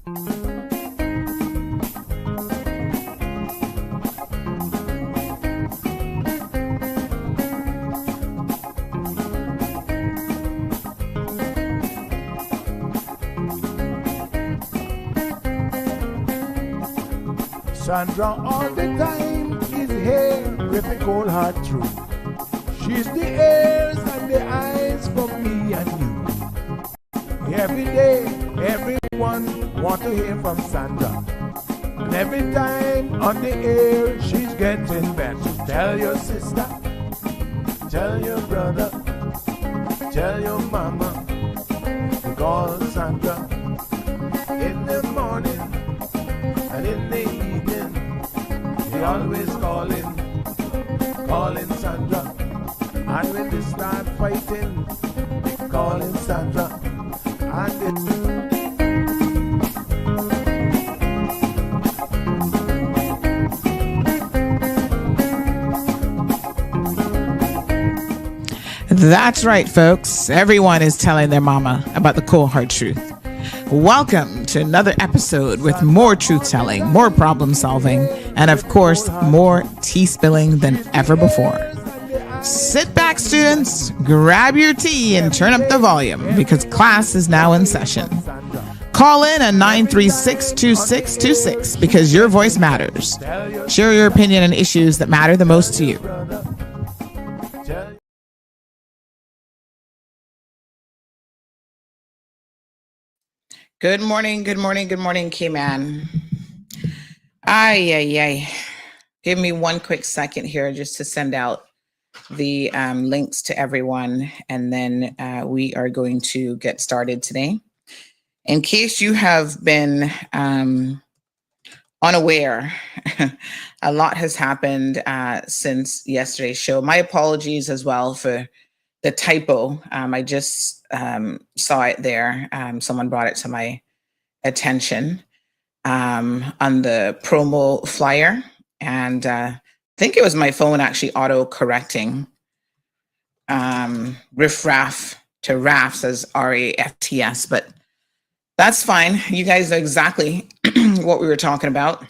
Sandra all the time is here, ripping cold hard through. She's the ears and the eyes for me and you. Every day, everyone want to hear from Sandra. And every time on the air, she's getting better. Tell your sister, tell your brother, tell your mama, to call Sandra in the morning and in the evening. They always calling Sandra. And when they start fighting, they calling Sandra. And That's right, folks. Everyone is telling their mama about the cold hard truth. Welcome to another episode with more truth telling, more problem solving, and of course, more tea spilling than ever before. Sit back, students, grab your tea and turn up the volume because class is now in session. Call in at 936-2626 because your voice matters. Share your opinion on issues that matter the most to you. Good morning, Cayman. Ay. Give me one quick second here just to send out the links to everyone, and then we are going to get started today. In case you have been unaware, a lot has happened since yesterday's show. My apologies as well for the typo. I just saw it there. Someone brought it to my attention on the promo flyer. And I think it was my phone actually auto-correcting Riff Raff to Raffs as R-A-F-T-S. But that's fine. You guys know exactly what we were talking about.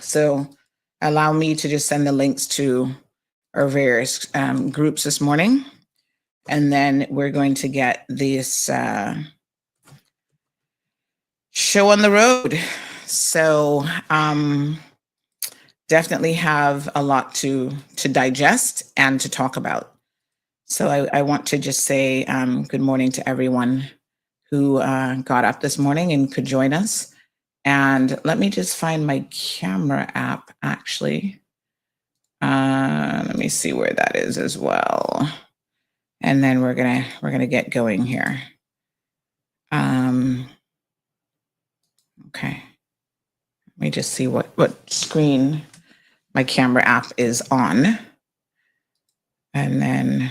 So allow me to just send the links to our various groups this morning. And then we're going to get this show on the road. So definitely have a lot to digest and to talk about. So I want to just say good morning to everyone who got up this morning and could join us. And let me just find my camera app, actually. Let me see where that is as well. And then we're gonna get going here. Okay. Let me just see what screen my camera app is on. And then,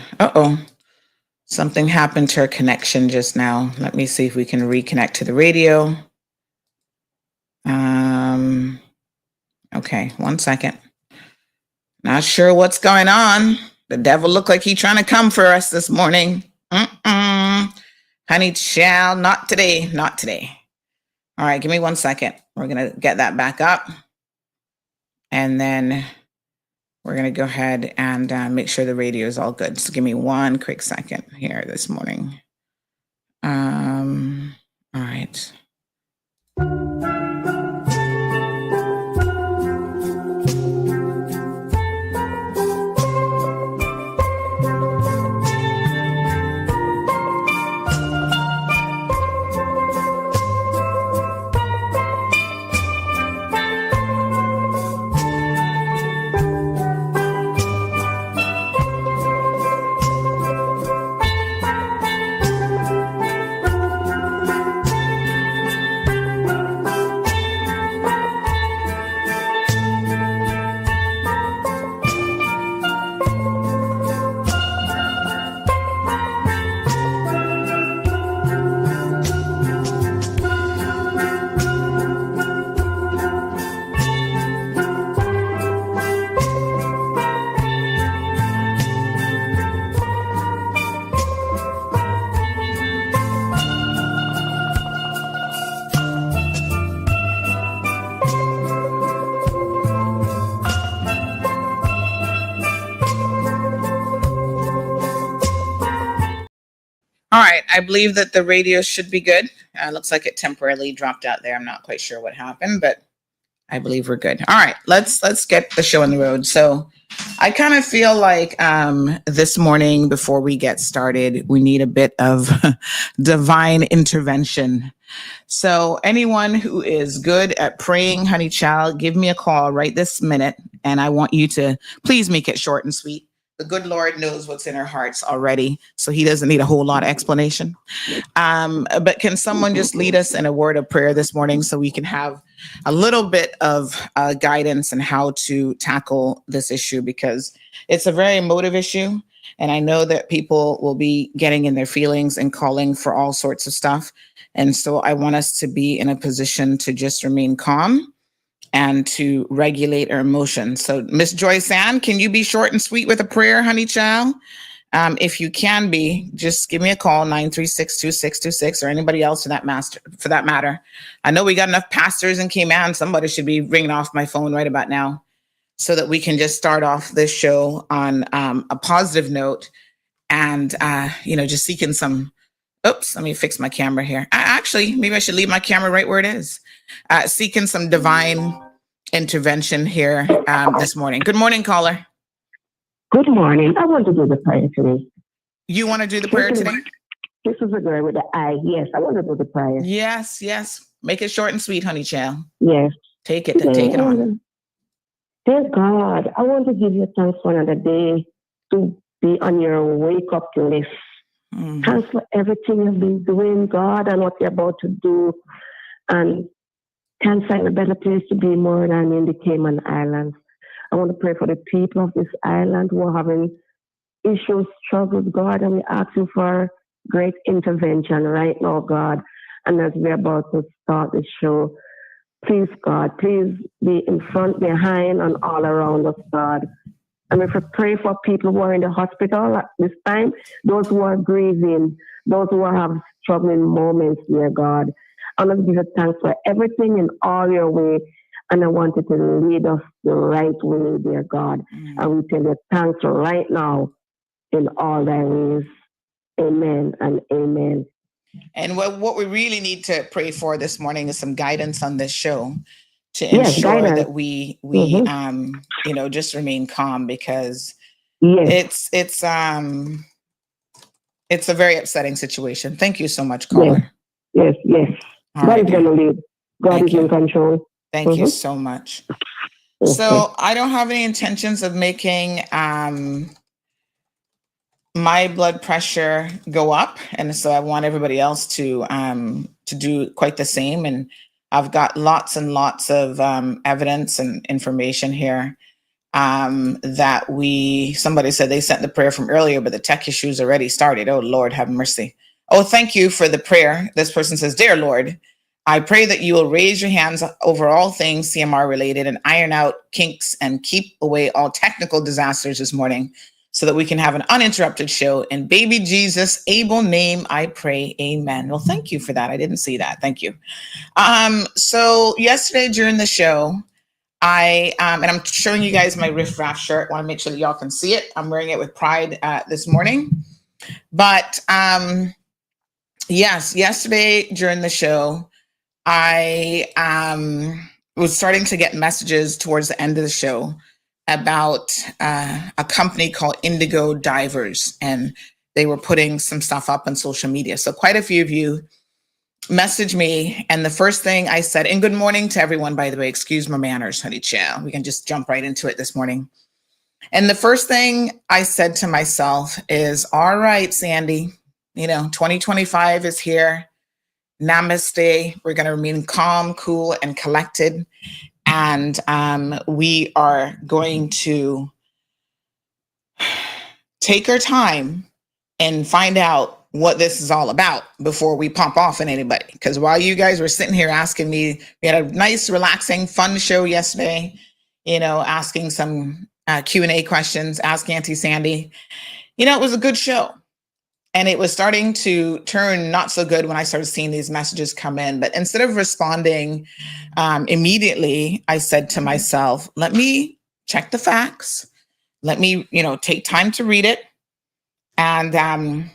something happened to our connection just now. Let me see if we can reconnect to the radio. Okay, 1 second. Not sure what's going on. The devil looked like he's trying to come for us this morning. Honey child, not today, not today. All right, give me 1 second. We're going to get that back up. And then we're going to go ahead and make sure the radio is all good. So give me 1 quick second here this morning. All right. I believe that the radio should be good. Looks like it temporarily dropped out there. I'm not quite sure what happened, but I believe we're good. All right, let's get the show on the road. So I kind of feel like this morning, before we get started, we need a bit of divine intervention. So anyone who is good at praying, honey child, give me a call right this minute. And I want you to please make it short and sweet. The good Lord knows what's in our hearts already, so he doesn't need a whole lot of explanation. But can someone just lead us in a word of prayer this morning so we can have a little bit of guidance on how to tackle this issue, because it's a very emotive issue. And I know that people will be getting in their feelings and calling for all sorts of stuff. And so I want us to be in a position to just remain calm and to regulate our emotions. So Miss Joyce Ann, can you be short and sweet with a prayer, honey child? If you can be, just give me a call, 936-2626, or anybody else for that matter. I know we got enough pastors in Caymanians. Somebody should be ringing off my phone right about now so that we can just start off this show on a positive note and, just seeking some, oops, let me fix my camera here. Actually, maybe I should leave my camera right where it is. Seeking some divine intervention here this morning. Good morning, caller. Good morning. I want to do the prayer today. You want to do the prayer today? This is a girl with the eye. Yes, I want to do the prayer. Yes. Make it short and sweet, honey child. Yes. Take it on. Dear God, I want to give you thanks for another day to be on your wake-up list. Mm-hmm. Thanks for everything you've been doing, God, and what you're about to do. And can't find a better place to be more than in the Cayman Islands. I want to pray for the people of this island who are having issues, struggles, God, and we ask you for great intervention right now, God. And as we're about to start the show, please, God, please be in front, behind, and all around us, God. And if we pray for people who are in the hospital at this time, those who are grieving, those who have struggling moments, dear God. I want to give you thanks for everything in all your way. And I want you to lead us the right way, dear God. Mm-hmm. And we tell you thanks right now in all thy ways. Amen and amen. And what we really need to pray for this morning is some guidance on this show to ensure that we mm-hmm. Just remain calm, because it's a very upsetting situation. Thank you so much, caller. Yes. God is going to lead. God is in control. Thank mm-hmm. you so much. Mm-hmm. So I don't have any intentions of making my blood pressure go up, and so I want everybody else to do quite the same. And I've got lots and lots of evidence and information here that somebody said they sent the prayer from earlier, but the tech issues already started. Oh, Lord, have mercy. Oh, thank you for the prayer. This person says, Dear Lord, I pray that you will raise your hands over all things CMR related and iron out kinks and keep away all technical disasters this morning so that we can have an uninterrupted show. In baby Jesus' able name, I pray, amen. Well, thank you for that. I didn't see that. Thank you. So yesterday during the show, and I'm showing you guys my Riff Raffs shirt. I want to make sure that y'all can see it. I'm wearing it with pride this morning. But yes, yesterday during the show, I was starting to get messages towards the end of the show about a company called Indigo Divers, and they were putting some stuff up on social media. So quite a few of you messaged me, and the first thing I said, and good morning to everyone, by the way, excuse my manners, honey child. We can just jump right into it this morning. And the first thing I said to myself is, all right, Sandy, 2025 is here. Namaste. We're going to remain calm, cool, and collected. And we are going to take our time and find out what this is all about before we pop off on anybody. Because while you guys were sitting here asking me, we had a nice, relaxing, fun show yesterday, asking some Q&A questions, Ask Auntie Sandy. It was a good show. And it was starting to turn not so good when I started seeing these messages come in. But instead of responding immediately, I said to myself, let me check the facts. Let me, take time to read it. And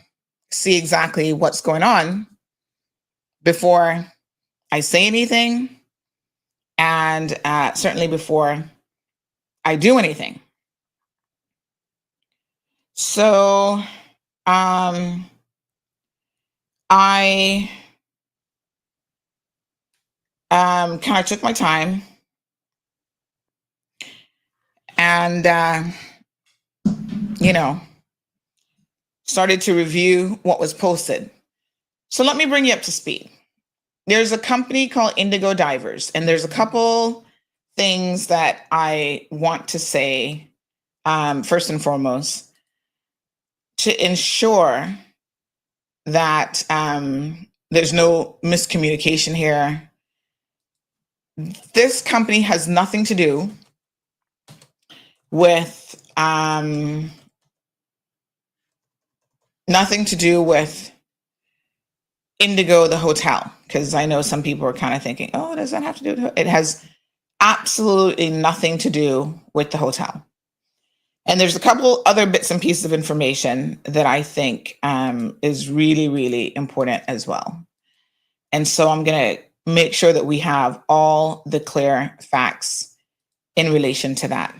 see exactly what's going on before I say anything, and certainly before I do anything. So I kind of took my time and, started to review what was posted. So let me bring you up to speed. There's a company called Indigo Divers, and there's a couple things that I want to say, first and foremost, to ensure that there's no miscommunication here. This company has nothing to do with Indigo, the hotel, because I know some people are kind of thinking, oh, does that have to do with it? It has absolutely nothing to do with the hotel. And there's a couple other bits and pieces of information that I think is really, really important as well. And so I'm going to make sure that we have all the clear facts in relation to that.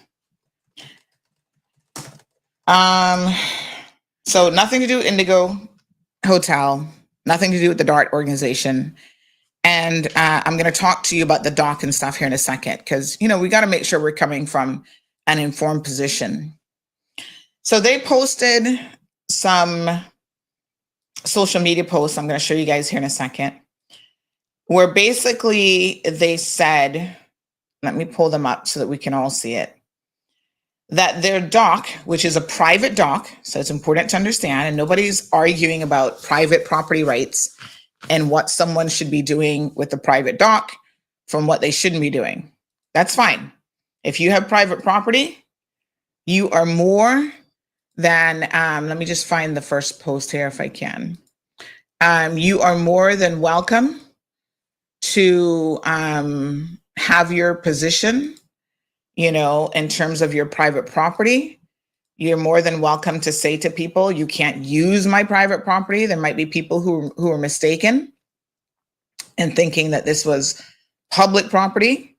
So nothing to do with Indigo Hotel, nothing to do with the DART organization. And I'm going to talk to you about the doc and stuff here in a second, because, we got to make sure we're coming from an informed position. So they posted some social media posts I'm going to show you guys here in a second, where basically they said, let me pull them up so that we can all see it, that their dock, which is a private dock, so it's important to understand, and nobody's arguing about private property rights and what someone should be doing with the private dock from what they shouldn't be doing. That's fine. If you have private property, you are more than, let me just find the first post here if I can. You are more than welcome to have your position, in terms of your private property. You're more than welcome to say to people, you can't use my private property. There might be people who are mistaken and thinking that this was public property.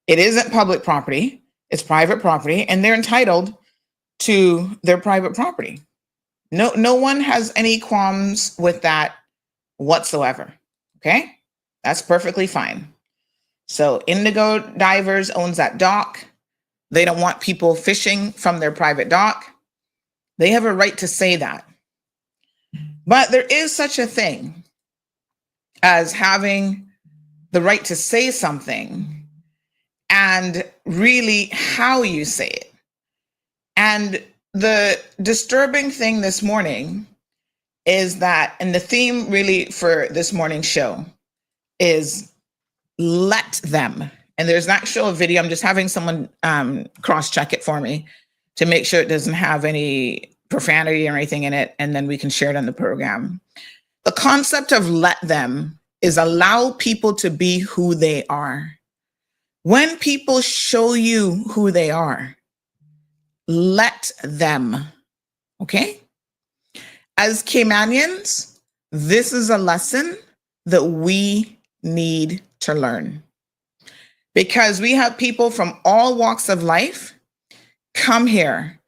It isn't public property. It's private property, and they're entitled to their private property. No one has any qualms with that whatsoever. Okay? That's perfectly fine. So Indigo Divers owns that dock. They don't want people fishing from their private dock. They have a right to say that. But there is such a thing as having the right to say something and really how you say it. And the disturbing thing this morning is that, and the theme really for this morning's show is let them. And there's an actual video. I'm just having someone cross-check it for me to make sure it doesn't have any profanity or anything in it, and then we can share it on the program. The concept of let them is allow people to be who they are. When people show you who they are, let them, okay? As Caymanians, this is a lesson that we need to learn. Because we have people from all walks of life come here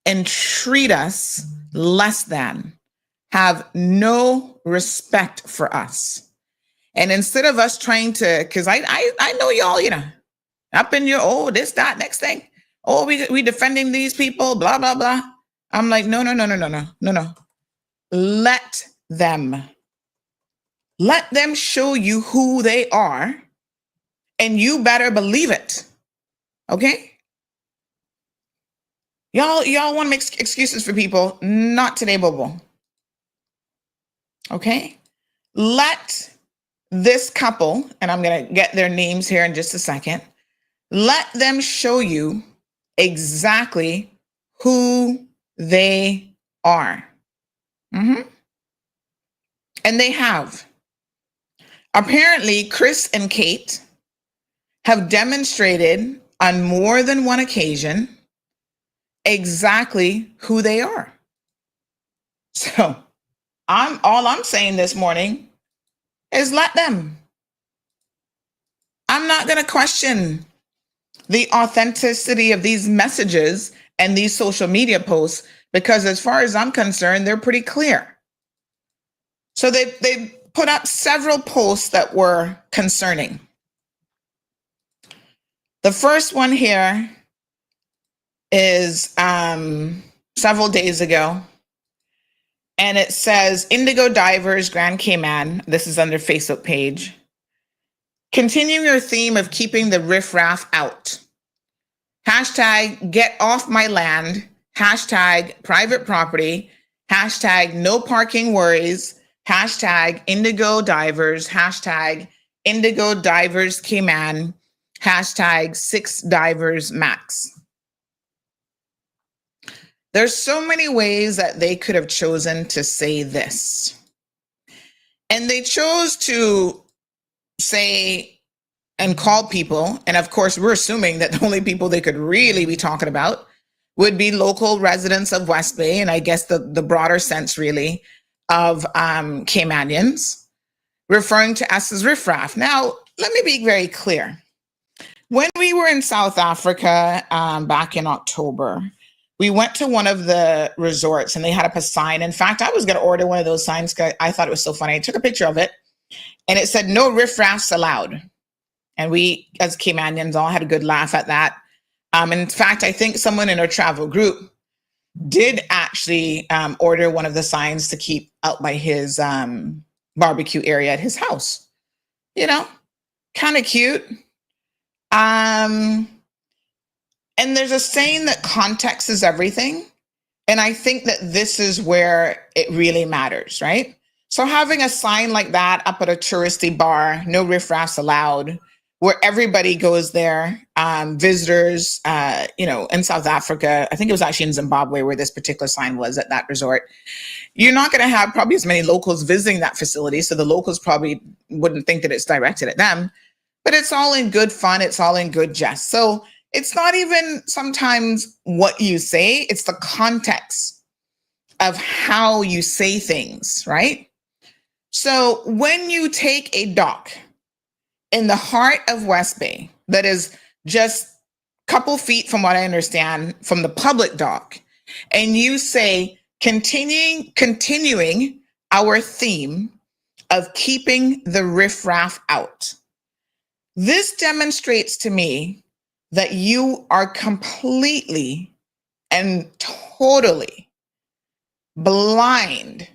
and treat us less than, have no respect for us. And instead of us trying to, because I know y'all, up in your, this, that, next thing. Oh, we defending these people, blah, blah, blah. I'm like, no. Let them. Let them show you who they are. And you better believe it. Okay? Y'all want to make excuses for people. Not today, Bobo. Okay? Let this couple, and I'm going to get their names here in just a second. Let them show you exactly who they are. Mm-hmm. And they have. Apparently, Chris and Kate have demonstrated on more than one occasion exactly who they are. So All I'm saying this morning is let them. I'm not going to question the authenticity of these messages and these social media posts, because as far as I'm concerned, they're pretty clear. So they put up several posts that were concerning. The first one here is several days ago, and it says, Indigo Divers, Grand Cayman. This is on their Facebook page. Continue your theme of keeping the riffraff out. Hashtag get off my land. Hashtag private property. Hashtag no parking worries. Hashtag Indigo Divers. Hashtag Indigo Divers Cayman. Hashtag 6 divers max. There's so many ways that they could have chosen to say this. And they chose to say and call people, and of course, we're assuming that the only people they could really be talking about would be local residents of West Bay, and I guess the broader sense really of Caymanians, referring to us as riffraff. Now, let me be very clear. When we were in South Africa back in October, we went to one of the resorts and they had up a sign. In fact, I was going to order one of those signs because I thought it was so funny. I took a picture of it and it said, no riffraffs allowed. And we, as Caymanians, all had a good laugh at that. In fact, I think someone in our travel group did actually order one of the signs to keep out by his barbecue area at his house. You know, kind of cute. And there's a saying that context is everything. And I think that this is where it really matters, right? So having a sign like that up at a touristy bar, no riffraffs allowed, where everybody goes there, visitors, in South Africa, I think it was actually in Zimbabwe where this particular sign was at that resort. You're not going to have probably as many locals visiting that facility. So the locals probably wouldn't think that it's directed at them, but it's all in good fun. It's all in good jest. So it's not even sometimes what you say, it's the context of how you say things, right? So when you take a dock in the heart of West Bay that is just a couple feet from what I understand from the public dock, and you say continuing our theme of keeping the riffraff out, this demonstrates to me that you are completely and totally blind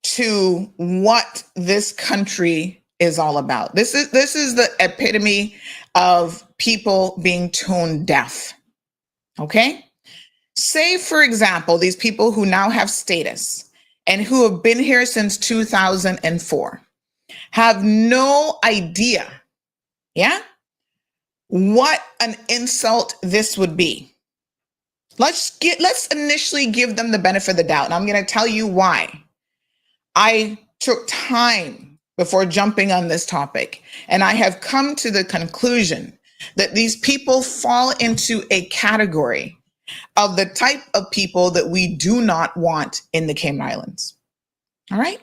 to what this country is all about. This is the epitome of people being tone deaf. Okay? Say, for example, these people who now have status and who have been here since 2004 have no idea, what an insult this would be. Let's initially give them the benefit of the doubt. And I'm going to tell you why. I took time before jumping on this topic, and I have come to the conclusion that these people fall into a category of the type of people that we do not want in the Cayman Islands. All right?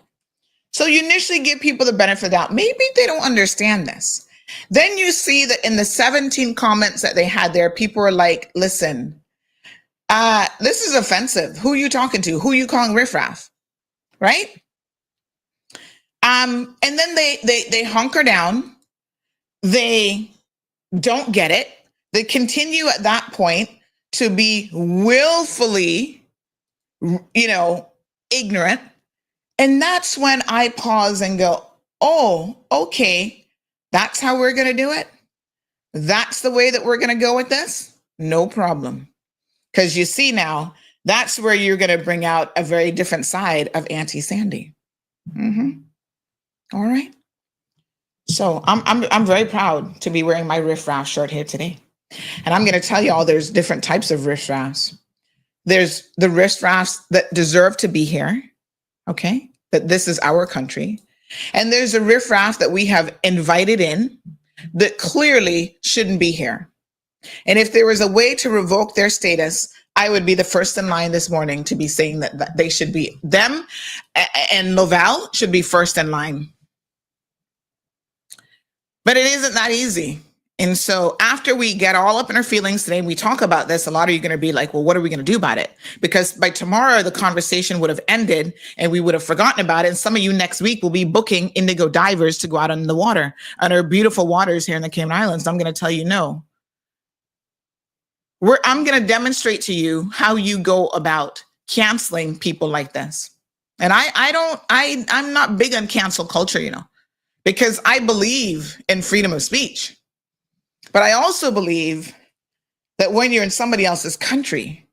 So you initially give people the benefit of the doubt. Maybe they don't understand this. Then you see that in the 17 comments that they had there, people are like, listen, this is offensive. Who are you talking to? Who are you calling riffraff? Right? And then they hunker down. They don't get it. They continue at that point to be willfully, ignorant. And that's when I pause and go, oh, okay. That's how we're going to do it. That's the way that we're going to go with this. No problem. Because you see now, that's where you're going to bring out a very different side of Auntie Sandy. All right. So I'm very proud to be wearing my Riff Raff shirt here today. And I'm going to tell you all there's different types of Riff Raffs. There's the Riff Raffs that deserve to be here. Okay. That this is our country. And there's a riffraff that we have invited in that clearly shouldn't be here. And if there was a way to revoke their status, I would be the first in line this morning to be saying that they should be, them and Lovell should be first in line. But it isn't that easy. And so after we get all up in our feelings today, we talk about this, a lot of you are going to be like, well, what are we going to do about it? Because by tomorrow, the conversation would have ended and we would have forgotten about it. And some of you next week will be booking indigo divers to go out in the water, on our beautiful waters here in the Cayman Islands. I'm going to tell you no. I'm going to demonstrate to you how you go about canceling people like this. And I'm not big on cancel culture, because I believe in freedom of speech. But I also believe that when you're in somebody else's country,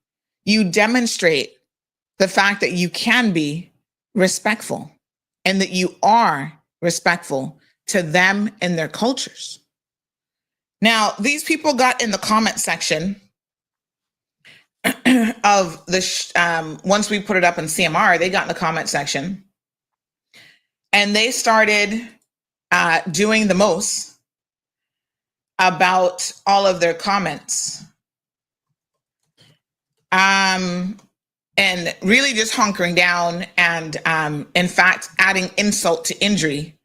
you demonstrate the fact that you can be respectful and that you are respectful to them and their cultures. Now, these people got in the comment section of the, once we put it up in CMR, they got in the comment section and they started doing the most about all of their comments. And really just hunkering down and, in fact, adding insult to injury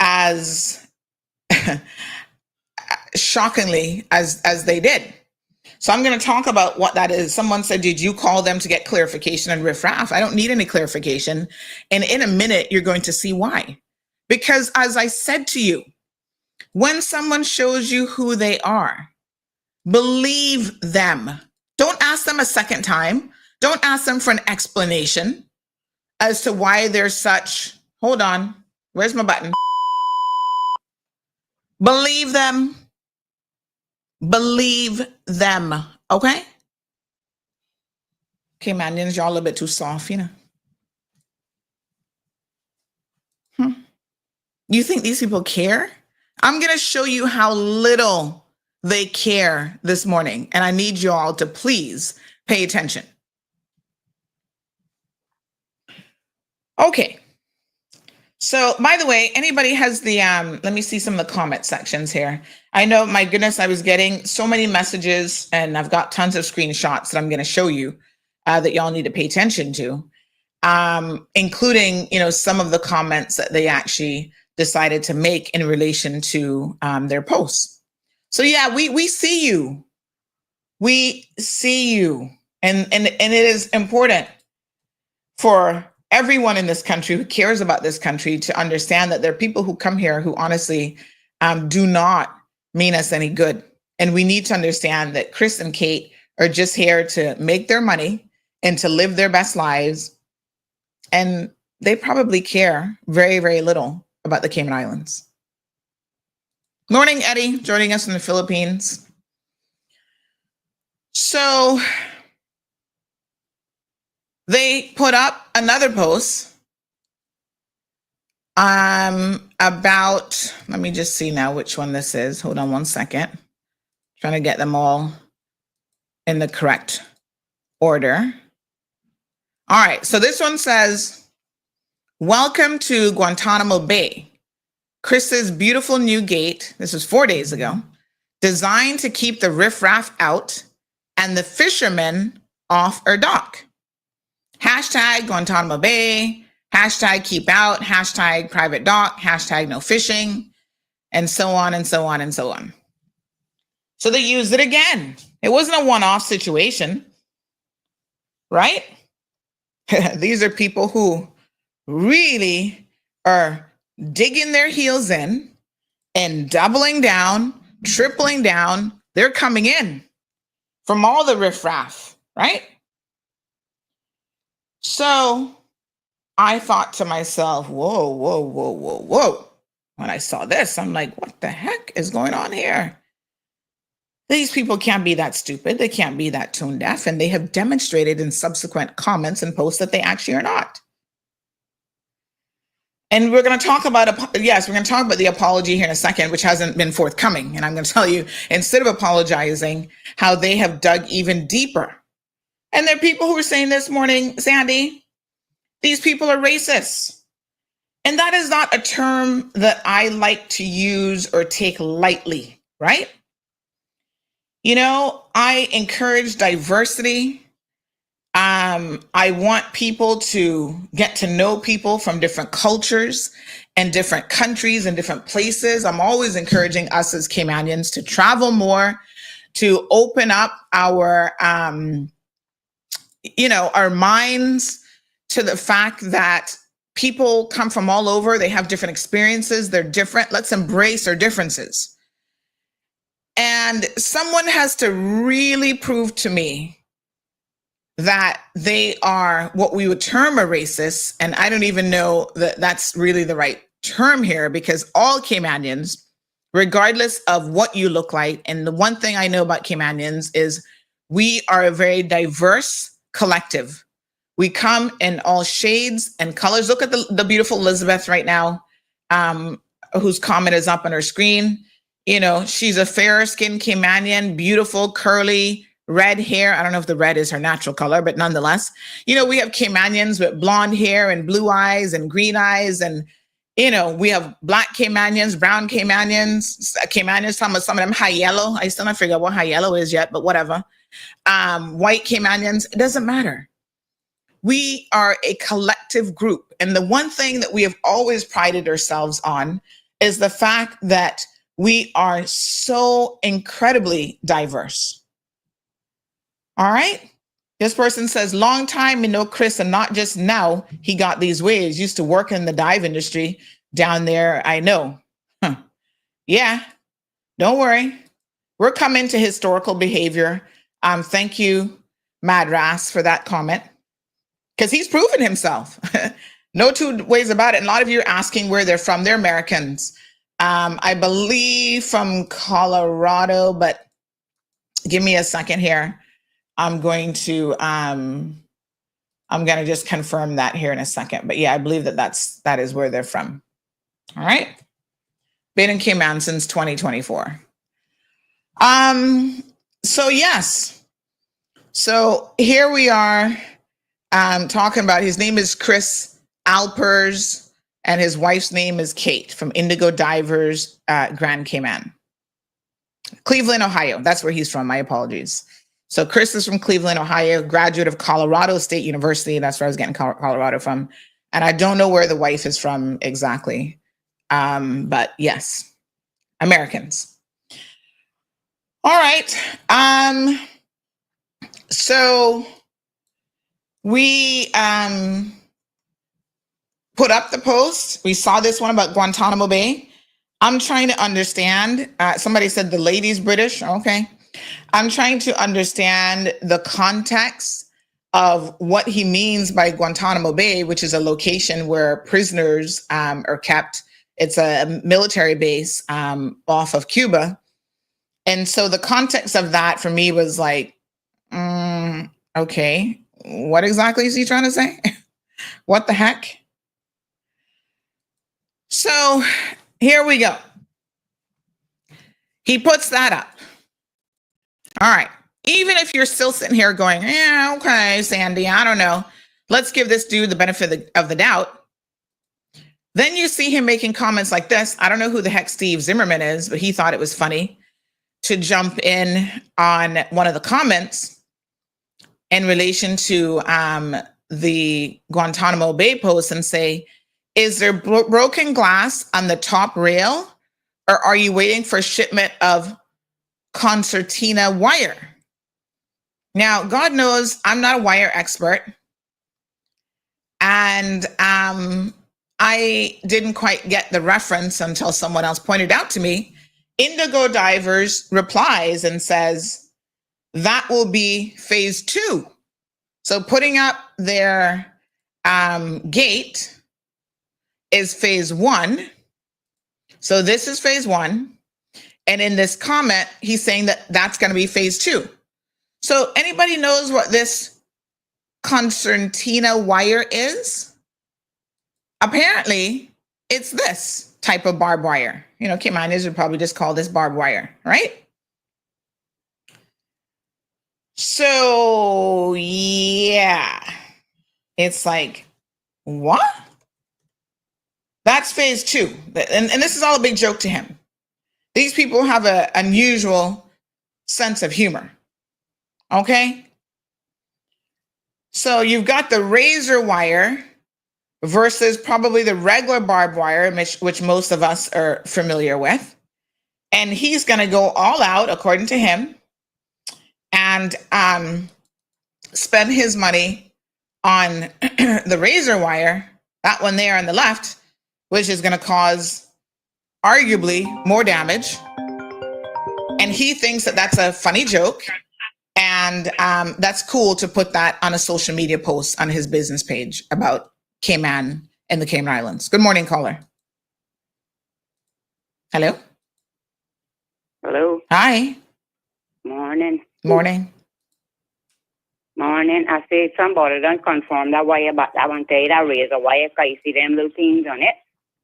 as shockingly as they did. So I'm going to talk about what that is. Someone said, did you call them to get clarification on Riff Raff? I don't need any clarification. And in a minute, you're going to see why. Because as I said to you, when someone shows you who they are, believe them. Don't ask them a second time. Don't ask them for an explanation as to why they're such, hold on, where's my button? Believe them. Believe them, okay? Caymanians, y'all a little bit too soft, You think these people care? I'm going to show you how little they care this morning, and I need you all to please pay attention. Okay. So, by the way, anybody has the, let me see some of the comment sections here. I know, my goodness, I was getting so many messages and I've got tons of screenshots that I'm going to show you that y'all need to pay attention to, including, some of the comments that they actually decided to make in relation to their posts. So yeah, we see you. We see you. And it is important for everyone in this country who cares about this country to understand that there are people who come here who honestly do not mean us any good. And we need to understand that Chris and Kate are just here to make their money and to live their best lives. And they probably care very, very little about the Cayman Islands. Morning, Eddie, joining us from the Philippines. So they put up another post about, let me just see now which one this is. Hold on one second. Trying to get them all in the correct order. All right, so this one says, welcome to Guantanamo Bay. Chris's beautiful new gate, this was 4 days ago, designed to keep the riffraff out and the fishermen off our dock. Hashtag Guantanamo Bay, hashtag keep out, hashtag private dock, hashtag no fishing, and so on and so on and so on. So they used it again. It wasn't a one-off situation, right? These are people who really are digging their heels in and doubling down, tripling down. They're coming in from all the riffraff, right? So I thought to myself, whoa, whoa, whoa, whoa, whoa. When I saw this, I'm like, what the heck is going on here? These people can't be that stupid. They can't be that tone deaf. And they have demonstrated in subsequent comments and posts that they actually are not. And we're going to talk about, we're going to talk about the apology here in a second, which hasn't been forthcoming. And I'm going to tell you, instead of apologizing, how they have dug even deeper. And there are people who are saying this morning, Sandy, these people are racist. And that is not a term that I like to use or take lightly, right? I encourage diversity. I want people to get to know people from different cultures and different countries and different places. I'm always encouraging us as Caymanians to travel more, to open up our minds to the fact that people come from all over. They have different experiences. They're different. Let's embrace our differences. And someone has to really prove to me that they are what we would term a racist. And I don't even know that that's really the right term here, because all Caymanians, regardless of what you look like, and the one thing I know about Caymanians is we are a very diverse collective. We come in all shades and colors. Look at the beautiful Elizabeth right now, whose comment is up on her screen. She's a fairer skinned Caymanian, beautiful, curly, red hair. I don't know if the red is her natural color, but nonetheless, we have Caymanians with blonde hair and blue eyes and green eyes. And, we have black Caymanians, brown Caymanians, some of them high yellow. I still not figure out what high yellow is yet, but whatever. White Caymanians, it doesn't matter. We are a collective group. And the one thing that we have always prided ourselves on is the fact that we are so incredibly diverse. All right. This person says, long time, Chris, and not just now, he got these ways. Used to work in the dive industry down there. I know. Yeah, don't worry. We're coming to historical behavior. Thank you, Mad Rass, for that comment, because he's proven himself. No two ways about it. And a lot of you are asking where they're from. They're Americans. I believe from Colorado, but give me a second here. I'm going to just confirm that here in a second. But yeah, I believe that is where they're from. All right. Been in Cayman since 2024. So yes. So here we are talking about, his name is Chris Alpers and his wife's name is Kate from Indigo Divers, Grand Cayman. Cleveland, Ohio. That's where he's from. My apologies. So Chris is from Cleveland, Ohio, graduate of Colorado State University. That's where I was getting Colorado from. And I don't know where the wife is from exactly. But yes, Americans. All right. So we put up the post. We saw this one about Guantanamo Bay. I'm trying to understand. Somebody said the lady's British. Okay. I'm trying to understand the context of what he means by Guantanamo Bay, which is a location where prisoners are kept. It's a military base off of Cuba. And so the context of that for me was like, okay, what exactly is he trying to say? What the heck? So here we go. He puts that up. All right. Even if you're still sitting here going, yeah, okay, Sandy, I don't know. Let's give this dude the benefit of the doubt. Then you see him making comments like this. I don't know who the heck Steve Zimmerman is, but he thought it was funny to jump in on one of the comments in relation to the Guantanamo Bay post and say, is there broken glass on the top rail, or are you waiting for a shipment of concertina wire? Now, God knows I'm not a wire expert. And I didn't quite get the reference until someone else pointed out to me. Indigo Divers replies and says, that will be phase 2. So putting up their gate is phase 1. So this is phase 1. And in this comment, he's saying that that's going to be phase 2. So anybody knows what this concertina wire is? Apparently, it's this type of barbed wire. Caymanians would probably just call this barbed wire, right? So, yeah. It's like, what? That's phase 2. And this is all a big joke to him. These people have an unusual sense of humor. Okay? So you've got the razor wire versus probably the regular barbed wire, which most of us are familiar with. And he's going to go all out, according to him, and spend his money on the razor wire, that one there on the left, which is going to cause arguably more damage. And he thinks that that's a funny joke. And that's cool to put that on a social media post on his business page about Cayman and the Cayman Islands. Good morning, caller. Hello? Hello. Hi. Morning. Morning. Morning. I say somebody don't confirm that wire, but I want to tell you that razor wire, because you see them little things on it,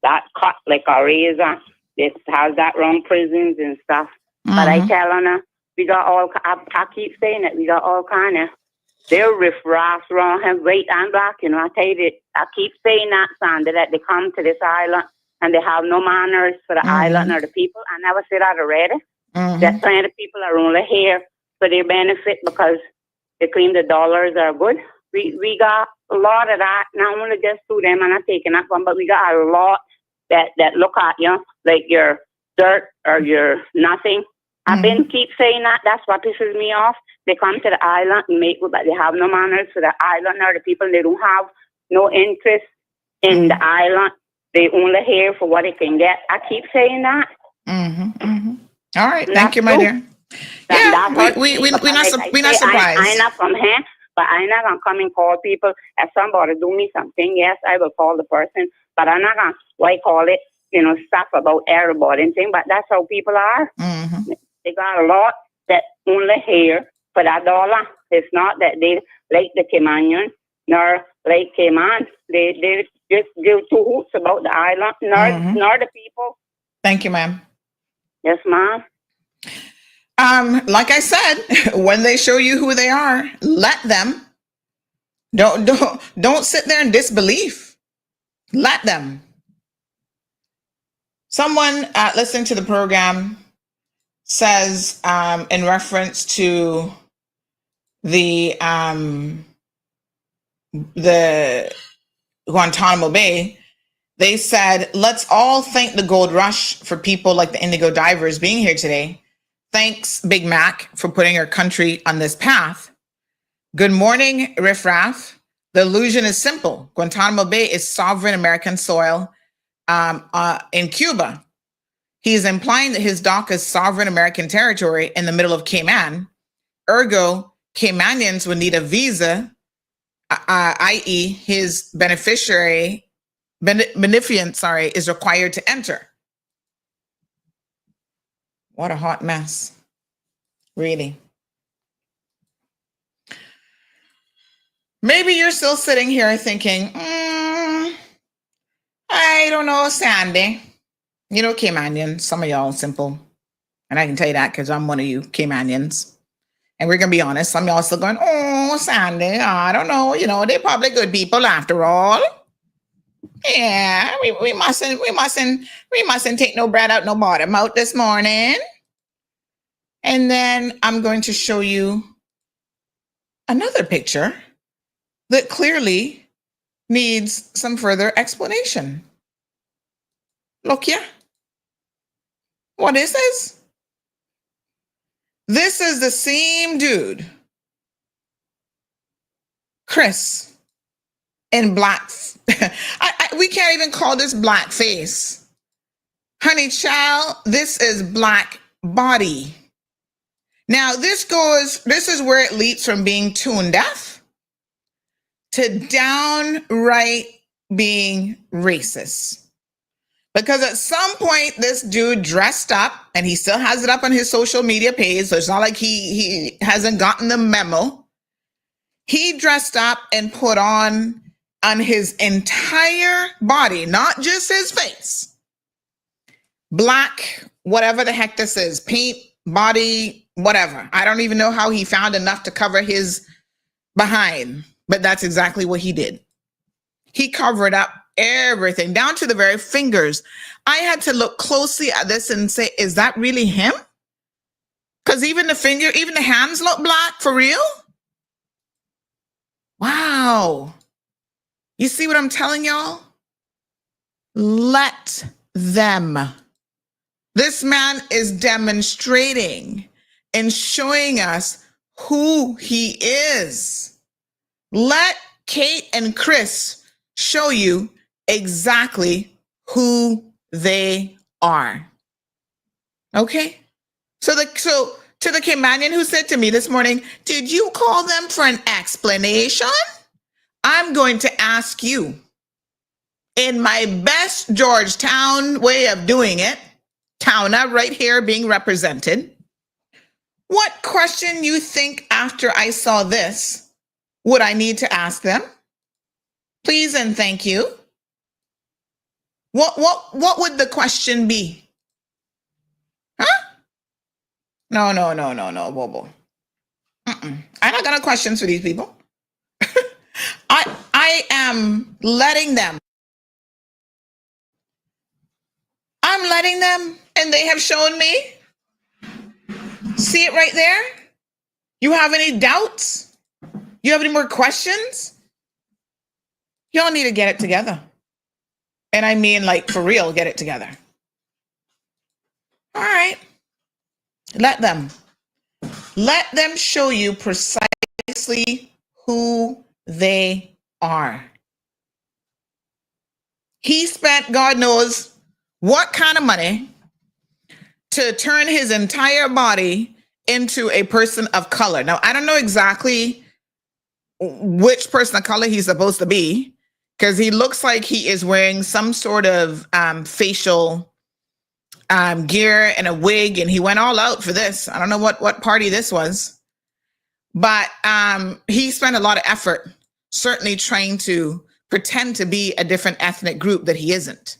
that cut like a razor. It has that round prisons and stuff. Mm-hmm. But I tell her, we got all, I keep saying it, we got all kind of, they're Riff Raffs wrong, white and black, you know, I tell you, I keep saying that, Sandra, that they come to this island and they have no manners for the island or the people. I never said that already. That plenty of people are only here for their benefit because they claim the dollars are good. We got a lot of that, not only just to them, and I'm not taking that one, but we got a lot that look at you like you're dirt or you're nothing. I've been keep saying that. That's what pisses me off. They come to the island and make, but they have no manners for the island or the people. They don't have no interest in the island. They only here for what they can get. I keep saying that. All right, thank you, my dear. Yeah, we're not surprised. I'm not from here, but I'm not gonna come and call people. If somebody do me something, yes, I will call the person, but I'm not gonna call it, stuff about everybody and thing. But that's how people are. They got a lot that only here for that dollar. It's not that they like the Caymanians nor like Cayman. They just give two hoots about the island nor the people. Thank you, ma'am. Yes, ma'am. Like I said, when they show you who they are, let them. Don't sit there in disbelief. Let them. Someone listening to the program says, in reference to the Guantanamo Bay, they said, let's all thank the gold rush for people like the Indigo divers being here today. Thanks, Big Mac, for putting our country on this path. Good morning, Riff Raff. The illusion is simple. Guantanamo Bay is sovereign American soil in Cuba. He is implying that his dock is sovereign American territory in the middle of Cayman. Ergo, Caymanians would need a visa, i.e. his beneficent, is required to enter. What a hot mess. Really. Maybe you're still sitting here thinking, I don't know, Sandy. Caymanians, some of y'all simple. And I can tell you that because I'm one of you Caymanians. And we're going to be honest, some of y'all still going, oh, Sandy, I don't know. They're probably good people after all. Yeah, we mustn't take no bread out, no bottom out this morning. And then I'm going to show you another picture that clearly needs some further explanation. Look, yeah. What is this? This is the same dude, Chris, in black. We can't even call this black face. Honey child, this is black body. Now, this is where it leads from being tone deaf to downright being racist. Because at some point, this dude dressed up, and he still has it up on his social media page, so it's not like he hasn't gotten the memo. He dressed up and put on his entire body, not just his face, black, whatever the heck this is, paint, body, whatever. I don't even know how he found enough to cover his behind, but that's exactly what he did. He covered up everything down to the very fingers. I had to look closely at this and say, is that really him? Because even the hands look black, for real? Wow. You see what I'm telling y'all? Let them. This man is demonstrating and showing us who he is. Let Kate and Chris show you exactly who they are. Okay? So to the Caymanian who said to me this morning, did you call them for an explanation? I'm going to ask you, in my best Georgetown way of doing it, Towna right here being represented, what question you think after I saw this would I need to ask them? Please and thank you. What would the question be? Huh? No, Bobo. I'm not gonna questions for these people. I am letting them. I'm letting them, and they have shown me. See it right there? You have any doubts? You have any more questions? Y'all need to get it together. And I mean, like, for real, get it together. All right. Let them show you precisely who they are. He spent, God knows, what kind of money to turn his entire body into a person of color. Now, I don't know exactly which person of color he's supposed to be, because he looks like he is wearing some sort of facial gear and a wig, and he went all out for this. I don't know what party this was, but he spent a lot of effort, certainly trying to pretend to be a different ethnic group that he isn't.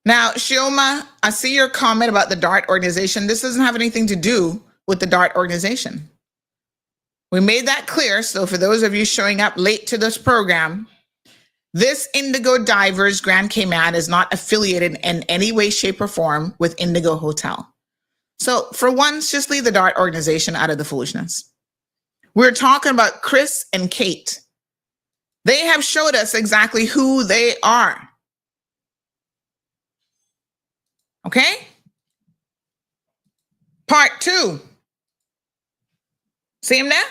Now, Shioma, I see your comment about the DART organization. This doesn't have anything to do with the DART organization. We made that clear. So for those of you showing up late to this program, this Indigo Divers Grand Cayman is not affiliated in any way, shape, or form with Indigo Hotel. So for once, just leave the DART organization out of the foolishness. We're talking about Chris and Kate. They have showed us exactly who they are. Okay? Part 2. See him there?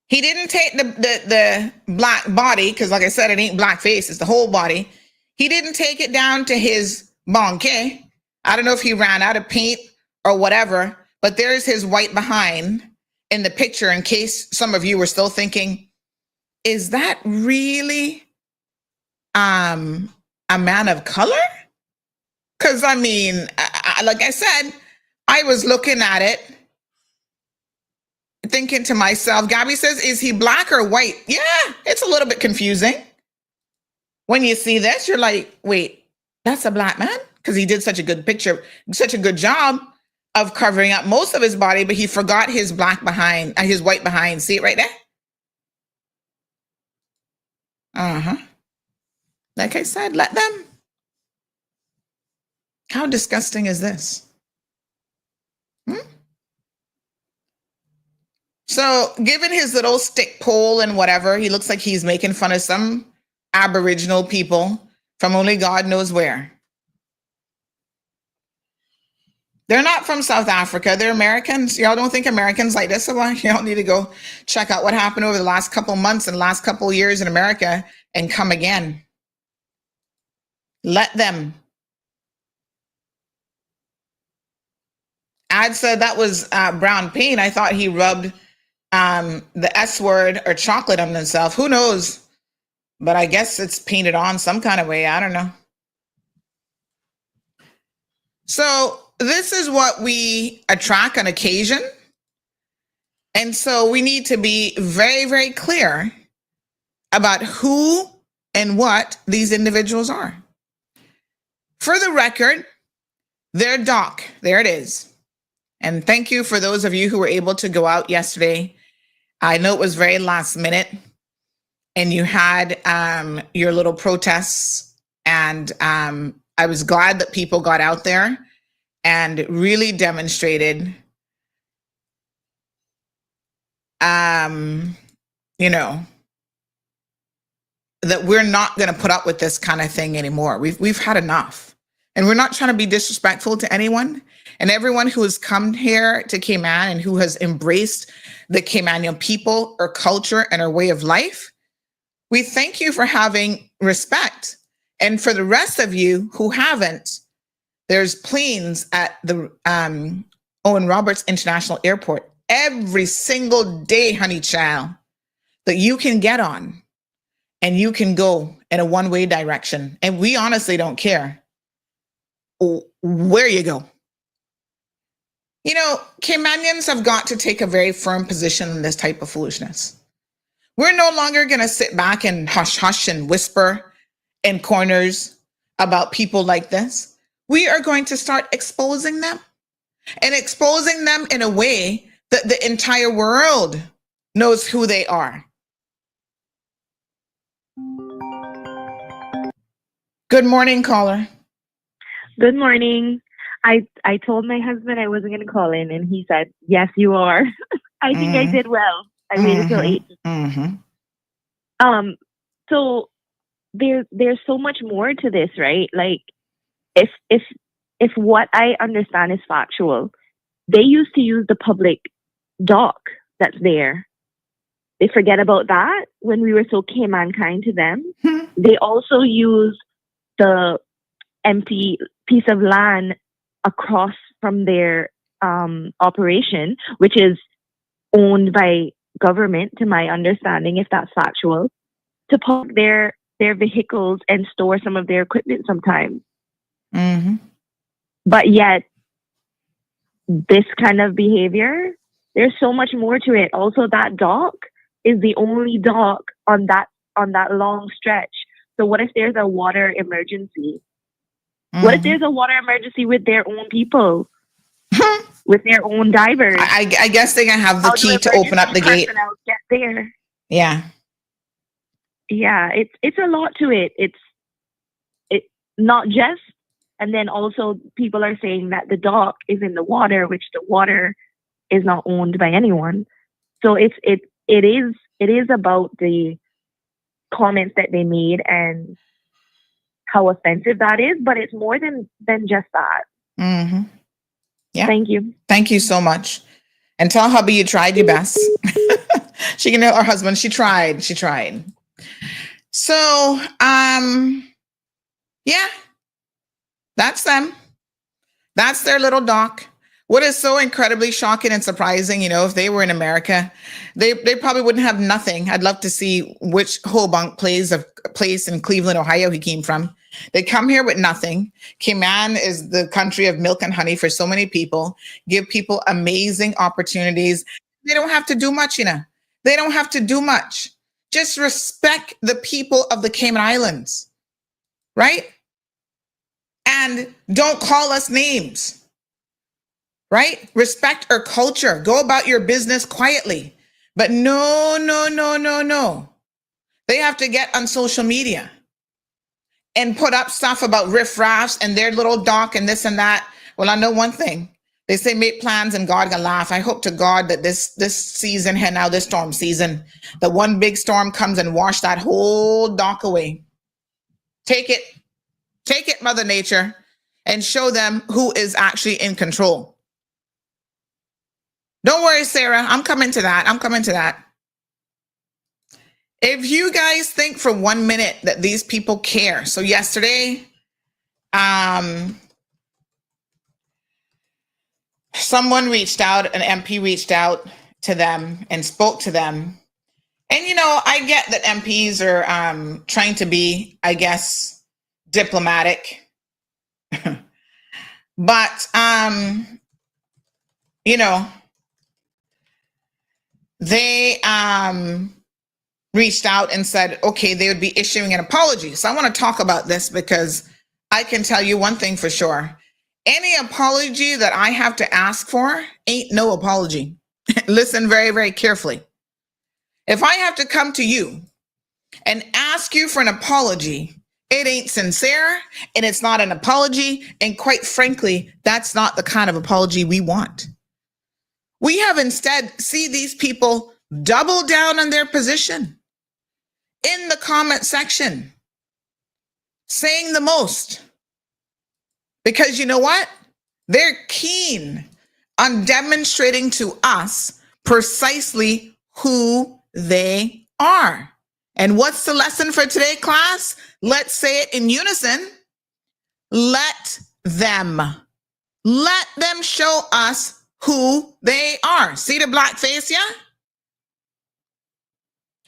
He didn't take the black body, because like I said, it ain't black face, it's the whole body. He didn't take it down to his banquet. I don't know if he ran out of paint or whatever, but there's his white behind in the picture, in case some of you were still thinking, is that really a man of color? Because, I mean, like I said, I was looking at it, thinking to myself, Gabby says, is he black or white? Yeah, it's a little bit confusing. When you see this, you're like, wait, that's a black man? Because he did such a good picture, such a good job of covering up most of his body, but he forgot his black behind, his white behind. See it right there? Uh-huh. Like I said, let them. How disgusting is this? So given his little stick pole and whatever, he looks like he's making fun of some Aboriginal people from only God knows where. They're not from South Africa. They're Americans. Y'all don't think Americans like this? So y'all need to go check out what happened over the last couple months and last couple years in America and come again. Let them. I'd said that was brown paint. I thought he rubbed the S word or chocolate on himself. Who knows? But I guess it's painted on some kind of way. I don't know. So this is what we attract on occasion. And so we need to be very, very clear about who and what these individuals are. For the record, their doc, there it is. And thank you for those of you who were able to go out yesterday. I know it was very last minute and you had your little protests and I was glad that people got out there and really demonstrated, you know, that we're not going to put up with this kind of thing anymore. We've had enough. And we're not trying to be disrespectful to anyone. And everyone who has come here to Cayman and who has embraced the Caymanian people, our culture, and our way of life, we thank you for having respect. And for the rest of you who haven't, there's planes at the Owen Roberts International Airport every single day, honey child, that you can get on and you can go in a one-way direction. And we honestly don't care where you go. You know, Caymanians have got to take a very firm position in this type of foolishness. We're no longer going to sit back and hush hush and whisper in corners about people like this. We are going to start exposing them, and exposing them in a way that the entire world knows who they are. Good morning, caller. Good morning. I told my husband I wasn't going to call in, and he said, yes, you are. I think I did well. I waited till 8. So there's so much more to this, right? Like, if what I understand is factual, they used to use the public dock that's there. They forget about that when we were so Cayman-kind to them. They also use the empty piece of land across from their operation, which is owned by government, to my understanding, if that's factual, to park their vehicles and store some of their equipment sometimes. But yet, this kind of behavior, there's so much more to it. Also, that dock is the only dock on that long stretch. So what if there's a water emergency? What if there's a water emergency with their own people, with their own divers? I guess they're going to have the key to open up the gate. Get there. Yeah. Yeah, it's a lot to it. It's not just, and then also people are saying that the dock is in the water, which the water is not owned by anyone. So it is about the comments that they made and how offensive that is, but it's more than just that. Yeah. Thank you. Thank you so much. And tell hubby you tried your best. She can tell her husband she tried. So, yeah, that's them. That's their little dock. What is so incredibly shocking and surprising, you know, if they were in America, they probably wouldn't have nothing. I'd love to see which Hobunk place in Cleveland, Ohio he came from. They come here with nothing. Cayman is the country of milk and honey for so many people, give people amazing opportunities. They don't have to do much, you know. They don't have to do much. Just respect the people of the Cayman Islands, right? And don't call us names. Right? Respect our culture. Go about your business quietly. But no. They have to get on social media and put up stuff about Riff Raffs and their little dock and this and that. Well, I know one thing. They say make plans and God can laugh. I hope to God that this season here now, this storm season, the one big storm comes and wash that whole dock away. Take it, Mother Nature, and show them who is actually in control. Don't worry, Sarah. I'm coming to that. If you guys think for 1 minute that these people care. So yesterday, someone reached out, an MP reached out to them and spoke to them. And, you know, I get that MPs are trying to be, I guess, diplomatic. But, you know, they reached out and said, okay, they would be issuing an apology. So I want to talk about this because I can tell you one thing for sure. Any apology that I have to ask for ain't no apology. Listen very, very carefully. If I have to come to you and ask you for an apology, It ain't sincere, and it's not an apology. And quite frankly, that's not the kind of apology we want. We have instead see these people double down on their position in the comment section, saying the most. Because you know what? They're keen on demonstrating to us precisely who they are. And what's the lesson for today, class? Let's say it in unison. Let them show us who they are. See the black face, yeah?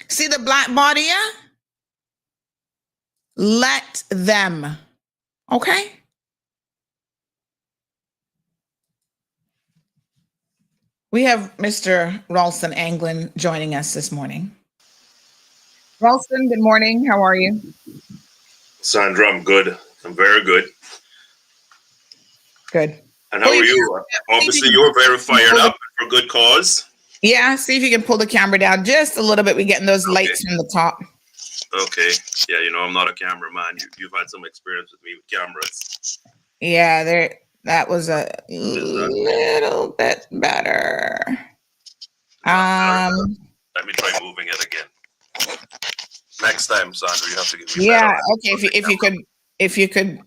See the black body, yeah? Let them. Okay? We have Mr. Ralston Anglin joining us this morning. Ralston, good morning. How are you? Sandra, I'm good. I'm very good. Good. And how are you? Obviously, you're very fired up for good cause. Yeah, see if you can pull the camera down just a little bit. We're getting those lights from the top. Okay. Yeah, I'm not a cameraman. You've had some experience with me with cameras. Yeah, that was a little bit better. Let me try moving it again. Next time, Sandra, you have to give me better. Okay, if you could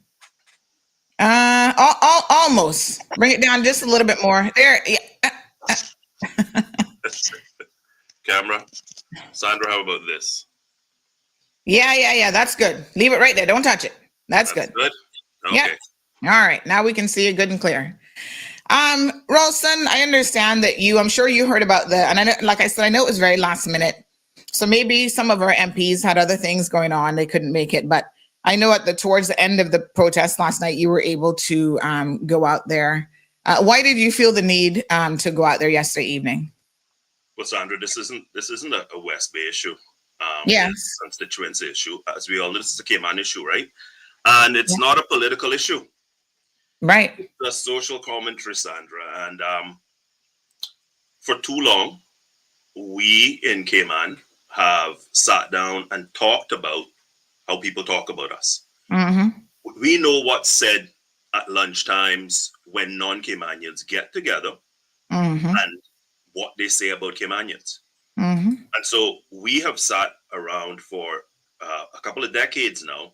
almost bring it down just a little bit more. There, yeah. Camera. Sandra, how about this? Yeah. That's good. Leave it right there. Don't touch it. That's good. Good? Okay. Yep. All right. Now we can see it good and clear. Ralston, I understand that I'm sure you heard about and I know, like I said, I know it was very last minute. So maybe some of our MPs had other things going on. They couldn't make it. But I know towards the end of the protest last night, you were able to go out there. Why did you feel the need to go out there yesterday evening? Well, Sandra, this isn't a West Bay issue. Yes. It's a constituency issue. As we all know, this is a Cayman issue, right? And it's not a political issue. Right. It's a social commentary, Sandra. And for too long, we in Cayman have sat down and talked about how people talk about us. Mm-hmm. We know what's said at lunchtimes when non-Caymanians get together and what they say about Caymanians. And so we have sat around for a couple of decades now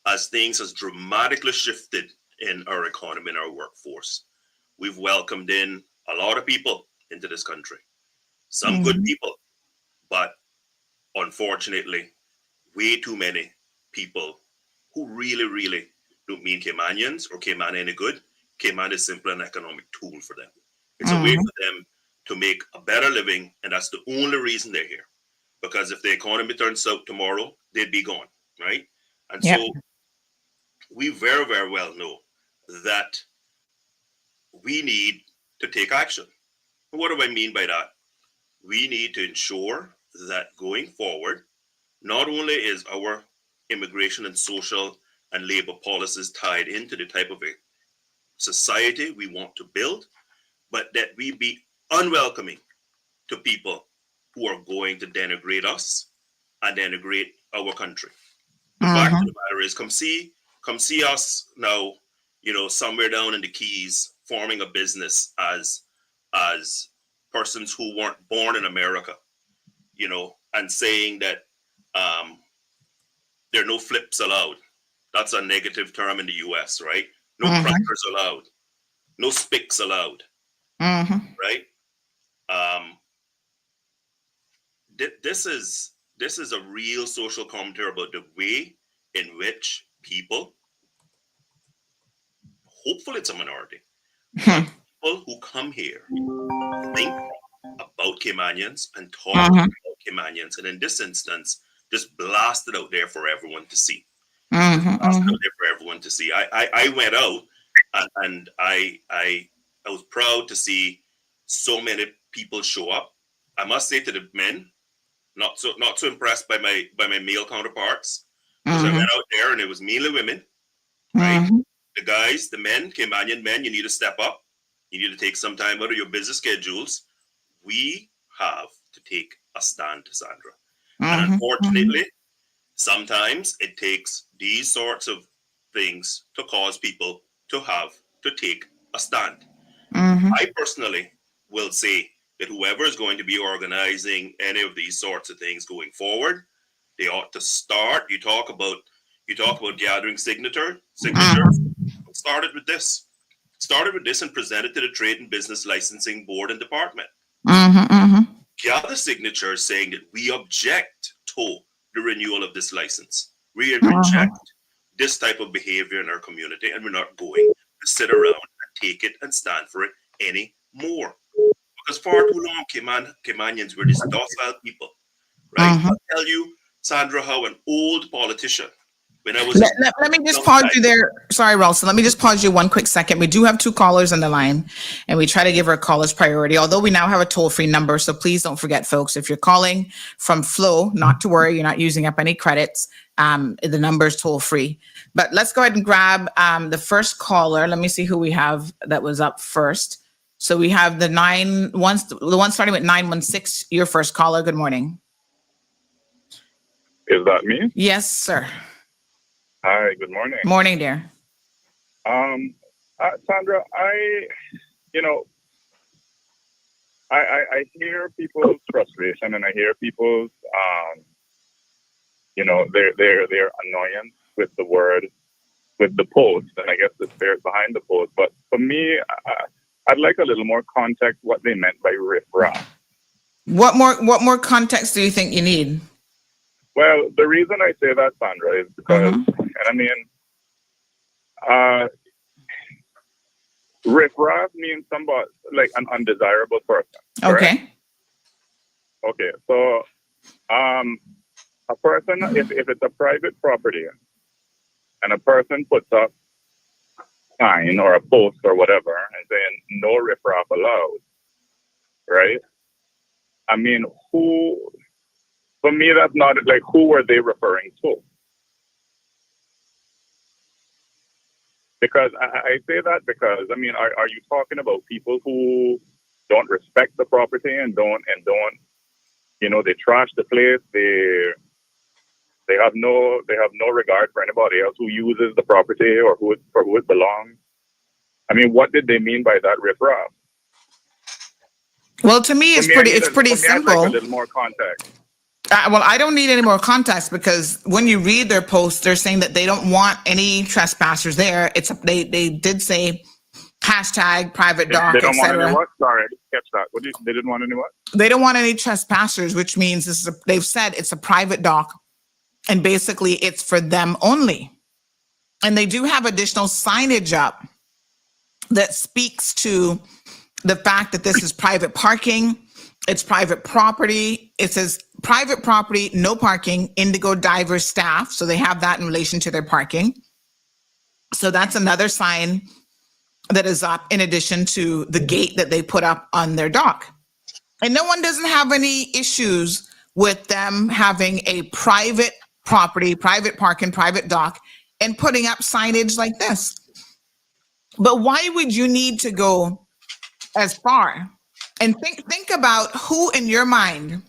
as things has dramatically shifted in our economy and our workforce. We've welcomed in a lot of people into this country, some good people, but unfortunately, way too many people who really, really don't mean Caymanians or Cayman any good. Cayman is simply an economic tool for them. It's a way for them to make a better living, and that's the only reason they're here. Because if the economy turns south tomorrow, they'd be gone, right? And so we very, very well know that we need to take action. What do I mean by that? We need to ensure that going forward, not only is our immigration and social and labor policies tied into the type of a society we want to build, but that we be unwelcoming to people who are going to denigrate us and denigrate our country. The fact of the matter is, come see us now, somewhere down in the Keys, forming a business as persons who weren't born in America, and saying that there are no flips allowed. That's a negative term in the US, right? No crackers allowed. No spics allowed. Right? This is a real social commentary about the way in which people, hopefully it's a minority, people who come here think about Caymanians and talk about Caymanians, and in this instance, just blast it out there for everyone to see. Blast it out there for everyone to see. I went out and I was proud to see so many people show up. I must say to the men, not so impressed by my male counterparts, because I went out there and it was mainly women, right? The guys, the men, Caymanian men, you need to step up. You need to take some time out of your busy schedules. We have to take a stand, Sandra. And unfortunately, Sometimes it takes these sorts of things to cause people to have to take a stand. I personally will say that whoever is going to be organizing any of these sorts of things going forward, they ought to start. You talk about gathering signatures. Started with this and presented to the Trade and Business Licensing Board and Department. Gather signatures saying that we object to the renewal of this license. We reject this type of behavior in our community, and we're not going to sit around and take it and stand for it anymore. Because far too long, Caymanians were these docile people, right? I'll tell you, Sandra, how an old politician, when I was... Let me just pause you there. Sorry, Ralston. Let me just pause you one quick second. We do have 2 callers on the line, and we try to give our callers priority, although we now have a toll-free number. So please don't forget, folks, if you're calling from Flow, not to worry, you're not using up any credits. The number is toll-free. But let's go ahead and grab the first caller. Let me see who we have that was up first. So we have the one starting with 916, your first caller. Good morning. Is that me? Yes, sir. Hi, good morning. Morning, dear. Sandra, I hear people's frustration, and I hear people's, their annoyance with the post, and I guess the spirit behind the post. But for me, I'd like a little more context what they meant by Riff Raff. What more context do you think you need? Well, the reason I say that, Sandra, is because, Riff Raff means somebody like an undesirable person. Okay. Okay. So, a person, if it's a private property, and a person puts up a sign or a post or whatever and saying no Riff Raff allowed, right? I mean, for me, that's not like, who were they referring to? Because I say that because, I mean, are you talking about people who don't respect the property and don't, they trash the place, they have no regard for anybody else who uses the property or who it belongs? I mean, what did they mean by that, Riff Raff? Well, to me, it's pretty simple. I'd like a little more context. Well, I don't need any more context, because when you read their post, they're saying that they don't want any trespassers there. They did say hashtag private dock, They don't want etc. any what? Sorry, I didn't catch that. They didn't want any what? They don't want any trespassers, which means they've said it's a private dock, and basically it's for them only. And they do have additional signage up that speaks to the fact that this is private parking. It's private property. It says private property, no parking, Indigo Divers staff. So they have that in relation to their parking. So that's another sign that is up in addition to the gate that they put up on their dock. And no one doesn't have any issues with them having a private property, private parking, private dock, and putting up signage like this. But why would you need to go as far? And think about who in your mind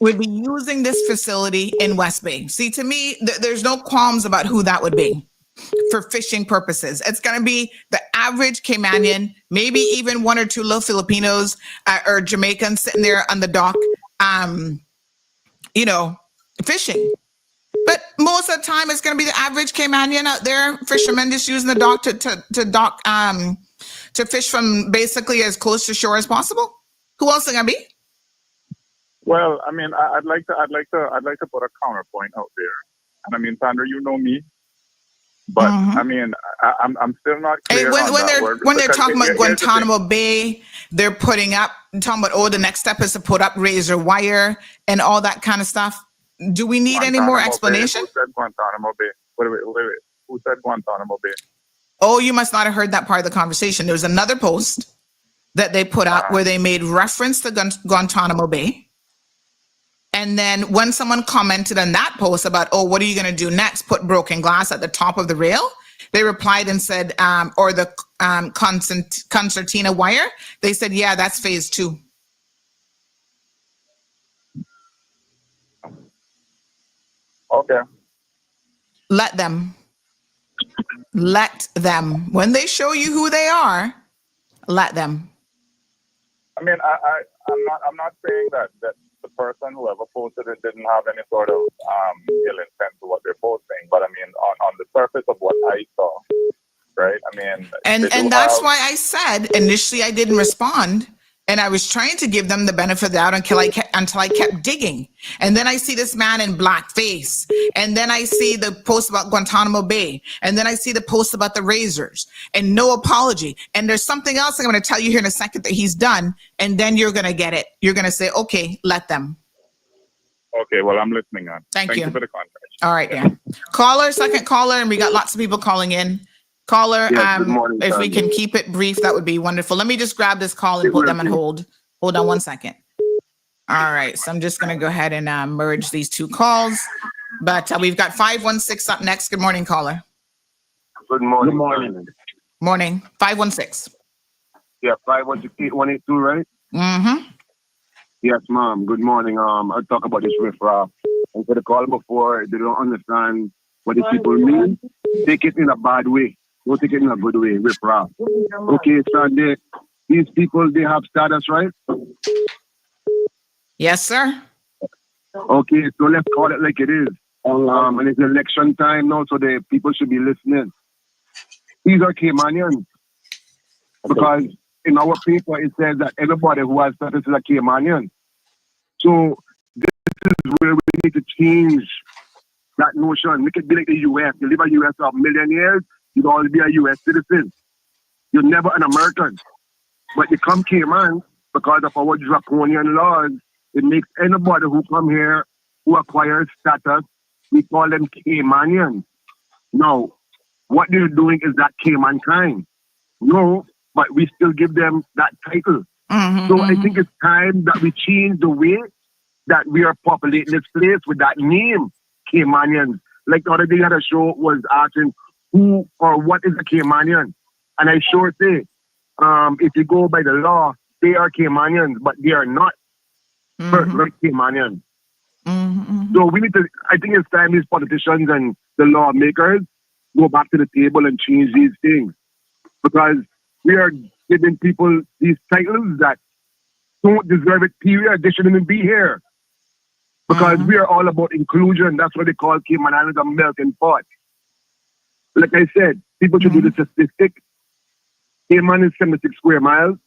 would be using this facility in West Bay. See, to me, there's no qualms about who that would be for fishing purposes. It's going to be the average Caymanian, maybe even 1 or 2 little Filipinos or Jamaicans sitting there on the dock, fishing. But most of the time, it's going to be the average Caymanian out there, fishermen just using the dock to fish from basically as close to shore as possible. Who else is it going to be? Well, I mean, I'd like to put a counterpoint out there. And I mean, Sandra, you know me, but I mean, I'm still not clear when they're talking about Guantanamo Bay, they're talking about the next step is to put up razor wire and all that kind of stuff. Do we need any more explanation? Who said Guantanamo Bay? Wait. Who said Guantanamo Bay? Oh, you must not have heard that part of the conversation. There was another post that they put out where they made reference to Guantanamo Bay. And then when someone commented on that post about, what are you going to do next? Put broken glass at the top of the rail? They replied and said, or the concertina wire. They said, yeah, that's phase 2. Okay. Let them. Let them. When they show you who they are, let them. I mean, I'm not saying that the person, whoever posted it, didn't have any sort of ill intent to what they're posting, but I mean, on the surface of what I saw, right? I mean, and that's why I said initially I didn't respond, and I was trying to give them the benefit of the doubt until I kept digging, and then I see this man in blackface, and then I see the post about Guantanamo Bay, and then I see the post about the razors, and no apology. And there's something else I'm going to tell you here in a second that he's done, and then you're going to get it. You're going to say, okay, let them. Okay, well, I'm listening on. Thank you for the context. All right, yeah. Caller, second caller, and we got lots of people calling in. Caller, yes, good morning, if we can keep it brief, that would be wonderful. Let me just grab this call and put them on hold. Hold on one second. All right, so I'm just going to go ahead and merge these two calls. But we've got 516 up next. Good morning, caller. Good morning. Good morning. Morning. 516. Yeah, 516-8182, right? Mm-hmm. Yes, ma'am. Good morning. I'll talk about this Riff Raff. And for the call before, they don't understand what these people mean. Take it in a bad way. Don't take it in a good way. Riff Raff. Okay, so these people, they have status, right? Yes, sir. Okay, so let's call it like it is. And it's election time now, so the people should be listening. These are Caymanians. Because in our paper, it says that anybody who has status is a Caymanian. So this is where we need to change that notion. Make it be like the U.S. You live in the U.S. for a million years, you'll always be a U.S. citizen. You're never an American. But you come Cayman, because of our draconian laws, it makes anybody who come here, who acquires status, we call them Caymanians. Now, what they're doing is that Cayman crime. No, but we still give them that title. Mm-hmm, so I think it's time that we change the way that we are populating this place with that name, Caymanians. Like the other day at a show was asking who or what is a Caymanian. And I sure say, if you go by the law, they are Caymanians, but they are not Caymanians. Mm-hmm. So we need to, I think it's time these politicians and the lawmakers go back to the table and change these things. Because we are giving people these titles that don't deserve it, period. They shouldn't even be here. Because we are all about inclusion. That's what they call Cayman Islands a melting pot. Like I said, people should do the statistic. Cayman is 76 square miles.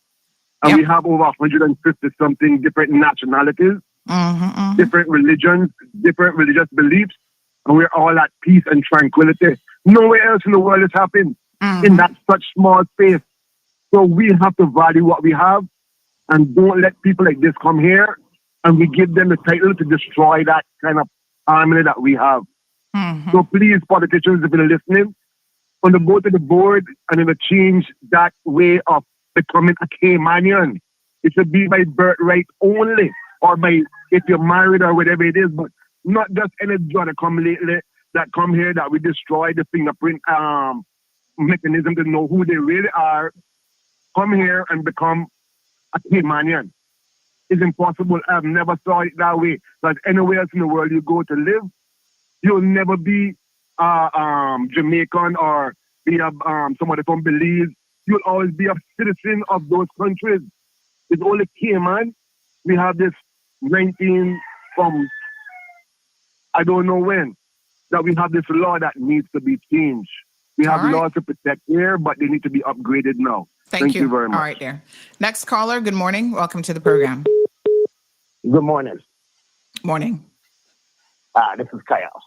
And we have over 150-something different nationalities, different religions, different religious beliefs. And we're all at peace and tranquility. Nowhere else in the world has happened in that such small space. So we have to value what we have and don't let people like this come here and we give them the title to destroy that kind of harmony that we have. So please, politicians, if you're listening, on the board to the board and in a change that way of becoming a Caymanian. It should be by birthright only, or by if you're married or whatever it is, but not just any job that come lately that come here that we destroy the fingerprint mechanism to know who they really are. Come here and become a Caymanian. It's impossible. I've never saw it that way. But anywhere else in the world you go to live, you'll never be Jamaican or be somebody from Belize. You'll always be a citizen of those countries. It's only Cayman. We have this 19 from I don't know when that we have this law that needs to be changed. We have laws to protect here, but they need to be upgraded now. Thank you very much. All right, there. Next caller. Good morning. Welcome to the program. Good morning. Morning. This is Kyle.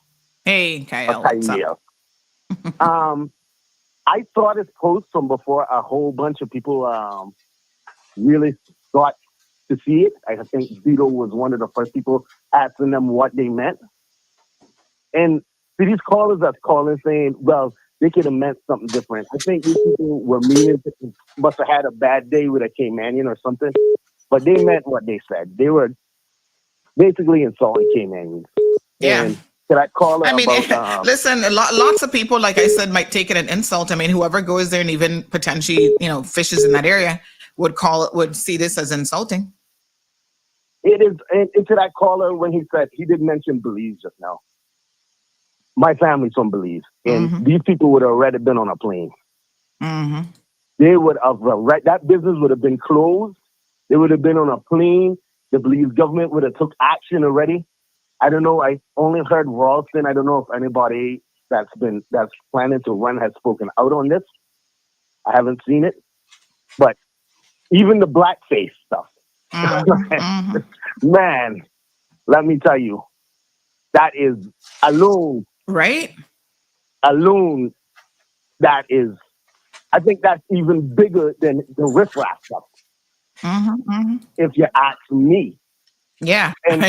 Hey, Kyle. What's up? I saw this post from before a whole bunch of people really thought to see it. I think Zito was one of the first people asking them what they meant. And see, these callers that's calling saying, well, they could have meant something different. I think these people were meaning to, must have had a bad day with a Caymanian or something, but they meant what they said. They were basically insulting Caymanians. Yeah. And to that caller, I mean, about, listen, lots of people, like I said, might take it an insult. I mean, whoever goes there and even potentially, fishes in that area would see this as insulting. It is, and to that caller when he said he did mention Belize just now. my family's from Belize, and these people would have already been on a plane. They would have, that business would have been closed. They would have been on a plane. The Belize government would have took action already. I don't know. I only heard Ralston. I don't know if anybody that's planning to run has spoken out on this. I haven't seen it. But even the blackface stuff, man, let me tell you, that is alone. Right? Alone, that is, I think that's even bigger than the Riff Raff stuff. If you ask me. Yeah. And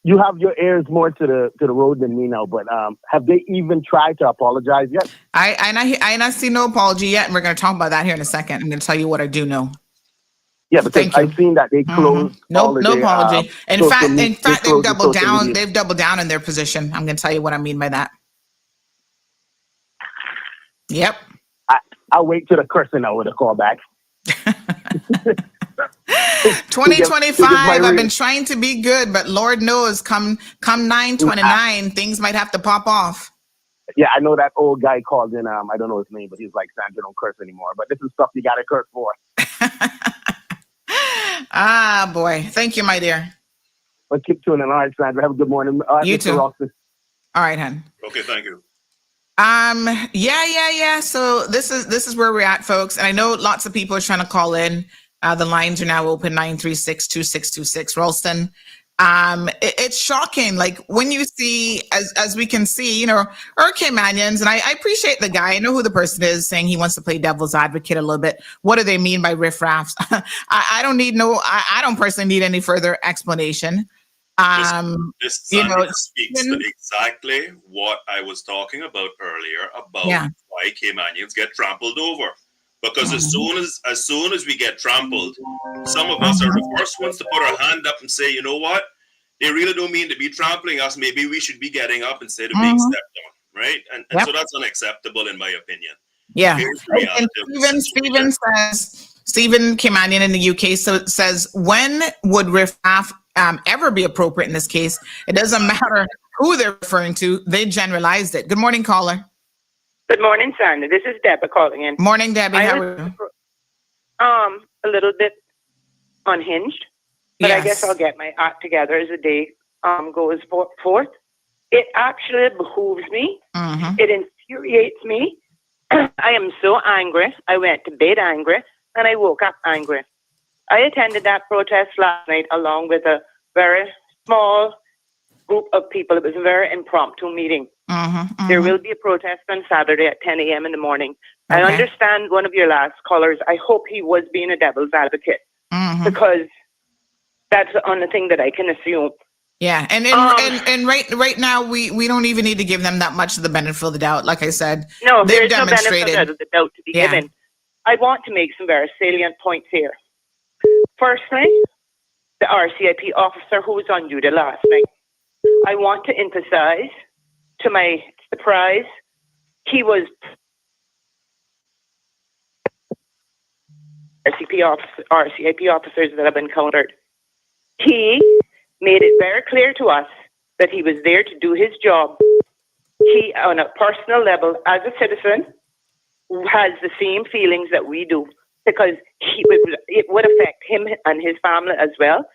you have your ears more to the road than me now, but have they even tried to apologize yet? I not see no apology yet, and we're going to talk about that here in a second. I'm going to tell you what I do know. Yeah, because I've seen that they closed. No apology. In fact, they've doubled down. They've doubled down in their position. I'm going to tell you what I mean by that. Yep. I'll wait till the cursing hour to call back. 2025, I've been trying to be good, but Lord knows, come 9/29, things might have to pop off. Yeah, I know that old guy called in, I don't know his name, but he's like, Sandra, don't curse anymore. But this is stuff you got to curse for. Ah, boy. Thank you, my dear. Well, keep tuning in. All right, Sandra. Have a good morning. You too. Ralston. All right, hon. Okay, thank you. Yeah. So this is where we're at, folks. And I know lots of people are trying to call in. The lines are now open, 936-2626. Ralston. It's shocking. Like when you see, as we can see, our Caymanians, and I appreciate the guy. I know who the person is saying he wants to play devil's advocate a little bit. What do they mean by Riff Raffs? I don't personally need any further explanation. This speaks to exactly what I was talking about earlier about why Caymanians get trampled over. Because as soon as we get trampled, some of us are the first ones to put our hand up and say, you know what? They really don't mean to be trampling us. Maybe we should be getting up instead of being stepped on, right? And so that's unacceptable in my opinion. Yeah. And Stephen Caymanian in the UK says, when would Riff Raff ever be appropriate in this case? It doesn't matter who they're referring to. They generalized it. Good morning, caller. Good morning, Sandra. This is Deborah calling in. Morning, Debbie. How are you? A little bit unhinged, but I guess I'll get my act together as the day goes forth. It actually behooves me. It infuriates me. I am so angry. I went to bed angry, and I woke up angry. I attended that protest last night along with a very small group of people. It was a very impromptu meeting. There will be a protest on Saturday at 10 a.m. in the morning. Okay. I understand one of your last callers. I hope he was being a devil's advocate because that's the only thing that I can assume. Yeah, and right now we don't even need to give them that much of the benefit of the doubt. Like I said, no, there's no benefit of the doubt to be given. I want to make some very salient points here. Firstly, the RCIP officer who was on duty last night. I want to emphasize, to my surprise, he was RCIP officers that I've encountered. He made it very clear to us that he was there to do his job. He, on a personal level, as a citizen, has the same feelings that we do because it would affect him and his family as well.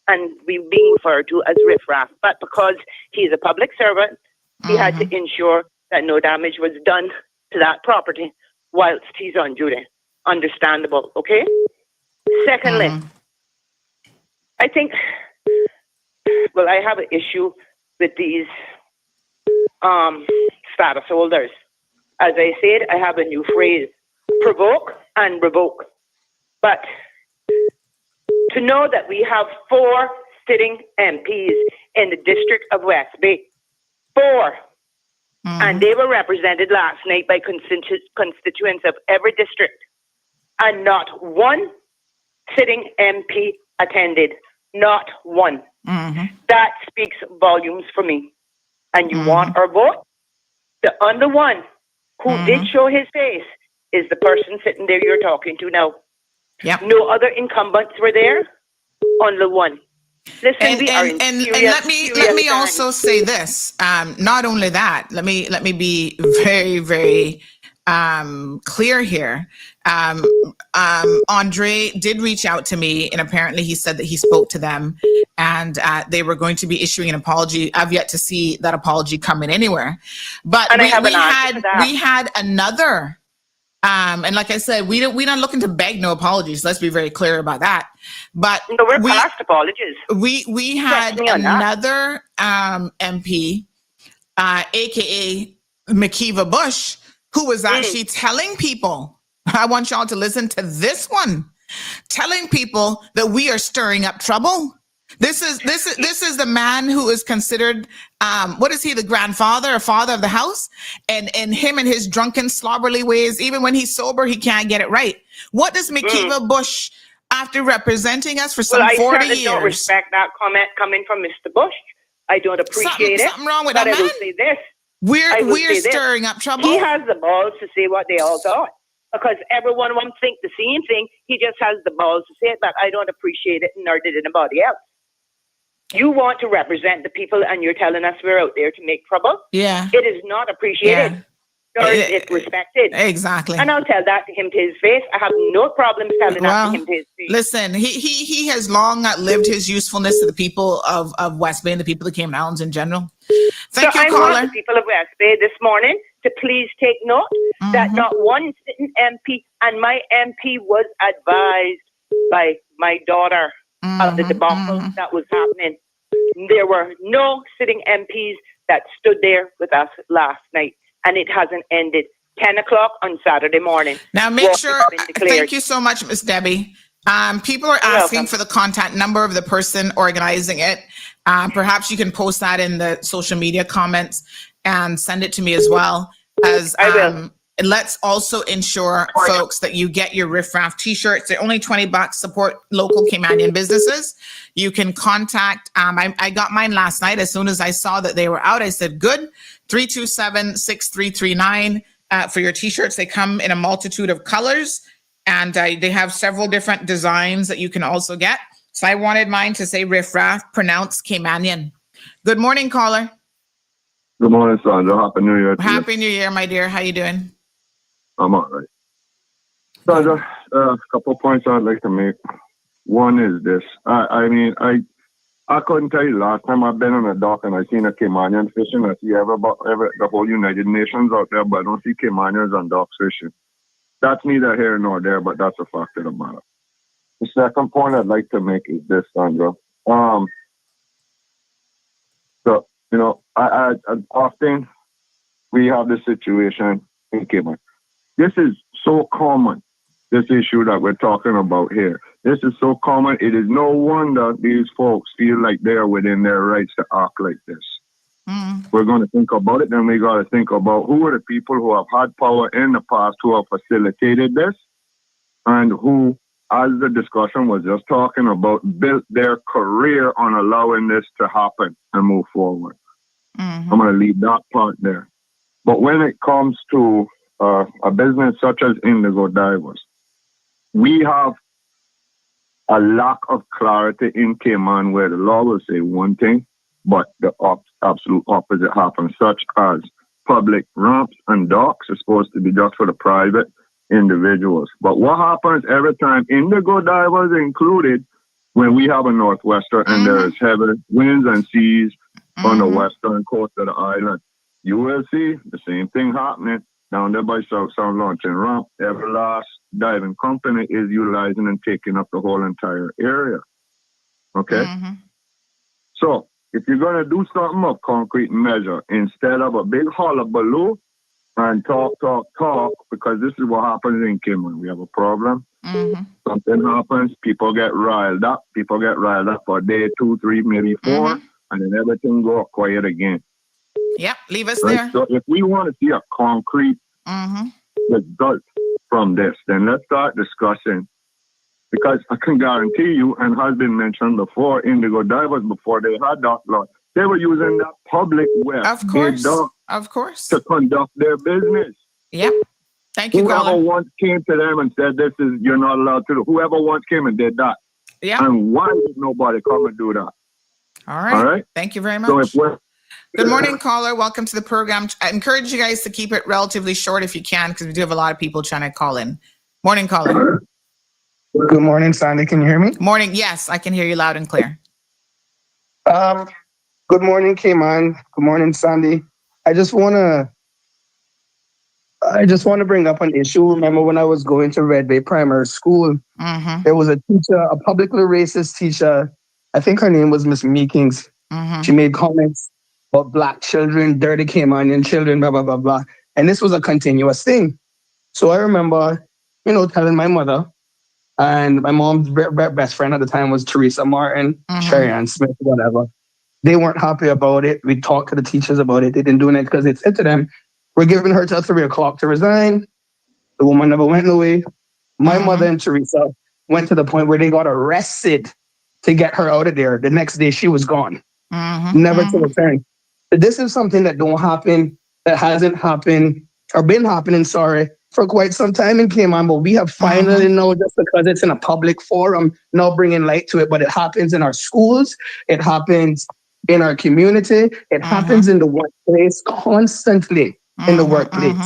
And we being referred to as Riff Raff. But because he's a public servant, he had to ensure that no damage was done to that property whilst he's on duty. Understandable, okay? Secondly, I think, I have an issue with these status holders. As I said, I have a new phrase, provoke and revoke. But to know that we have 4 sitting MPs in the District of West Bay, 4, and they were represented last night by constituents of every district, and not one sitting MP attended, not one. That speaks volumes for me. And you want our vote? The only one who did show his face is the person sitting there you're talking to now. No other incumbents were there, only one. Listen, and let me also say this. Not only that, let me be very, very clear here. Andre did reach out to me, and apparently he said that he spoke to them, and they were going to be issuing an apology. I've yet to see that apology coming anywhere, but we had another. And like I said, we're not looking to beg no apologies. Let's be very clear about that. But we're past apologies. We had another MP, aka McKeeva Bush, who was actually telling people, I want y'all to listen to this one, telling people that we are stirring up trouble. This is the man who is considered, what is he, the grandfather or father of the house? And him and his drunken, slobberly ways, even when he's sober, he can't get it right. What does McKeeva Bush, after representing us for some 40 years? I don't respect that comment coming from Mr. Bush. I don't appreciate it. Something wrong with that man? I will say this. We're stirring up trouble. He has the balls to say what they all thought. Because everyone won't think the same thing. He just has the balls to say it, but I don't appreciate it, nor did anybody else. You want to represent the people, and you're telling us we're out there to make trouble? Yeah. It is not appreciated. Nor is it respected. Exactly. And I'll tell that to him to his face. I have no problem telling that to him to his face. Listen, he has long outlived his usefulness to the people of West Bay and the people of Cayman Islands in general. Thank you, caller. I want the people of West Bay this morning to please take note that not one sitting MP, and my MP was advised by my daughter of the debacle that was happening. There were no sitting MPs that stood there with us last night, and it hasn't ended. 10 o'clock on Saturday morning. Now make sure, thank you so much, Miss Debbie. People are asking for the contact number of the person organizing it. Perhaps you can post that in the social media comments and send it to me as well. As I will. Let's also ensure, folks, that you get your Riff Raff t-shirts. They're only $20. Support local Caymanian businesses. You can contact, I got mine last night. As soon as I saw that they were out, I said, good, 327-6339 for your t-shirts. They come in a multitude of colors, and they have several different designs that you can also get. So I wanted mine to say Riff Raff, pronounced Caymanian. Good morning, caller. Good morning, Sandra. Happy New Year to you. Happy New Year, my dear. How you doing? I'm all right. Sandra, a couple of points I'd like to make. One is this. I couldn't tell you last time I've been on a dock and I seen a Caymanian fishing. I see ever the whole United Nations out there, but I don't see Caymanians on docks fishing. That's neither here nor there, but that's a fact of the matter. The second point I'd like to make is this, Sandra. I often we have this situation in Cayman. This is so common, this issue that we're talking about here. This is so common. It is no wonder these folks feel like they are within their rights to act like this. We're going to think about it, then we got to think about who are the people who have had power in the past who have facilitated this, and who, as the discussion was just talking about, built their career on allowing this to happen and move forward. I'm going to leave that part there. But when it comes to a business such as Indigo Divers, we have a lack of clarity in Cayman where the law will say one thing, but the absolute opposite happens, such as public ramps and docks are supposed to be just for the private individuals. But what happens every time, Indigo Divers included, when we have a northwester and there's heavy winds and seas on the western coast of the island, you will see the same thing happening down there by South Sound Launching Ramp. Every last diving company is utilizing and taking up the whole entire area. Okay? So, if you're going to do something of concrete measure, instead of a big hullabaloo and talk, because this is what happens in Cayman. We have a problem. Something happens, people get riled up for a day, 2, 3, maybe 4, and then everything go quiet again. Yep, leave us there. So if we want to see a concrete result from this, then let's start discussing. Because I can guarantee you, and has been mentioned before, Indigo Divers, before they had that law, they were using that public web. Of course. To conduct their business. Yep. Thank you, Whoever caller. once came to them and said, you're not allowed to do. Whoever once came and did that. Yeah. And why did nobody come and do that? All right. All right. Thank you very So much. if Good morning, caller. Welcome to the program. I encourage you guys to keep it relatively short if you can, because we do have a lot of people trying to call in. Morning, caller. Good morning, Sandy. Can you hear me? Morning. Yes, I can hear you loud and clear. Good morning, Cayman. Good morning, Sandy. I just want to bring up an issue. Remember when I was going to Red Bay Primary School, there was a teacher, a publicly racist teacher. I think her name was Miss Meekings. She made comments about black children, dirty Caymanian children, blah, blah, blah, blah. And this was a continuous thing. So I remember, telling my mother, and my mom's best friend at the time was Teresa Martin, Sherry Ann Smith, whatever. They weren't happy about it. We talked to the teachers about it. They didn't do it because they said to them, we're giving her till 3 o'clock to resign. The woman never went away. My mother and Teresa went to the point where they got arrested to get her out of there. The next day she was gone. Never to return. But this is something that don't happen, that hasn't happened, or been happening, for quite some time in Cayman, but we have finally know, just because it's in a public forum, now bringing light to it, but it happens in our schools, it happens in our community, it happens in the workplace constantly in the workplace.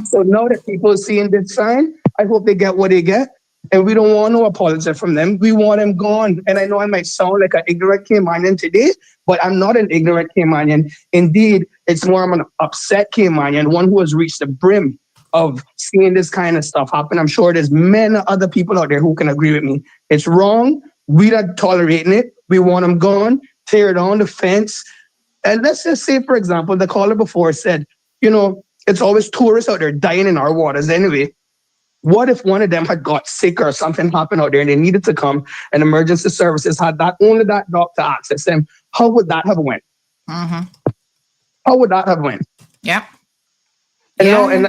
So now that people are seeing this sign, I hope they get what they get. And we don't want no apology from them. We want them gone. And I know I might sound like an ignorant Caymanian today, but I'm not an ignorant Caymanian. Indeed, it's more I'm an upset Caymanian, one who has reached the brim of seeing this kind of stuff happen. I'm sure there's many other people out there who can agree with me. It's wrong. We're not tolerating it. We want them gone. Tear down the fence. And let's just say, for example, the caller before said, it's always tourists out there dying in our waters anyway. What if one of them had got sick or something happened out there and they needed to come and emergency services had only that doctor access them? How would that have went? How would that have went? Yeah. And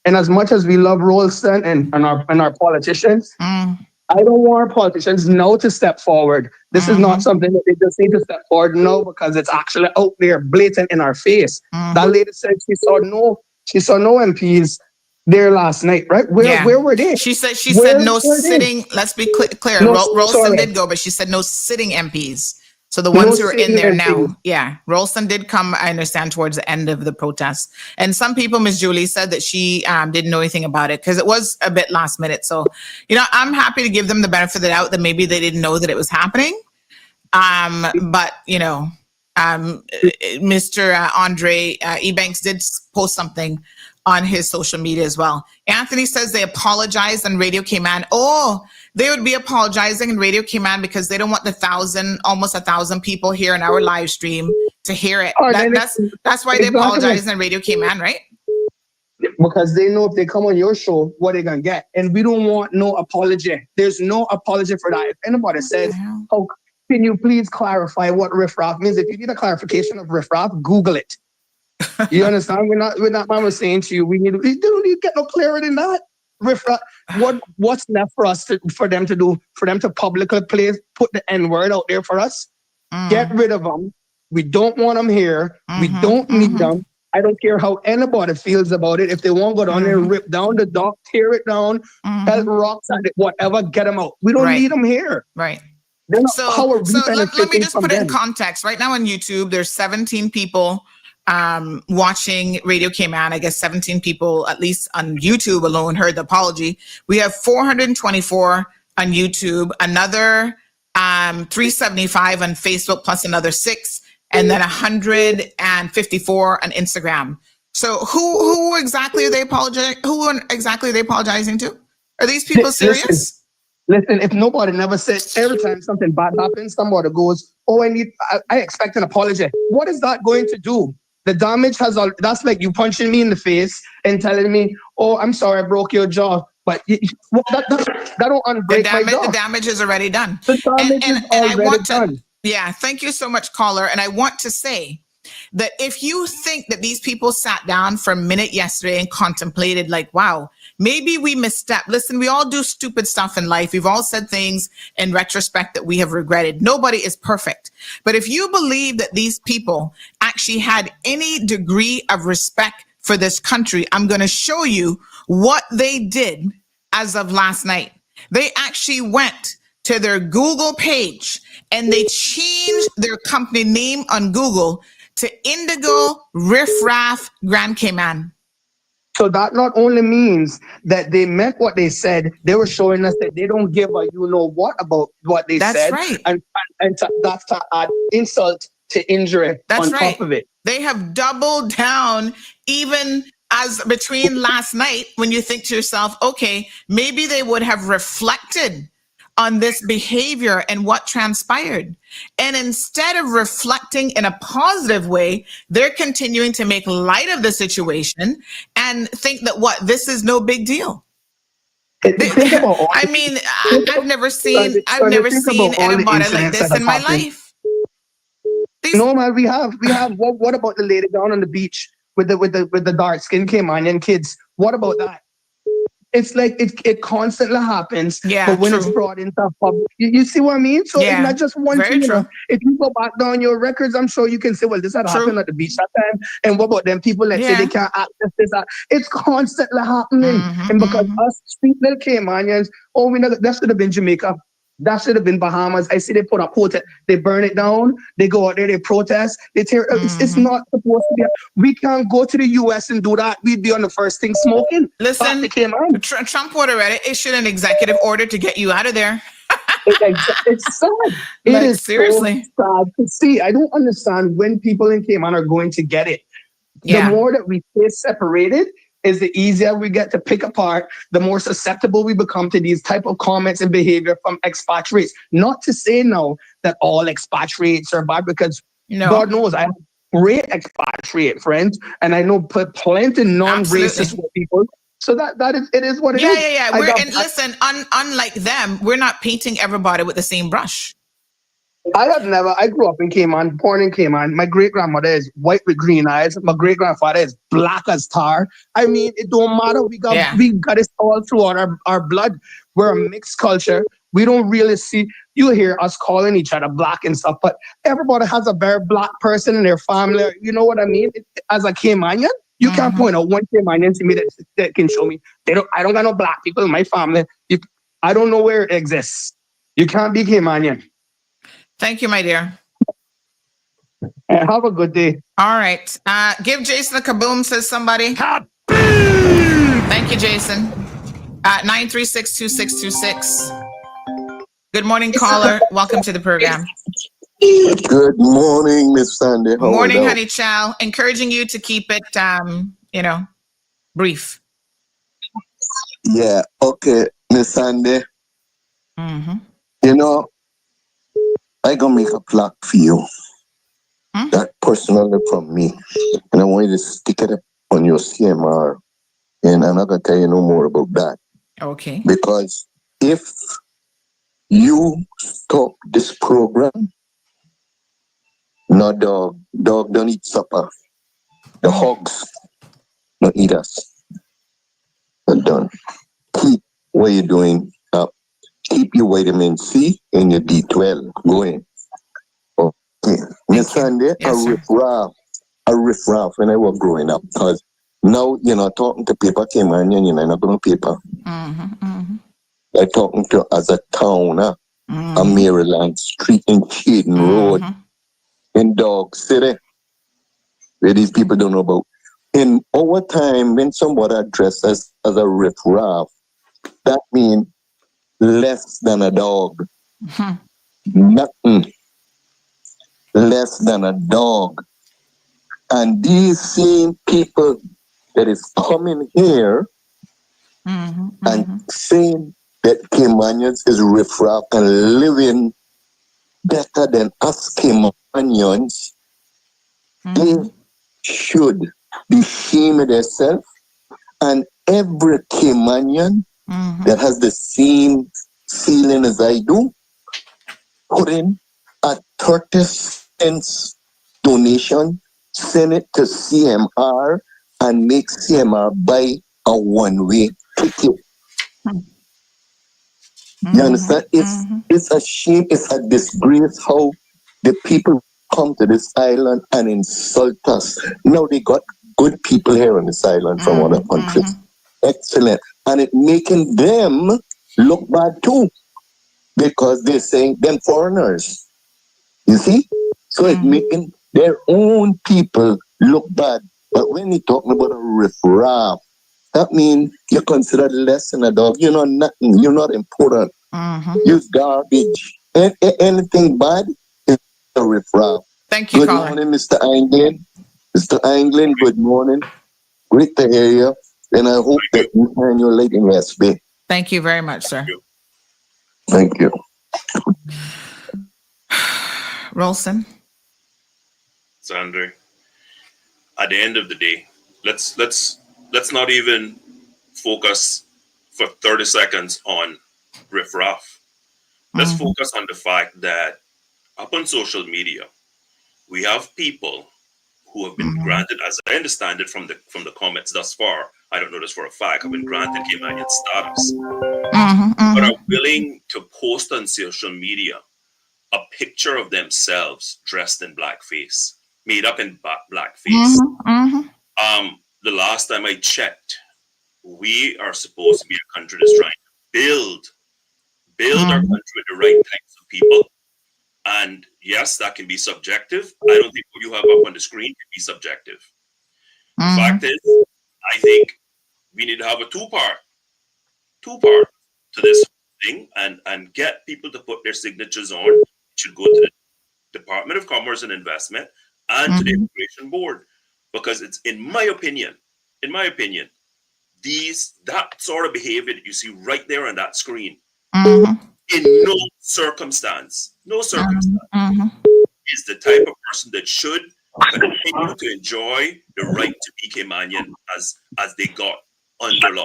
as much as we love Rolston and our politicians, I don't want our politicians now to step forward. This is not something that they just need to step forward now because it's actually out there blatant in our face. That lady said she saw no MPs there last night, right? Where were they? She said no sitting. Let's be clear. Rolston did go, but she said no sitting MPs. So the ones who are in there now, Rolston did come, I understand, towards the end of the protest. And some people, Ms. Julie, said that she didn't know anything about it because it was a bit last minute. So, I'm happy to give them the benefit of the doubt that maybe they didn't know that it was happening. But, Mr. Andre Ebanks did post something on his social media as well. Anthony says they apologized on Radio Cayman. Oh, they would be apologizing in Radio Cayman because they don't want almost 1,000 people here in our live stream to hear it. That's why they apologize on Radio Cayman, right? Because they know if they come on your show, what they're going to get. And we don't want no apology. There's no apology for that. If anybody says, can you please clarify what Riff Raff means? If you need a clarification of Riff Raff, Google it. You understand? We're not mama saying to you, we don't need to get no clearer than that. Riff Raff, what's left for them to do? For them to publicly put the N-word out there for us? Get rid of them. We don't want them here. We don't need them. I don't care how anybody feels about it. If they want to go down there and rip down the dock, tear it down, pelt rocks at it, whatever, get them out. We don't need them here. Right. So let me just put it in context. Right now on YouTube, there's 17 people watching Radio Cayman. I guess 17 people, at least on YouTube alone, heard the apology. We have 424 on YouTube, another 375 on Facebook, plus another 6, and then 154 on Instagram. So who exactly are they apologizing? Who exactly are they apologizing to? Are these people serious? Listen, if nobody never said, every time something bad happens, somebody goes, I expect an apology. What is that going to do? The damage that's like you punching me in the face and telling me, I'm sorry, I broke your jaw. But that don't unbreak my jaw. The damage is already done. The damage is already done. Yeah, thank you so much, caller. And I want to say that if you think that these people sat down for a minute yesterday and contemplated like, wow, maybe we misstepped. Listen, we all do stupid stuff in life. We've all said things in retrospect that we have regretted. Nobody is perfect. But if you believe that these people actually had any degree of respect for this country, I'm going to show you what they did as of last night. They actually went to their Google page and they changed their company name on Google to Indigo Riff Raff Grand Cayman. So that not only means that they meant what they said, they were showing us that they don't give a you-know-what about what they That's said. right. And that's to add insult to injury on top of it. They have doubled down even as between last night when you think to yourself, okay, maybe they would have reflected on this behavior and what transpired. And instead of reflecting in a positive way, they're continuing to make light of the situation and think that this is no big deal. I mean, I've never seen anybody like this in my life. No, man, we have. What about the lady down on the beach with the dark skinned Caymanian kids? What about that? It's like it constantly happens. Yeah, but when true. it's brought into public, you see what I mean? So it's not just one thing. If you go back down your records, I'm sure you can say, well, this had happened at the beach that time. And what about them people that say they can't access this? It's constantly happening. And because us street little Caymanians, we know that should have been Jamaica. That should have been Bahamas. I see they put up protest. They burn it down. They go out there. They protest. They tear. It's not supposed to be. We can't go to the U.S. and do that. We'd be on the first thing smoking. Listen, Trump would already issued an executive order to get you out of there. It's sad. It is seriously so sad to see. I don't understand when people in Cayman are going to get it. The more that we stay separated, is the easier we get to pick apart, the more susceptible we become to these type of comments and behavior from expatriates. Not to say now that all expatriates are bad, because God knows I have great expatriate friends, and I know plenty non-racist people. So it is what it is. Yeah. Listen, unlike them, we're not painting everybody with the same brush. I grew up in Cayman, born in Cayman. My great-grandmother is white with green eyes. My great-grandfather is black as tar. I mean, it don't matter. We got it all throughout our blood. We're a mixed culture. We don't really see, you hear us calling each other black and stuff, but everybody has a very black person in their family. You know what I mean? As a Caymanian, you can't point out one Caymanian to me that can show me. I don't got no black people in my family. I don't know where it exists. You can't be Caymanian. Thank you, my dear. Have a good day. All right. Give Jason a kaboom, says somebody. Thank you, Jason. 936-2626. Good morning, caller. Welcome to the program. Good morning, Miss Sandy. Morning, honey chow. Encouraging you to keep it, brief. Yeah. Okay, Miss Sandy. I gonna make a plaque for you. That personally from me. And I want you to stick it up on your CMR. And I'm not gonna tell you no more about that. Okay. Because if you stop this program, no dog don't eat supper. The hogs don't eat us. But done. Keep what you're doing up. Keep your vitamin C and your B12 going. Okay. Miss Sandy, a riff raff when I was growing up. Because now you're not talking to people Caymanian, you're not going to paper. You're talking to as a town, a Maryland Street in Caden Road, in Dog City, where these people don't know about. In our time, when somebody addressed us as a riff raff, that means less than a dog. Nothing less than a dog. And these same people that is coming here and saying that Caymanians is riff raff and living better than us Caymanians, they should be ashamed of themselves. And every Caymanian that has the same feeling as I do, put in a 30 cents donation, send it to CMR, and make CMR buy a one-way ticket. You understand? It's a shame, it's a disgrace how the people come to this island and insult us. Now they got good people here on this island from other countries. Excellent. And it making them look bad too. because they're saying them foreigners. You see? So it's making their own people look bad. But when you're talking about a riff raff, that means you're considered less than a dog. You're not nothing. You're not important. You're garbage. Anything bad is a riff raff. Thank you, Good caller. morning, Mr. Anglin. Mr. Anglin, good morning. Great to hear you. And I hope that you earn your late rest, babe. Thank you very much, sir. Thank you. Rolson. Sandra, at the end of the day, let's not even focus for 30 seconds on Riff Raff. Let's focus on the fact that up on social media, we have people who have been granted, as I understand it from the comments thus far, I don't know this for a fact, have been granted Caymanian status, but are willing to post on social media a picture of themselves dressed in blackface, made up in blackface. The last time I checked, we are supposed to be a country that's trying to build our country with the right types of people. And yes, that can be subjective. I don't think what you have up on the screen can be subjective. The fact is, I think we need to have a two-part to this thing and get people to put their signatures on. It should go to the Department of Commerce and Investment and to the Immigration Board, because it's, in my opinion, that sort of behavior that you see right there on that screen, in no circumstance is the type of person that should continue to enjoy the right to be Caymanian as they got under law,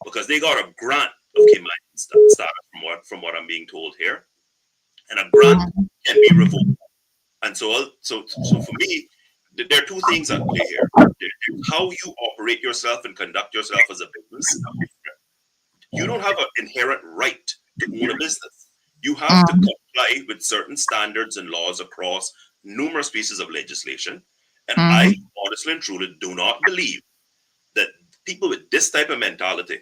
because they got a grant of Caymanian status from what I'm being told here, and a grant can be revoked. And so for me, there are two things at play here. There's how you operate yourself and conduct yourself as a business. You don't have an inherent right to own a business. You have to comply with certain standards and laws across numerous pieces of legislation. And I honestly and truly do not believe that people with this type of mentality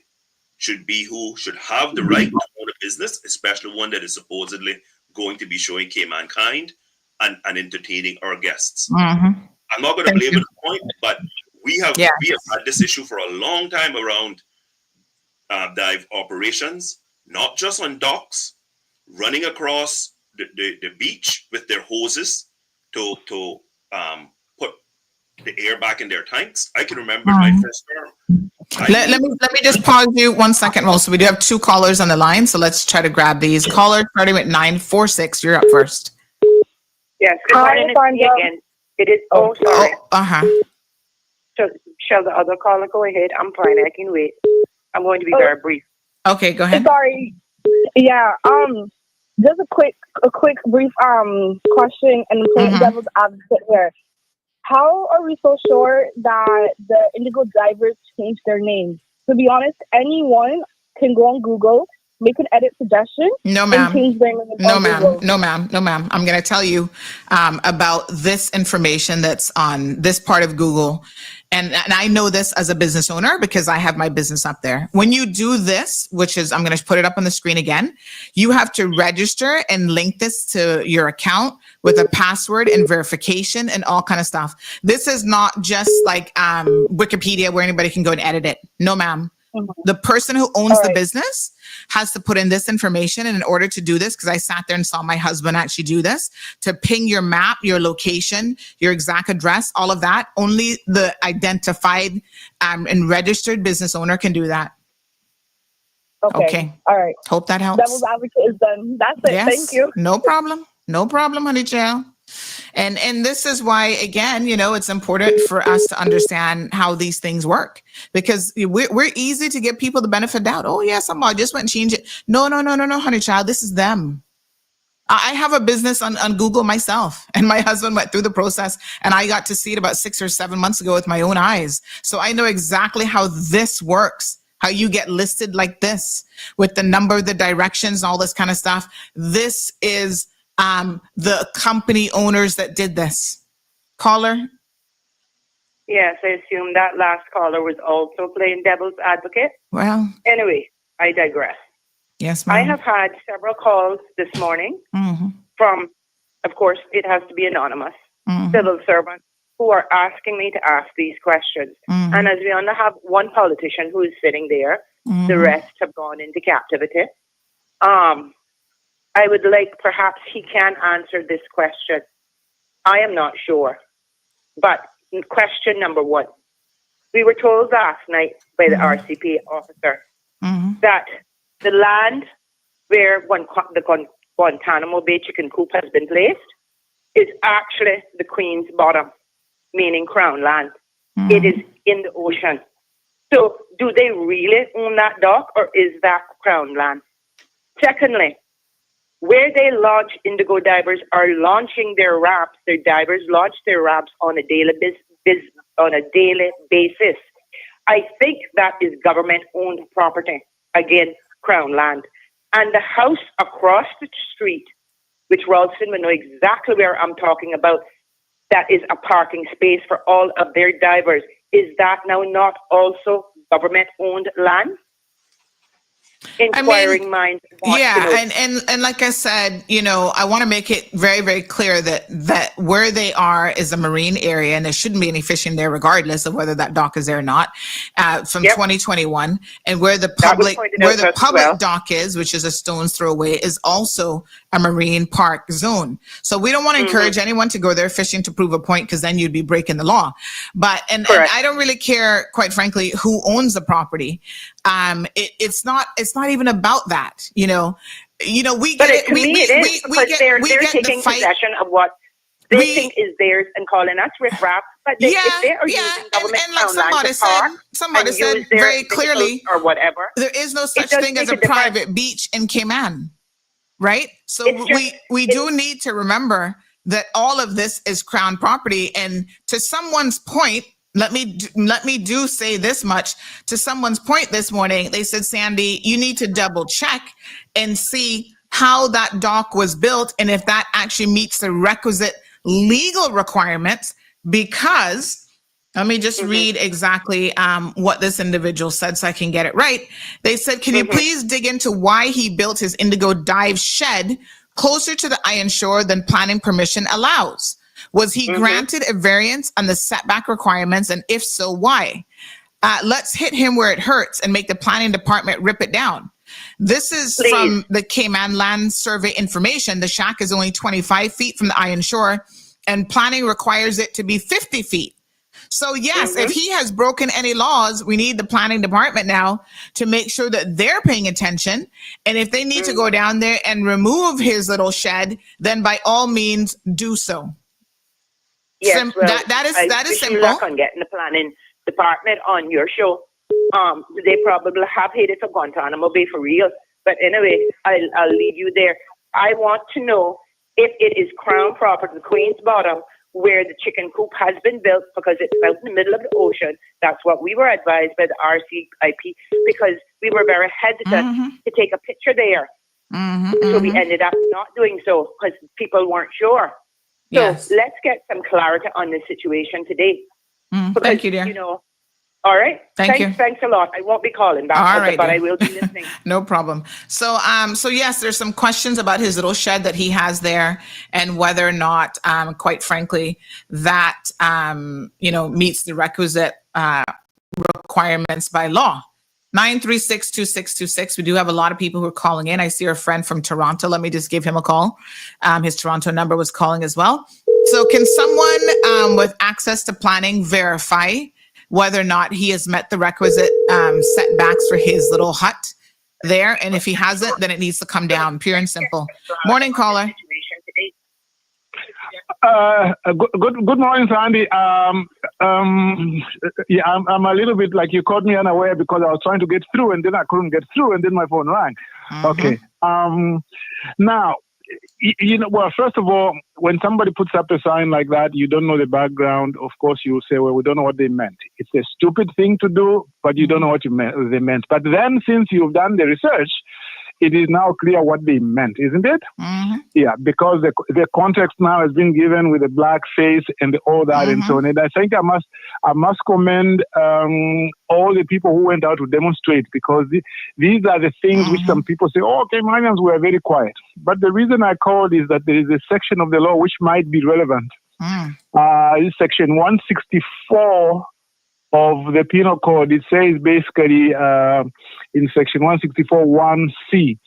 should have the right to own a business, especially one that is supposedly going to be showing Caymankind and entertaining our guests. I'm not going to belabor the point, but we have had this issue for a long time around dive operations, not just on docks, running across the beach with their hoses to put the air back in their tanks. I can remember my first term. Let me just pause you 1 second, Roll. So we do have two callers on the line, so let's try to grab these. Caller starting with 946. You're up first. Yes. Good morning, it's me again. It is. Oh, sorry. Shall the other caller go ahead? I'm fine. I can wait. I'm going to be very brief. Okay, go ahead. Sorry. Yeah. Just a quick brief question and playing devil's advocate here. How are we so sure that the Indigo drivers changed their names? To be honest, anyone can go on Google, make an edit suggestion. No, ma'am. And change their name. No, ma'am. I'm going to tell you about this information that's on this part of Google. And I know this as a business owner because I have my business up there. When you do this, which is, I'm going to put it up on the screen again, you have to register and link this to your account with a password and verification and all kind of stuff. This is not just like Wikipedia where anybody can go and edit it. No, ma'am. The person who owns the business has to put in this information. And in order to do this, because I sat there and saw my husband actually do this, to ping your map, your location, your exact address, all of that, only the identified and registered business owner can do that. Okay. All right. Hope that helps. Devil's advocate is done. That's it. Yes. Thank you. No problem. No problem, honey child. And this is why, again, it's important for us to understand how these things work, because we're easy to give people the benefit of doubt. Oh, yes, I just went and changed it. No, honey child, this is them. I have a business on Google myself, and my husband went through the process, and I got to see it about 6 or 7 months ago with my own eyes. So I know exactly how this works, how you get listed like this with the number, the directions, all this kind of stuff. This is the company owners that did this. Caller? Yes, I assume that last caller was also playing devil's advocate. Well. Anyway, I digress. Yes, ma'am. I have had several calls this morning from, of course, it has to be anonymous, civil servants who are asking me to ask these questions. And as we only have one politician who is sitting there, the rest have gone into captivity. I would like perhaps he can answer this question. I am not sure. But question number one, we were told last night by the RCP officer that the land where the Guantanamo Bay chicken coop has been placed is actually the Queen's Bottom, meaning Crown land. It is in the ocean. So do they really own that dock, or is that Crown land? Secondly, where they launch indigo divers are launching their rafts. Their divers launch their rafts on a daily basis. I think that is government-owned property. Again, Crown land. And the house across the street, which Ralston will know exactly where I'm talking about, that is a parking space for all of their divers. Is that now not also government-owned land? Inquiring minds. And like I said, I want to make it very, very clear that where they are is a marine area, and there shouldn't be any fishing there, regardless of whether that dock is there or not. From 2021, and where the public dock is, which is a stone's throw away, is also a marine park zone. So we don't want to encourage anyone to go there fishing to prove a point, because then you'd be breaking the law. But and I don't really care, quite frankly, who owns the property. It's not even about that, we get it. Because they're taking possession of what they think is theirs and calling us Riff Raffs. But if they are using government land somebody said very clearly, or whatever, there is no such thing as a private beach in Cayman, right? So we do need to remember that all of this is Crown property. And to someone's point, let me say this much. To someone's point this morning, they said, Sandy, you need to double check and see how that dock was built and if that actually meets the requisite legal requirements, because let me just read exactly what this individual said so I can get it right. They said, can you please dig into why he built his indigo dive shed closer to the iron shore than planning permission allows? Was he granted a variance on the setback requirements? And if so, why? Let's hit him where it hurts and make the planning department rip it down. This is from the Cayman Land Survey information. The shack is only 25 feet from the iron shore, and planning requires it to be 50 feet. So yes, if he has broken any laws, we need the planning department now to make sure that they're paying attention. And if they need to go down there and remove his little shed, then by all means do so. Yes, that is simple. Luck on getting the planning department on your show. They probably have hated for Guantanamo Bay for real. But anyway, I'll leave you there. I want to know if it is Crown property, the Queen's Bottom, where the chicken coop has been built, because it's out in the middle of the ocean. That's what we were advised by the RCIP, because we were very hesitant to take a picture there. So we ended up not doing so because people weren't sure. So let's get some clarity on this situation today. Because, thank you, dear. All right. Thank you. Thanks a lot. I won't be calling back, but I will be listening. No problem. So yes, there's some questions about his little shed that he has there, and whether or not, quite frankly, that meets the requisite requirements by law. 936-2626. We do have a lot of people who are calling in. I see our friend from Toronto. Let me just give him a call. His Toronto number was calling as well. So can someone with access to planning verify whether or not he has met the requisite setbacks for his little hut there? And if he hasn't, then it needs to come down, pure and simple. Morning, caller. Good morning, Sandy. I'm a little bit like you caught me unaware because I was trying to get through and then I couldn't get through and then my phone rang. Okay. Now, well, first of all, when somebody puts up a sign like that, you don't know the background. Of course, you say, well, we don't know what they meant. It's a stupid thing to do, but you don't know what they meant. But then since you've done the research, it is now clear what they meant, isn't it? Mm-hmm. Yeah, because the context now has been given with the black face and all that and so on. And I think I must commend all the people who went out to demonstrate, because these are the things which some people say, oh, Caymanians were very quiet. But the reason I called is that there is a section of the law which might be relevant. Is section 164 of the Penal Code. It says basically in section 164(1)(c),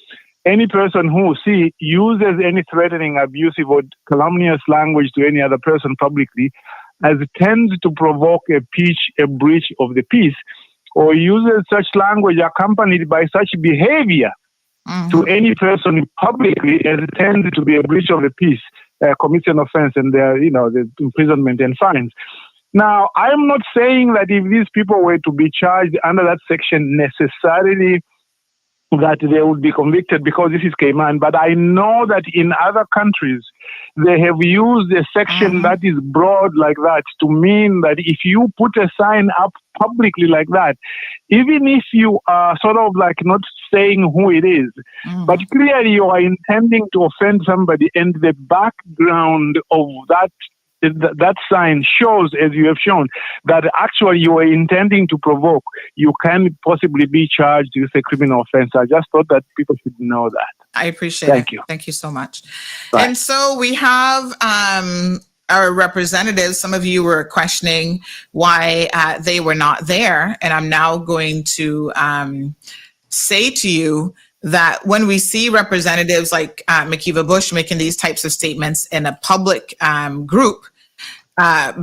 any person who uses any threatening, abusive, or calumnious language to any other person publicly as tends to provoke a breach of the peace, or uses such language accompanied by such behavior to any person publicly as tends to be a breach of the peace, commits an offense, and the imprisonment and fines. Now, I'm not saying that if these people were to be charged under that section necessarily that they would be convicted, because this is Cayman, but I know that in other countries, they have used a section that is broad like that to mean that if you put a sign up publicly like that, even if you are sort of like not saying who it is, but clearly you are intending to offend somebody, and the background of that sign shows, as you have shown, that actually you are intending to provoke, you can possibly be charged with a criminal offense. I just thought that people should know that. I appreciate it. Thank you. Thank you so much. Bye. And so we have our representatives. Some of you were questioning why they were not there. And I'm now going to say to you that when we see representatives like Makiva Bush making these types of statements in a public group,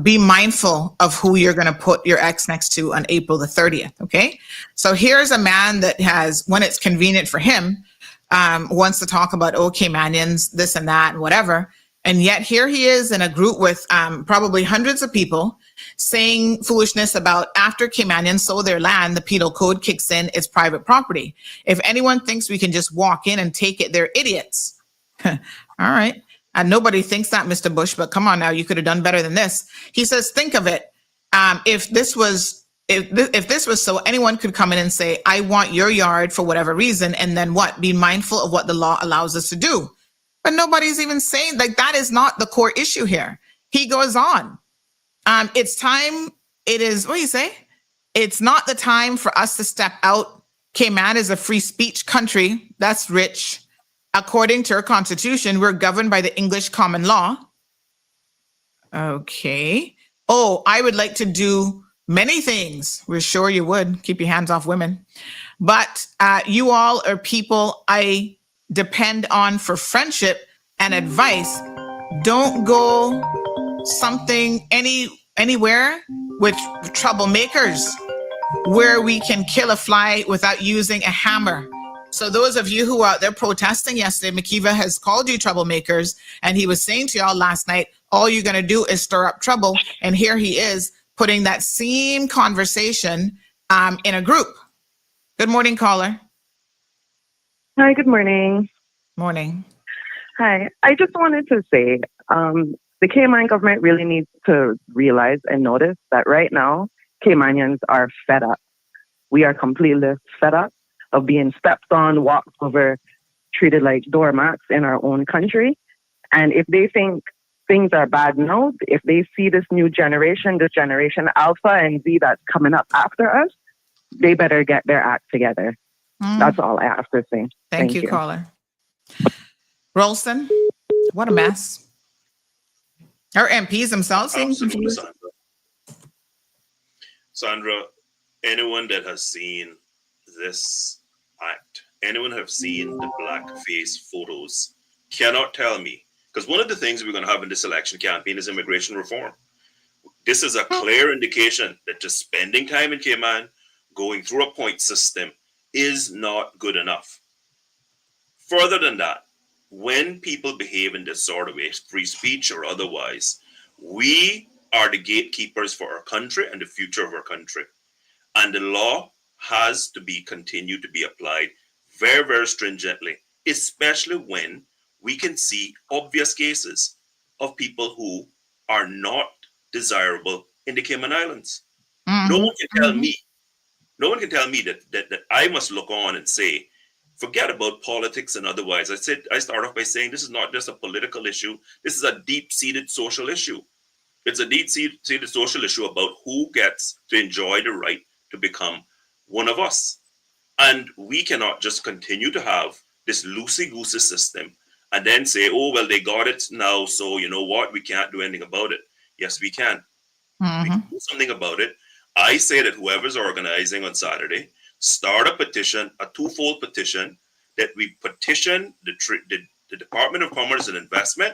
be mindful of who you're going to put your ex next to on April the 30th, okay? So here's a man that has, when it's convenient for him, wants to talk about, Caymanians, this and that and whatever. And yet here he is in a group with probably hundreds of people saying foolishness about after Caymanians sold their land, the penal code kicks in, it's private property. If anyone thinks we can just walk in and take it, they're idiots. All right. And nobody thinks that, Mr. Bush, but come on now, you could have done better than this. He says, think of it. If this was so, anyone could come in and say, I want your yard for whatever reason, and then what? Be mindful of what the law allows us to do. But nobody's even saying, like, that is not the core issue here. He goes on. It's time. It is, what do you say? It's not the time for us to step out. Cayman is a free speech country. That's rich. According to our constitution, we're governed by the English common law. Okay. Oh, I would like to do many things. We're sure you would. Keep your hands off women. But you all are people I depend on for friendship and advice. Don't go anywhere with troublemakers where we can kill a fly without using a hammer. So those of you who are out there protesting yesterday, Makiva has called you troublemakers, and he was saying to y'all last night, all you're going to do is stir up trouble. And here he is putting that same conversation in a group. Good morning, caller. Hi, good morning. Morning. Hi. I just wanted to say the Cayman government really needs to realize and notice that right now, Caymanians are fed up. We are completely fed up of being stepped on, walked over, treated like doormats in our own country. And if they think things are bad now, if they see this new generation, this generation Alpha and Z that's coming up after us, they better get their act together. That's all I have to say. Thank you, caller. Rolston, what a mess. Our MPs themselves seem confused. Sandra, anyone that has seen this act, anyone have seen the blackface photos, cannot tell me, because one of the things we're going to have in this election campaign is immigration reform. This is a clear indication that just spending time in Cayman, going through a point system, is not good enough. Further than that, when people behave in this sort of way, free speech or otherwise, we are the gatekeepers for our country and the future of our country. And the law has to be continued to be applied very, very stringently, especially when we can see obvious cases of people who are not desirable in the Cayman Islands. No one can tell me that I must look on and say, forget about politics and otherwise. I start off by saying this is not just a political issue. This is a deep-seated social issue. It's a deep-seated social issue about who gets to enjoy the right to become one of us. And we cannot just continue to have this loosey-goosey system and then say, oh, well, they got it now, so you know what? We can't do anything about it. Yes, we can. We can do something about it. I say that whoever's organizing on Saturday, start a petition, a twofold petition, that we petition the Department of Commerce and Investment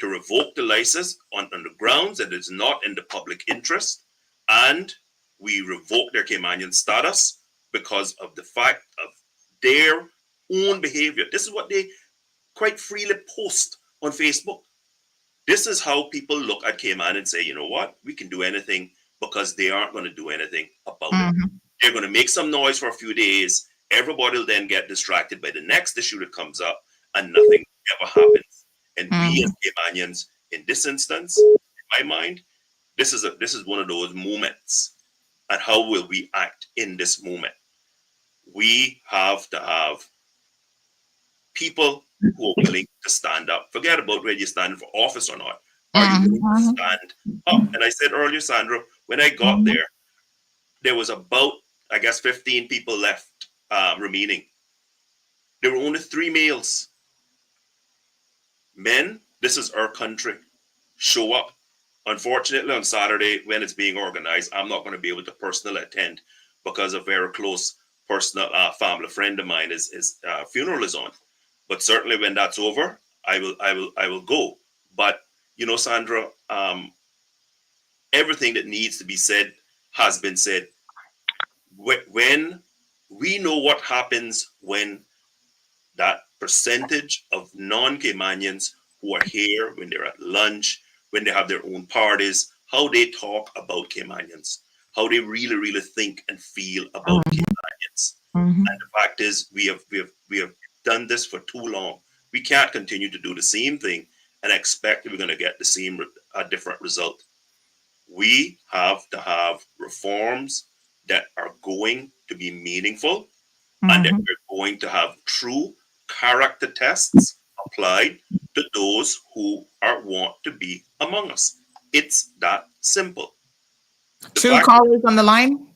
to revoke the license on the grounds that it's not in the public interest, and we revoke their Caymanian status because of the fact of their own behavior. This is what they quite freely post on Facebook. This is how people look at Cayman and say, you know what, we can do anything, because they aren't going to do anything about it. They're going to make some noise for a few days. Everybody will then get distracted by the next issue that comes up, and nothing ever happens. And we as Caymanians, in this instance, in my mind, this is one of those moments. And how will we act in this moment? We have to have people who are willing to stand up. Forget about whether you're standing for office or not. Are you willing to stand up? And I said earlier, Sandra, when I got there, there was about, I guess, 15 people left remaining. There were only 3 males. Men, this is our country. Show up. Unfortunately, on Saturday, when it's being organized, I'm not going to be able to personally attend because a very close personal family friend of mine is funeral is on. But certainly when that's over, I will go. But you know, Sandra, everything that needs to be said has been said. When we know what happens when that percentage of non-Caymanians who are here, when they're at lunch, when they have their own parties, how they talk about Caymanians, how they really, really think and feel about Caymanians. And the fact is, we have done this for too long. We can't continue to do the same thing and expect that we're going to get the same different result. We have to have reforms that are going to be meaningful and that we're going to have true character tests applied to those who want to be among us. It's that simple. 2 callers on the line.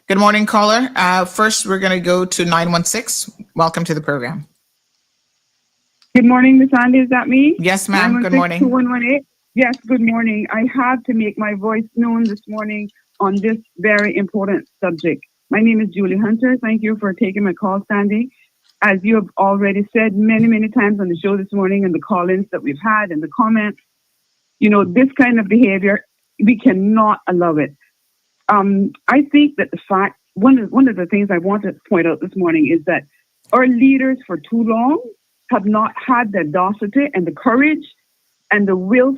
Good morning, caller. First, we're going to go to 916. Welcome to the program. Good morning, Miss Andy. Is that me? Yes, ma'am. Good morning. 2118. Yes, good morning. I had to make my voice known this morning on this very important subject. My name is Julie Hunter. Thank you for taking my call, Sandy. As you have already said many, many times on the show this morning and the call-ins that we've had and the comments, you know, this kind of behavior, we cannot allow it. I think that the fact, one of the things I want to point out this morning is that our leaders for too long have not had the audacity and the courage and the will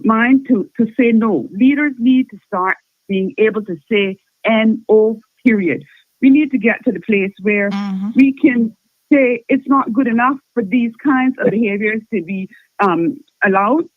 mind to say no. Leaders need to start being able to say N-O, period. We need to get to the place where we can say it's not good enough for these kinds of behaviors to be allowed.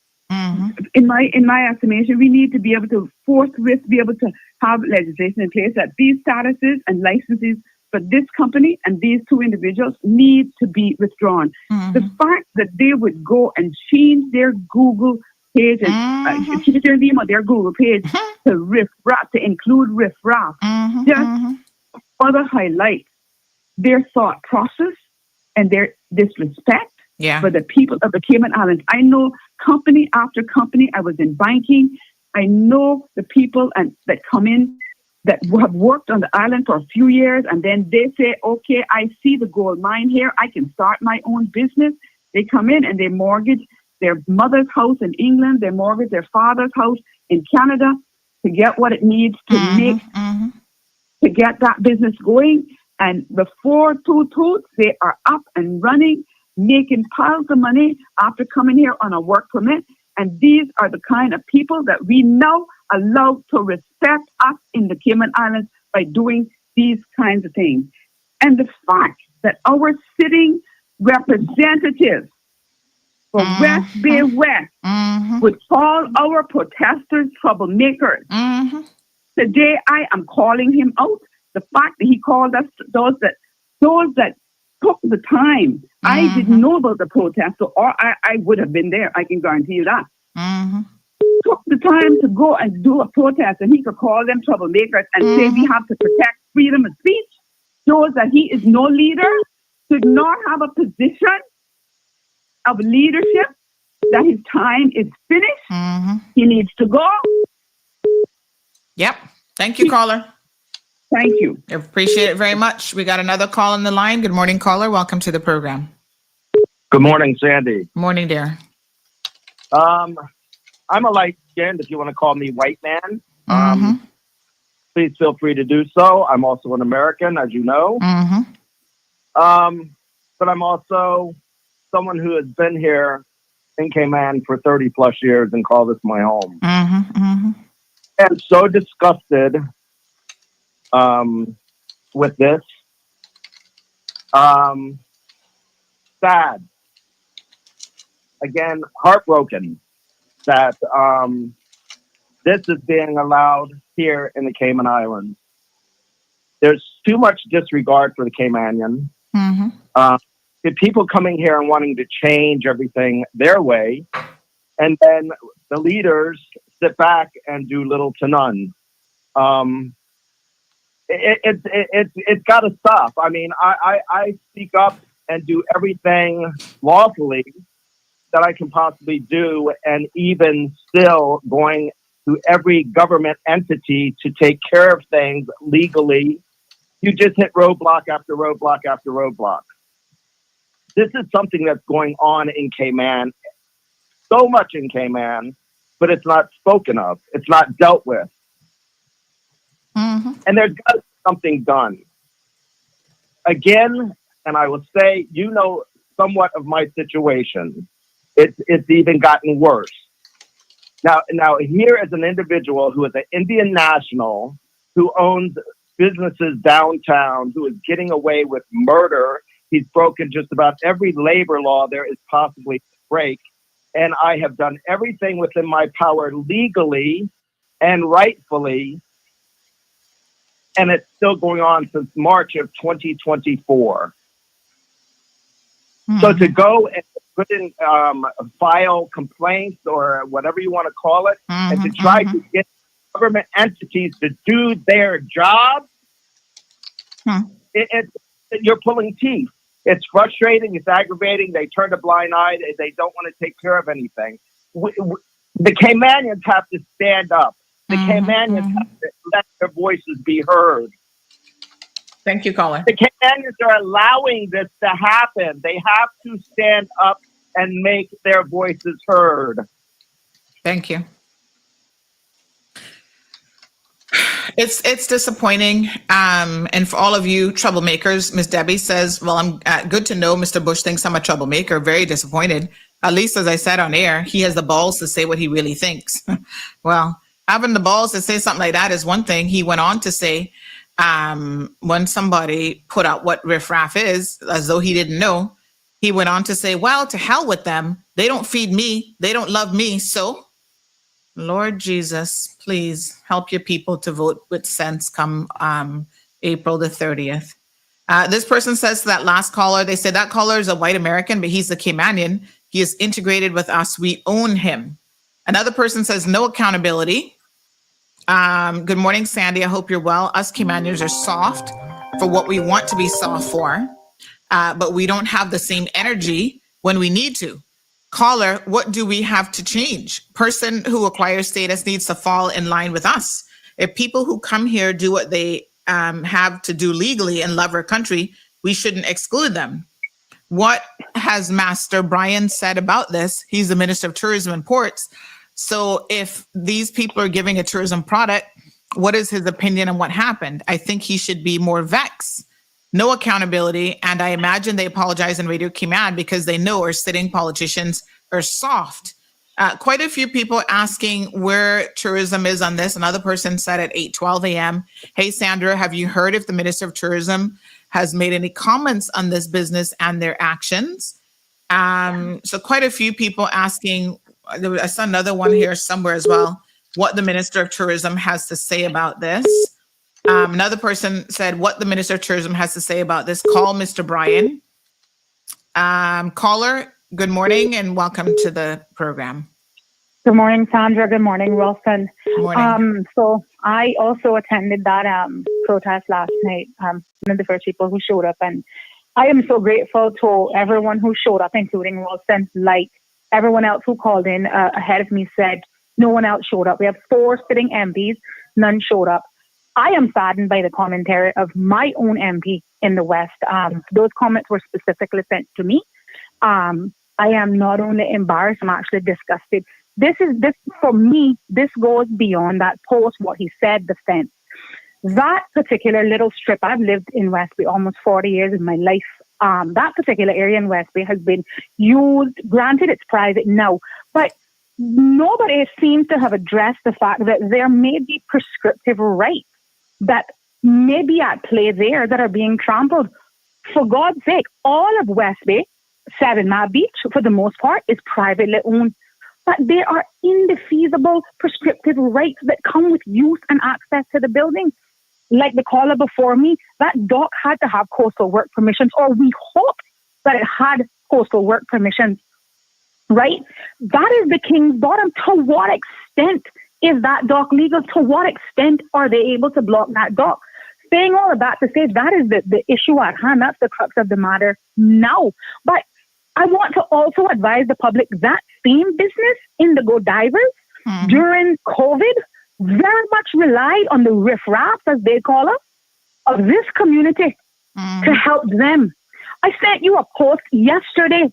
In my estimation, we need to be able to forthwith be able to have legislation in place that these statuses and licenses for this company and these 2 individuals need to be withdrawn. The fact that they would go and change their Google page and change their name on their Google page to Riff Raff, to include Riff Raff, just further highlight their thought process and their disrespect for the people of the Cayman Islands. I know company after company. I was in banking. I know the people that come in that have worked on the island for a few years, and then they say, okay, I see the gold mine here. I can start my own business. They come in and they mortgage their mother's house in England. They mortgage their father's house in Canada to get what it needs to make, to get that business going. And before two toots, they are up and running, making piles of money after coming here on a work permit. And these are the kind of people that we now allow to respect us in the Cayman Islands by doing these kinds of things. And the fact that our sitting representatives for West Bay West would call our protesters troublemakers. Today, I am calling him out. The fact that he called us those that those that took the time. I didn't know about the protest, or I would have been there. I can guarantee you that. Took the time to go and do a protest, and he could call them troublemakers and say we have to protect freedom of speech. Shows that he is no leader, should not have a position of leadership, that his time is finished. He needs to go. Yep. Thank you, caller. Thank you. I appreciate it very much. We got another call on the line. Good morning, caller. Welcome to the program. Good morning, Sandy. Morning, dear. I'm a light-skinned, if you want to call me white man. Please feel free to do so. I'm also an American, as you know. But I'm also someone who has been here in Cayman for 30 plus years and call this my home. I'm so disgusted with this. Sad. Again, heartbroken that this is being allowed here in the Cayman Islands. There's too much disregard for the Caymanian. The people coming here and wanting to change everything their way, and then the leaders sit back and do little to none. It's got to stop. I mean, I speak up and do everything lawfully that I can possibly do, and even still going to every government entity to take care of things legally. You just hit roadblock after roadblock after roadblock. This is something that's going on in Cayman, so much in Cayman, but it's not spoken of. It's not dealt with. And there's got to be something done. Again, and I will say, you know somewhat of my situation. It's even gotten worse. Now here is an individual who is an Indian national who owns businesses downtown, who is getting away with murder. He's broken just about every labor law there is possibly to break. And I have done everything within my power legally and rightfully. And it's still going on since March of 2024. So to go and put in file complaints or whatever you want to call it, and to try to get government entities to do their job, you're pulling teeth. It's frustrating. It's aggravating. They turn a blind eye. They don't want to take care of anything. The Caymanians have to stand up. The Caymanians have to let their voices be heard. Thank you, caller. The Caymanians are allowing this to happen. They have to stand up and make their voices heard. Thank you. It's disappointing. And for all of you troublemakers, Miss Debbie says, well, I'm good to know Mr. Bush thinks I'm a troublemaker. Very disappointed. At least, as I said on air, he has the balls to say what he really thinks. Well, having the balls to say something like that is one thing. He went on to say, when somebody put out what Riff Raff is, as though he didn't know, he went on to say, well, to hell with them. They don't feed me. They don't love me. So, Lord Jesus, please help your people to vote with sense come April the 30th. This person says to that last caller, they said that caller is a white American, but he's a Caymanian. He is integrated with us. We own him. Another person says no accountability. Good morning, Sandy. I hope you're well. Us Caymanians are soft for what we want to be soft for, but we don't have the same energy when we need to. Caller, what do we have to change? Person who acquires status needs to fall in line with us. If people who come here do what they have to do legally and love our country, we shouldn't exclude them. What has Master Brian said about this? He's the Minister of Tourism and Ports. So if these people are giving a tourism product, what is his opinion on what happened? I think he should be more vexed. No accountability. And I imagine they apologize in Radio Cayman because they know our sitting politicians are soft. Quite a few people asking where tourism is on this. Another person said at 8:12 a.m., hey, Sandra, have you heard if the Minister of Tourism has made any comments on this business and their actions? So quite a few people asking, I saw another one here somewhere as well, what the Minister of Tourism has to say about this. Another person said what the Minister of Tourism has to say about this. Call Mr. Brian. Caller, good morning and welcome to the program. Good morning, Sandra. Good morning, Wilson. Morning. So I also attended that protest last night. One of the first people who showed up, and I am so grateful to everyone who showed up, including Wilson. Like everyone else who called in ahead of me said, no one else showed up. We have 4 sitting MPs, none showed up. I am saddened by the commentary of my own MP in the West. Those comments were specifically sent to me. I am not only embarrassed, I'm actually disgusted. This for me, this goes beyond that post, what he said, the fence. That particular little strip, I've lived in West Bay almost 40 years in my life. That particular area in West Bay has been used, granted it's private now, but nobody seems to have addressed the fact that there may be prescriptive rights that may be at play there that are being trampled. For God's sake, all of West Bay, 7 Mile Beach, for the most part, is privately owned. But there are indefeasible prescriptive rights that come with use and access to the building. Like the caller before me, that dock had to have coastal work permissions, or we hoped that it had coastal work permissions, right? That is the king's bottom. To what extent is that dock legal? To what extent are they able to block that dock? Saying all of that to say that is the issue at hand. That's the crux of the matter now. But I want to also advise the public that same business, Indigo Divers, during COVID, very much relied on the Riff Raffs, as they call us, of this community to help them. I sent you a post yesterday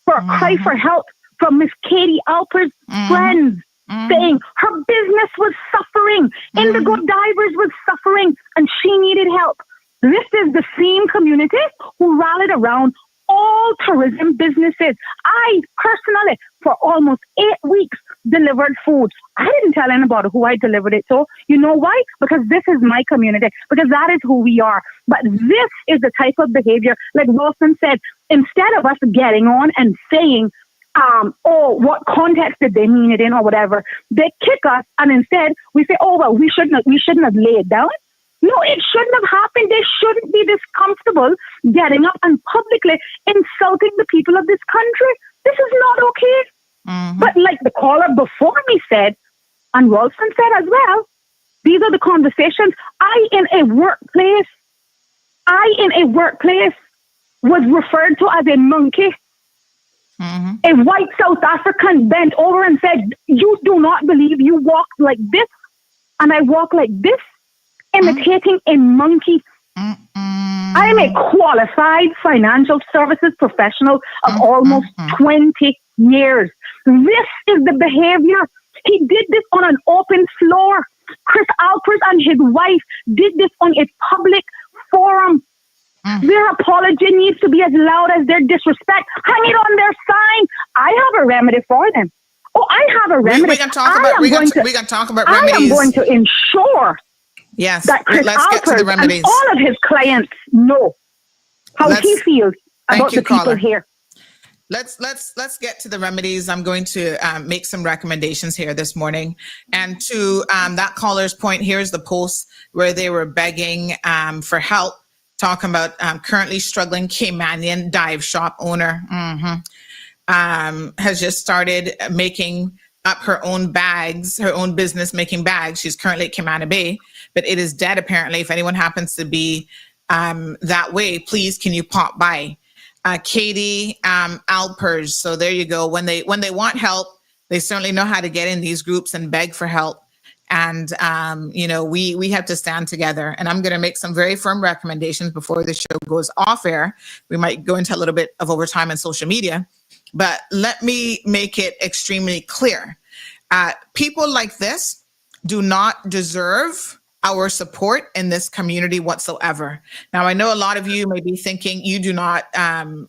for a cry for help from Miss Katie Alper's friends, saying her business was suffering, Indigo Divers was suffering, and she needed help. This is the same community who rallied around all tourism businesses. I personally, for almost 8 weeks, delivered food. I didn't tell anybody who I delivered it to. You know why? Because this is my community, because that is who we are. But this is the type of behavior, like Wilson said, instead of us getting on and saying, oh, what context did they mean it in or whatever, they kick us, and instead we say, oh, well, we shouldn't have laid down. No, it shouldn't have happened. They shouldn't be this comfortable getting up and publicly insulting the people of this country. This is not okay. But like the caller before me said, and Wilson said as well, these are the conversations. I in a workplace was referred to as a monkey. A white South African bent over and said, you do not believe you walk like this and I walk like this, imitating a monkey. I am a qualified financial services professional of almost 20 years. This is the behavior. He did this on an open floor. Chris Alpers and his wife did this on a public forum. Their apology needs to be as loud as their disrespect. Hang it on their sign. I have a remedy for them. Oh, I have a remedy. We can talk about remedies. I am going to ensure that Chris Alpers and all of his clients know how he feels about the people here. Let's get to the remedies. I'm going to make some recommendations here this morning. And to that caller's point, here's the post where they were begging for help, talking about currently struggling Caymanian dive shop owner has just started making up her own bags, her own business making bags. She's currently at Caymana Bay, but it is dead apparently. If anyone happens to be that way, please can you pop by? Katie Alpers. So there you go. When they want help, they certainly know how to get in these groups and beg for help. And we have to stand together. And I'm going to make some very firm recommendations before the show goes off air. We might go into a little bit of overtime on social media, but let me make it extremely clear. People like this do not deserve our support in this community whatsoever. Now, I know a lot of you may be thinking you do not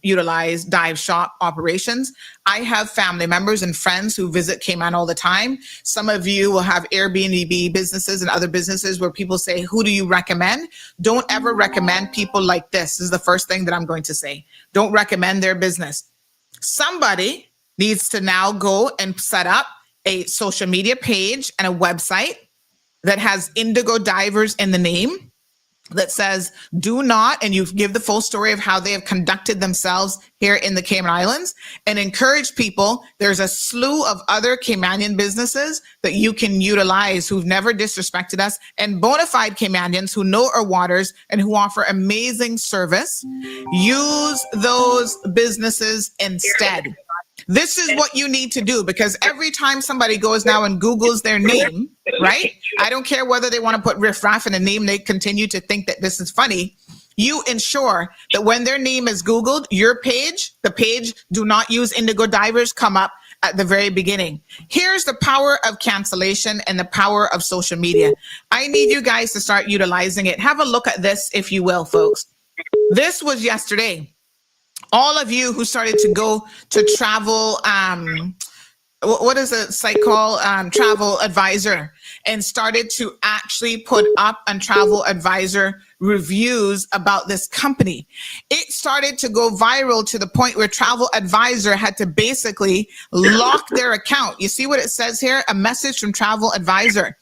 utilize dive shop operations. I have family members and friends who visit Cayman all the time. Some of you will have Airbnb businesses and other businesses where people say, who do you recommend? Don't ever recommend people like this. This is the first thing that I'm going to say. Don't recommend their business. Somebody needs to now go and set up a social media page and a website that has Indigo Divers in the name, that says do not, and you give the full story of how they have conducted themselves here in the Cayman Islands, and encourage people. There's a slew of other Caymanian businesses that you can utilize who've never disrespected us, and bona fide Caymanians who know our waters and who offer amazing service. Use those businesses instead. This is what you need to do, because every time somebody goes now and Googles their name, right? I don't care whether they want to put Riff Raff in a name, they continue to think that this is funny. You ensure that when their name is Googled, your page, the page, do not use Indigo Divers, come up at the very beginning. Here's the power of cancellation and the power of social media. I need you guys to start utilizing it. Have a look at this, if you will, folks. This was yesterday. All of you who started to go to travel, what is the site called? Travel Advisor, and started to actually put up on Travel Advisor reviews about this company. It started to go viral to the point where Travel Advisor had to basically lock their account. You see what it says here? A message from Travel Advisor.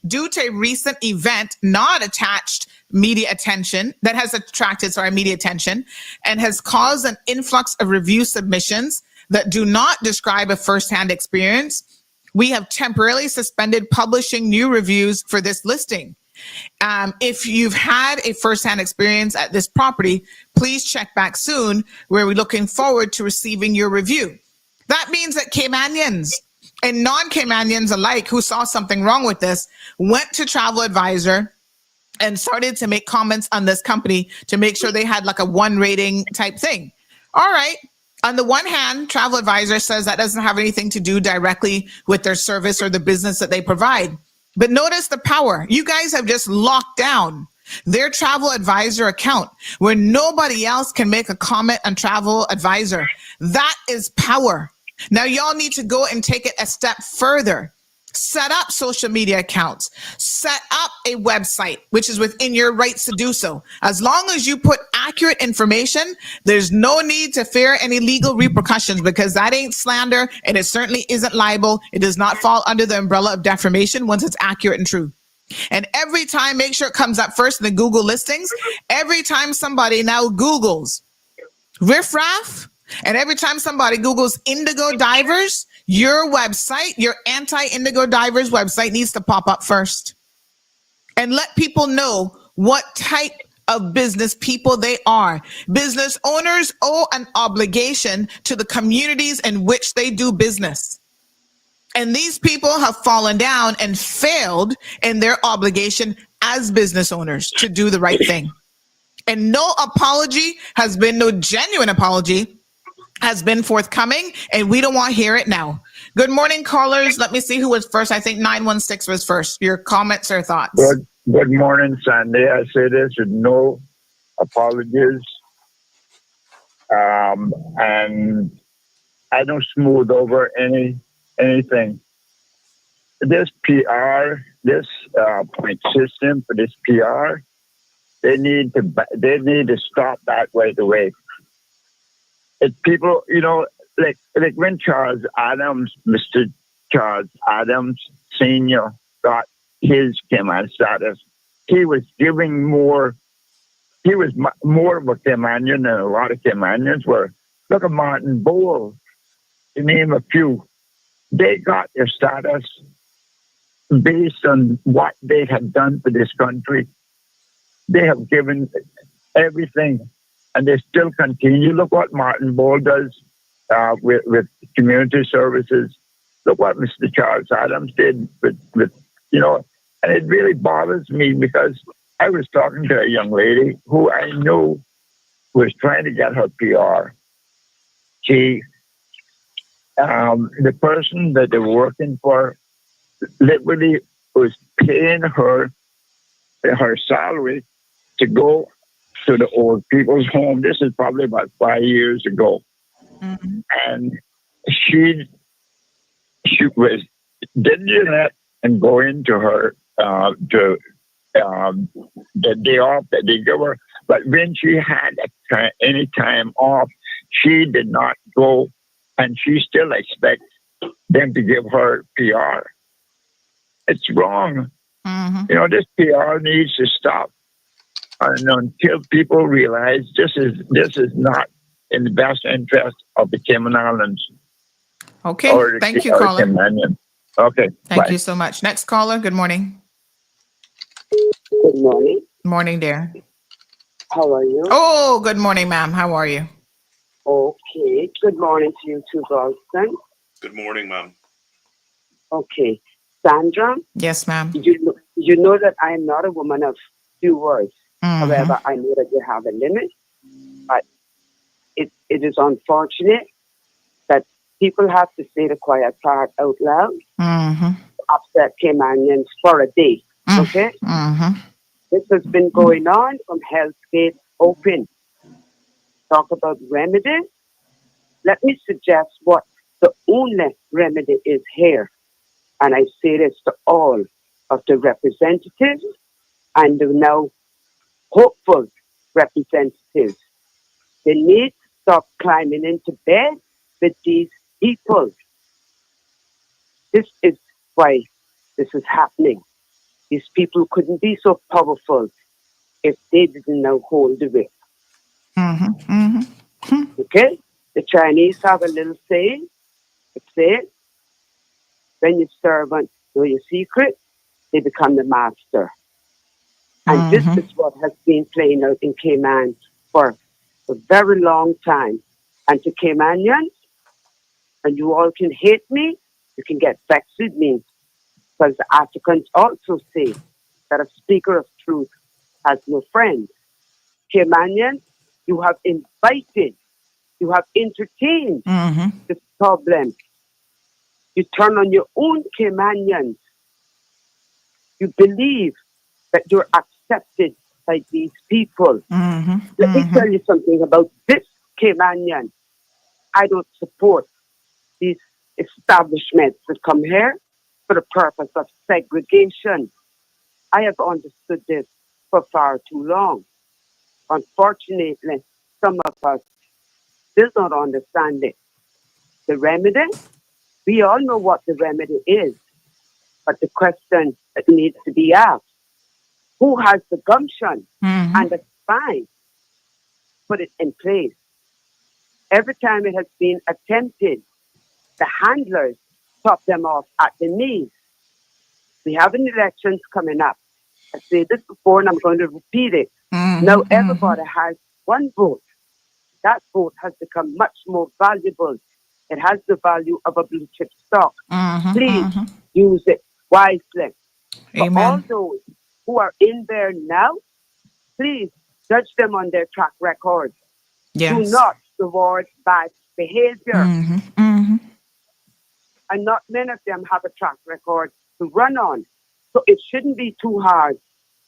Due to a recent event not attached media attention, that has attracted, media attention, and has caused an influx of review submissions that do not describe a firsthand experience, we have temporarily suspended publishing new reviews for this listing. If you've had a firsthand experience at this property, please check back soon. We're looking forward to receiving your review. That means that Caymanians and non-Caymanians alike who saw something wrong with this went to Travel Advisor and started to make comments on this company to make sure they had like a 1 rating type thing. All right. On the one hand, Travel Advisor says that doesn't have anything to do directly with their service or the business that they provide. But notice the power. You guys have just locked down their Travel Advisor account where nobody else can make a comment on Travel Advisor. That is power. Now y'all need to go and take it a step further. Set up social media accounts, set up a website, which is within your rights to do so. As long as you put accurate information, there's no need to fear any legal repercussions, because that ain't slander and it certainly isn't libel. It does not fall under the umbrella of defamation once it's accurate and true. And every time, make sure it comes up first in the Google listings. Every time somebody now Googles Riff Raff, and every time somebody Googles Indigo Divers, your website, your anti-Indigo Divers website needs to pop up first. And let people know what type of business people they are. Business owners owe an obligation to the communities in which they do business. And these people have fallen down and failed in their obligation as business owners to do the right thing. And no apology has been, no genuine apology has been forthcoming, and we don't want to hear it now. Good morning, callers. Let me see who was first. I think 916 was first. Your comments or thoughts? Good morning, Sandy. I say this with no apologies. And I don't smooth over anything. This PR, this point system for this PR, they need to stop that right away. It's people, like when Charles Adams, Mr. Charles Adams Sr. got his Cayman status, he was giving more. He was more of a Caymanian than a lot of Caymanians were. Look at Martin Bowl, to name a few. They got their status based on what they had done for this country. They have given everything, and they still continue. Look what Martin Bowl does with community services. Look what Mr. Charles Adams did with and it really bothers me because I was talking to a young lady who I knew was trying to get her PR. The person that they were working for literally was paying her salary to go to the old people's home. This is probably about 5 years ago. Mm-hmm. And she was didn't let and go into her to the day off that they give her. But when she had any time off, she did not go, and she still expects them to give her PR. It's wrong. You know, this PR needs to stop. And until people realize this is not in the best interest of the Cayman Islands. Okay, thank you, caller. Caymanians. Okay, thank you so much. Next caller, good morning. Good morning. Morning, dear. How are you? Oh, good morning, ma'am. How are you? Okay. Good morning to you too, Ralston. Good morning, ma'am. Okay. Sandra? Yes, ma'am. You know that I am not a woman of few words. However, I know that you have a limit. But it is unfortunate that people have to say the quiet part out loud. Upset Caymanians for a day. Okay? This has been going on from Hell's Gate Open. Talk about remedy. Let me suggest what the only remedy is here. And I say this to all of the representatives and the now hopeful representatives. They need to stop climbing into bed with these people. This is why this is happening. These people couldn't be so powerful if they didn't know hold the whip. Okay? The Chinese have a little saying. It says, when your servant know your secret, they become the master. And this is what has been playing out in Cayman for a very long time. And to Caymanians, and you all can hate me, you can get vexed with me. Because the Africans also say that a speaker of truth has no friend. Caymanians, you have invited, you have entertained this problem. You turn on your own Caymanians. You believe that you're accepted by these people. Let me tell you something about this Caymanian. I don't support these establishments that come here for the purpose of segregation. I have understood this for far too long. Unfortunately, some of us still don't understand it. The remedy, we all know what the remedy is, but the question that needs to be asked, who has the gumption and the spine to put it in place? Every time it has been attempted, the handlers top them off at the knees. We have an elections coming up. I said this before and I'm going to repeat it. Now everybody has one vote. That vote has become much more valuable. It has the value of a blue chip stock. Please use it wisely. For all those who are in there now, please judge them on their track record. Do not reward bad behavior. And not many of them have a track record to run on. So it shouldn't be too hard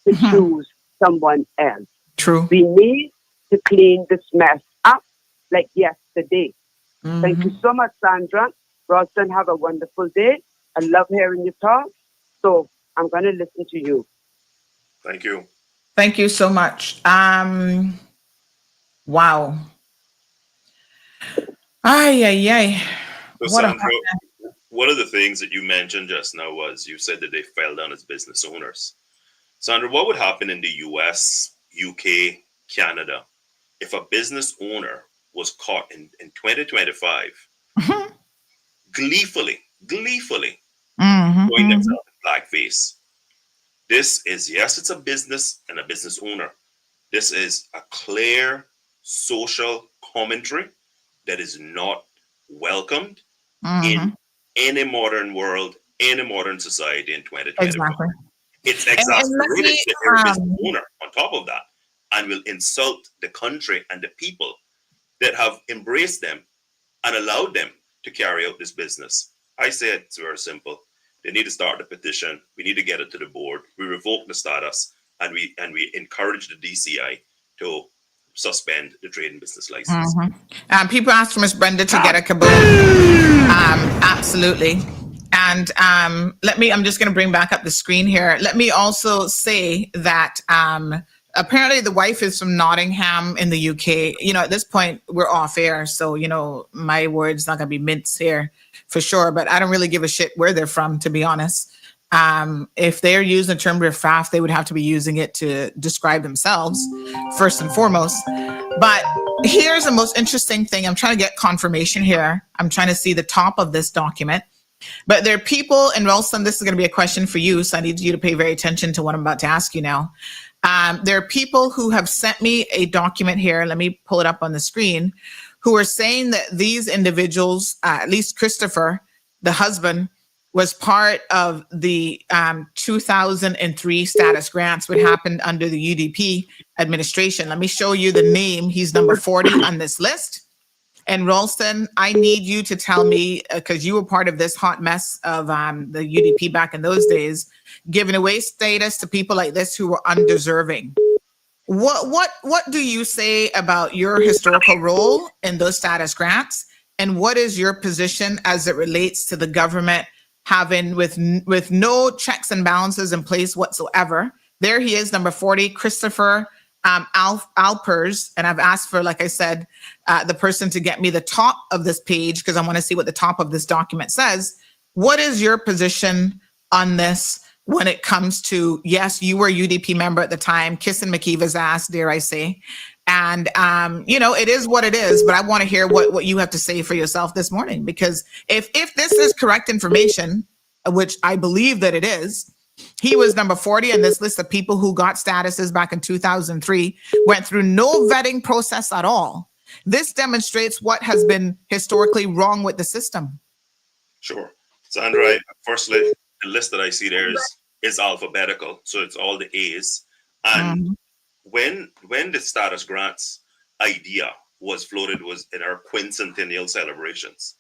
to choose someone else. True. We need to clean this mess up like yesterday. Thank you so much, Sandra. Ralston, have a wonderful day. I love hearing you talk. So I'm going to listen to you. Thank you. Thank you so much. Wow. Ay. So Sandra, one of the things that you mentioned just now was you said that they fell down as business owners. Sandra, what would happen in the US, UK, Canada if a business owner was caught in 2025 gleefully showing themselves in blackface? This is, yes, it's a business and a business owner. This is a clear social commentary that is not welcomed in any modern world, any modern society in 2025. Exactly. It's exasperating that you're a business owner on top of that and will insult the country and the people that have embraced them and allowed them to carry out this business. I say it's very simple. They need to start the petition. We need to get it to the board. We revoke the status and we encourage the DCI to suspend the trade and business license. People asked for Miss Brenda to get a kaboom. Absolutely. And I'm just going to bring back up the screen here. Let me also say that apparently the wife is from Nottingham in the UK. You know, at this point, we're off air. So, you know, my word's not going to be minced here for sure. But I don't really give a shit where they're from, to be honest. If they're using the term Riff Raff, they would have to be using it to describe themselves first and foremost. But here's the most interesting thing. I'm trying to get confirmation here. I'm trying to see the top of this document. But there are people, and Ralston, this is going to be a question for you, so I need you to pay very attention to what I'm about to ask you now. There are people who have sent me a document here. Let me pull it up on the screen, who are saying that these individuals, at least Christopher, the husband, was part of the 2003 status grants, what happened under the UDP administration. Let me show you the name. He's number 40 on this list. And Ralston, I need you to tell me, because you were part of this hot mess of the UDP back in those days, giving away status to people like this who were undeserving. What do you say about your historical role in those status grants? And what is your position as it relates to the government having with no checks and balances in place whatsoever? There he is, number 40, Christopher Alpers. And I've asked for, like I said, the person to get me the top of this page because I want to see what the top of this document says. What is your position on this when it comes to, yes, you were a UDP member at the time, kissing McKeeva's ass, dare I say. And, it is what it is, but I want to hear what you have to say for yourself this morning, because if this is correct information, which I believe that it is, he was number 40 on this list of people who got statuses back in 2003, went through no vetting process at all. This demonstrates what has been historically wrong with the system. Sure. Sandra, firstly, the list that I see there is alphabetical, so it's all the A's. And when the status grants idea was floated was in our quincentennial celebrations.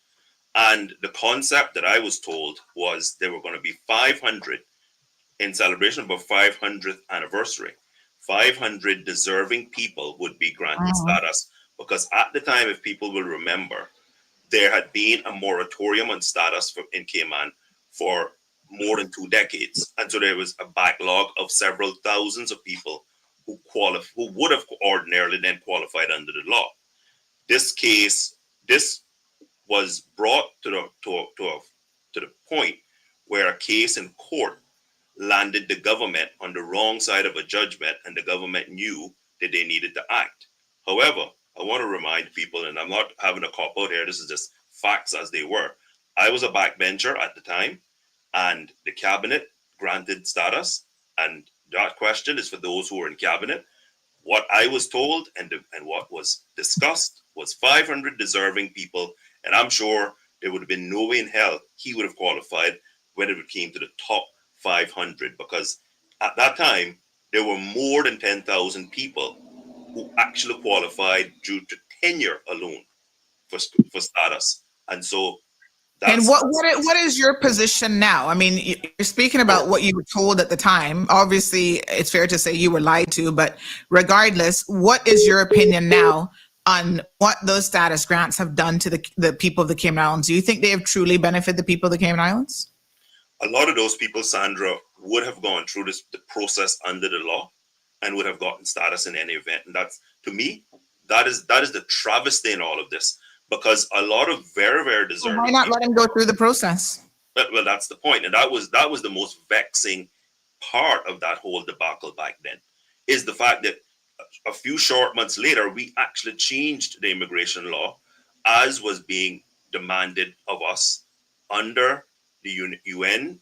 And the concept that I was told was there were going to be 500 in celebration of our 500th anniversary. 500 deserving people would be granted status, because at the time, if people will remember, there had been a moratorium on status in Cayman for more than 2 decades. And so there was a backlog of several thousands of people who would have ordinarily then qualified under the law. This was brought to the point where a case in court landed the government on the wrong side of a judgment, and the government knew that they needed to act. However, I want to remind people, and I'm not having a cop out here, this is just facts as they were. I was a backbencher at the time, and the cabinet granted status, and that question is for those who were in cabinet. What I was told and what was discussed was 500 deserving people, and I'm sure there would have been no way in hell he would have qualified when it came to the top 500, because at that time there were more than 10,000 people who actually qualified due to tenure alone for status. And so and what is your position now? I mean, you're speaking about what you were told at the time. Obviously, it's fair to say you were lied to, but regardless, what is your opinion now on what those status grants have done to the people of the Cayman Islands? Do you think they have truly benefited the people of the Cayman Islands? A lot of those people, Sandra, would have gone through the process under the law and would have gotten status in any event. And that's, to me, that is the travesty in all of this, because a lot of very, very deserving. Why not let him go through the process? Well, that's the point. And that was the most vexing part of that whole debacle back then, is the fact that a few short months later, we actually changed the immigration law as was being demanded of us under the UN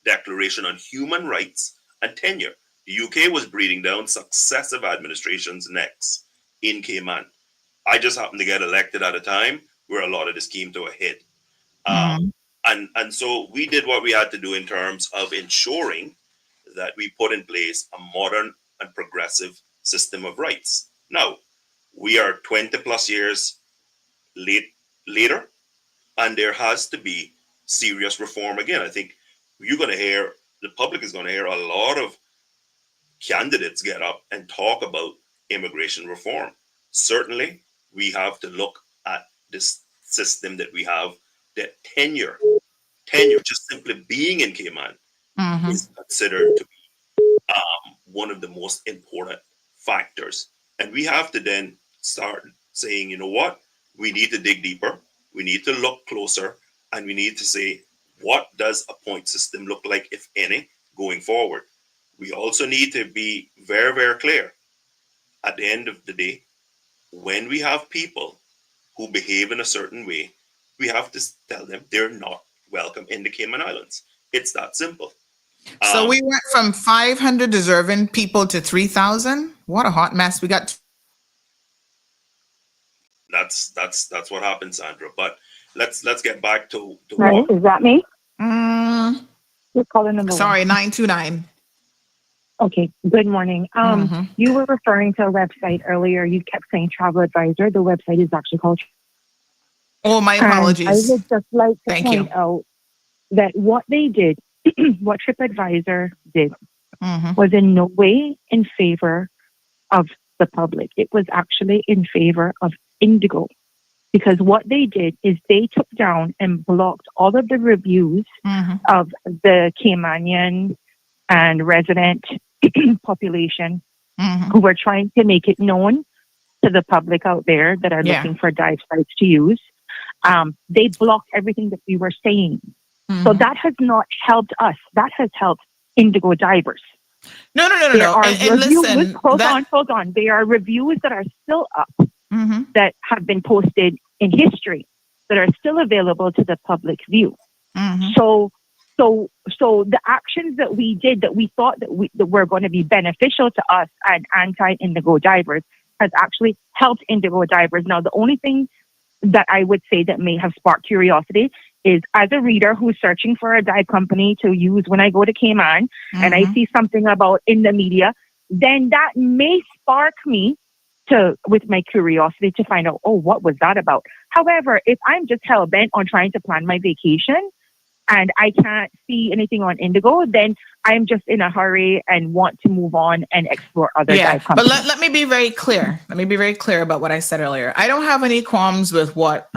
Declaration on Human Rights and Tenure. The UK was breathing down successive administrations' necks in Cayman. I just happened to get elected at a time where a lot of this came to a head. And so we did what we had to do in terms of ensuring that we put in place a modern and progressive system of rights. Now, we are 20 plus years later, and there has to be serious reform again. I think the public is going to hear a lot of candidates get up and talk about immigration reform. Certainly, we have to look at this system that we have, that tenure, just simply being in Cayman is considered to be one of the most important factors. And we have to then start saying, you know what, we need to dig deeper, we need to look closer, and we need to say, what does a point system look like, if any, going forward? We also need to be very, very clear. At the end of the day, when we have people who behave in a certain way, we have to tell them they're not welcome in the Cayman Islands. It's that simple. So we went from 500 deserving people to 3,000. What a hot mess we got. That's what happened, Sandra. But let's get back to Right, is that me? You're calling number sorry, one. 929. Okay, good morning. You were referring to a website earlier. You kept saying Travel Advisor. The website is actually called. Oh, my apologies. And I would just like to Thank point out that what they did, what TripAdvisor did, was in no way in favor of the public. It was actually in favor of Indigo. Because what they did is they took down and blocked all of the reviews of the Caymanian and resident population who were trying to make it known to the public out there that are looking for dive sites to use. They blocked everything that we were saying. So that has not helped us. That has helped Indigo divers. No. There are And listen, hold on. There are reviews that are still up that have been posted in history that are still available to the public view. So the actions that we did that we thought that were going to be beneficial to us and anti-Indigo divers has actually helped Indigo divers. Now, the only thing that I would say that may have sparked curiosity is, as a reader who's searching for a dive company to use when I go to Cayman and I see something about in the media, then that may spark me with my curiosity to find out, what was that about? However, if I'm just hell-bent on trying to plan my vacation and I can't see anything on Indigo, then I'm just in a hurry and want to move on and explore other dive companies. But let me be very clear. Let me be very clear about what I said earlier. I don't have any qualms with what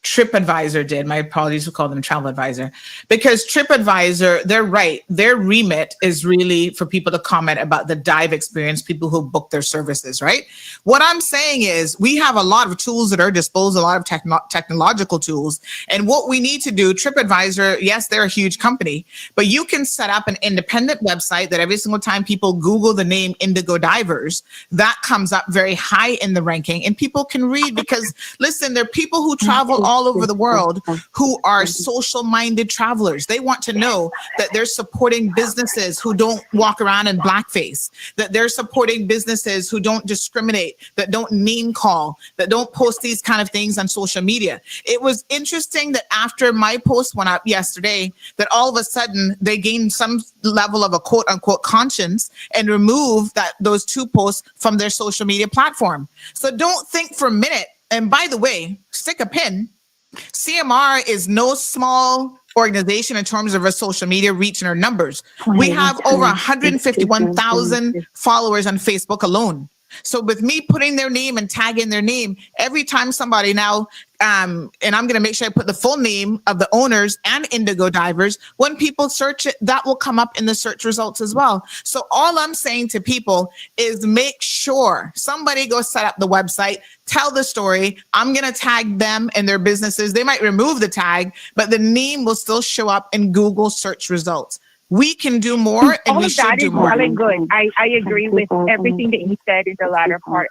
TripAdvisor did. My apologies, we call them Travel Advisor, because TripAdvisor, they're right. Their remit is really for people to comment about the dive experience, people who book their services, right? What I'm saying is we have a lot of tools at our disposal, a lot of technological tools. And what we need to do, TripAdvisor, yes, they're a huge company, but you can set up an independent website that every single time people Google the name Indigo Divers, that comes up very high in the ranking and people can read, because listen, there are people who travel all over the world who are social-minded travelers. They want to know that they're supporting businesses who don't walk around in blackface, that they're supporting businesses who don't discriminate, that don't name call, that don't post these kind of things on social media. It was interesting that after my post went up yesterday, that all of a sudden they gained some level of a quote-unquote conscience and removed those two posts from their social media platform. So don't think for a minute. And by the way, stick a pin. CMR is no small organization in terms of our social media reach and our numbers. We have over 151,000 followers on Facebook alone. So with me putting their name and tagging their name, every time somebody now, and I'm going to make sure I put the full name of the owners and Indigo Divers, when people search it, that will come up in the search results as well. So all I'm saying to people is make sure somebody go set up the website, tell the story. I'm going to tag them and their businesses. They might remove the tag, but the name will still show up in Google search results. We can do more, and we should do more. All of that is well and good. I agree with everything that you said in the latter part.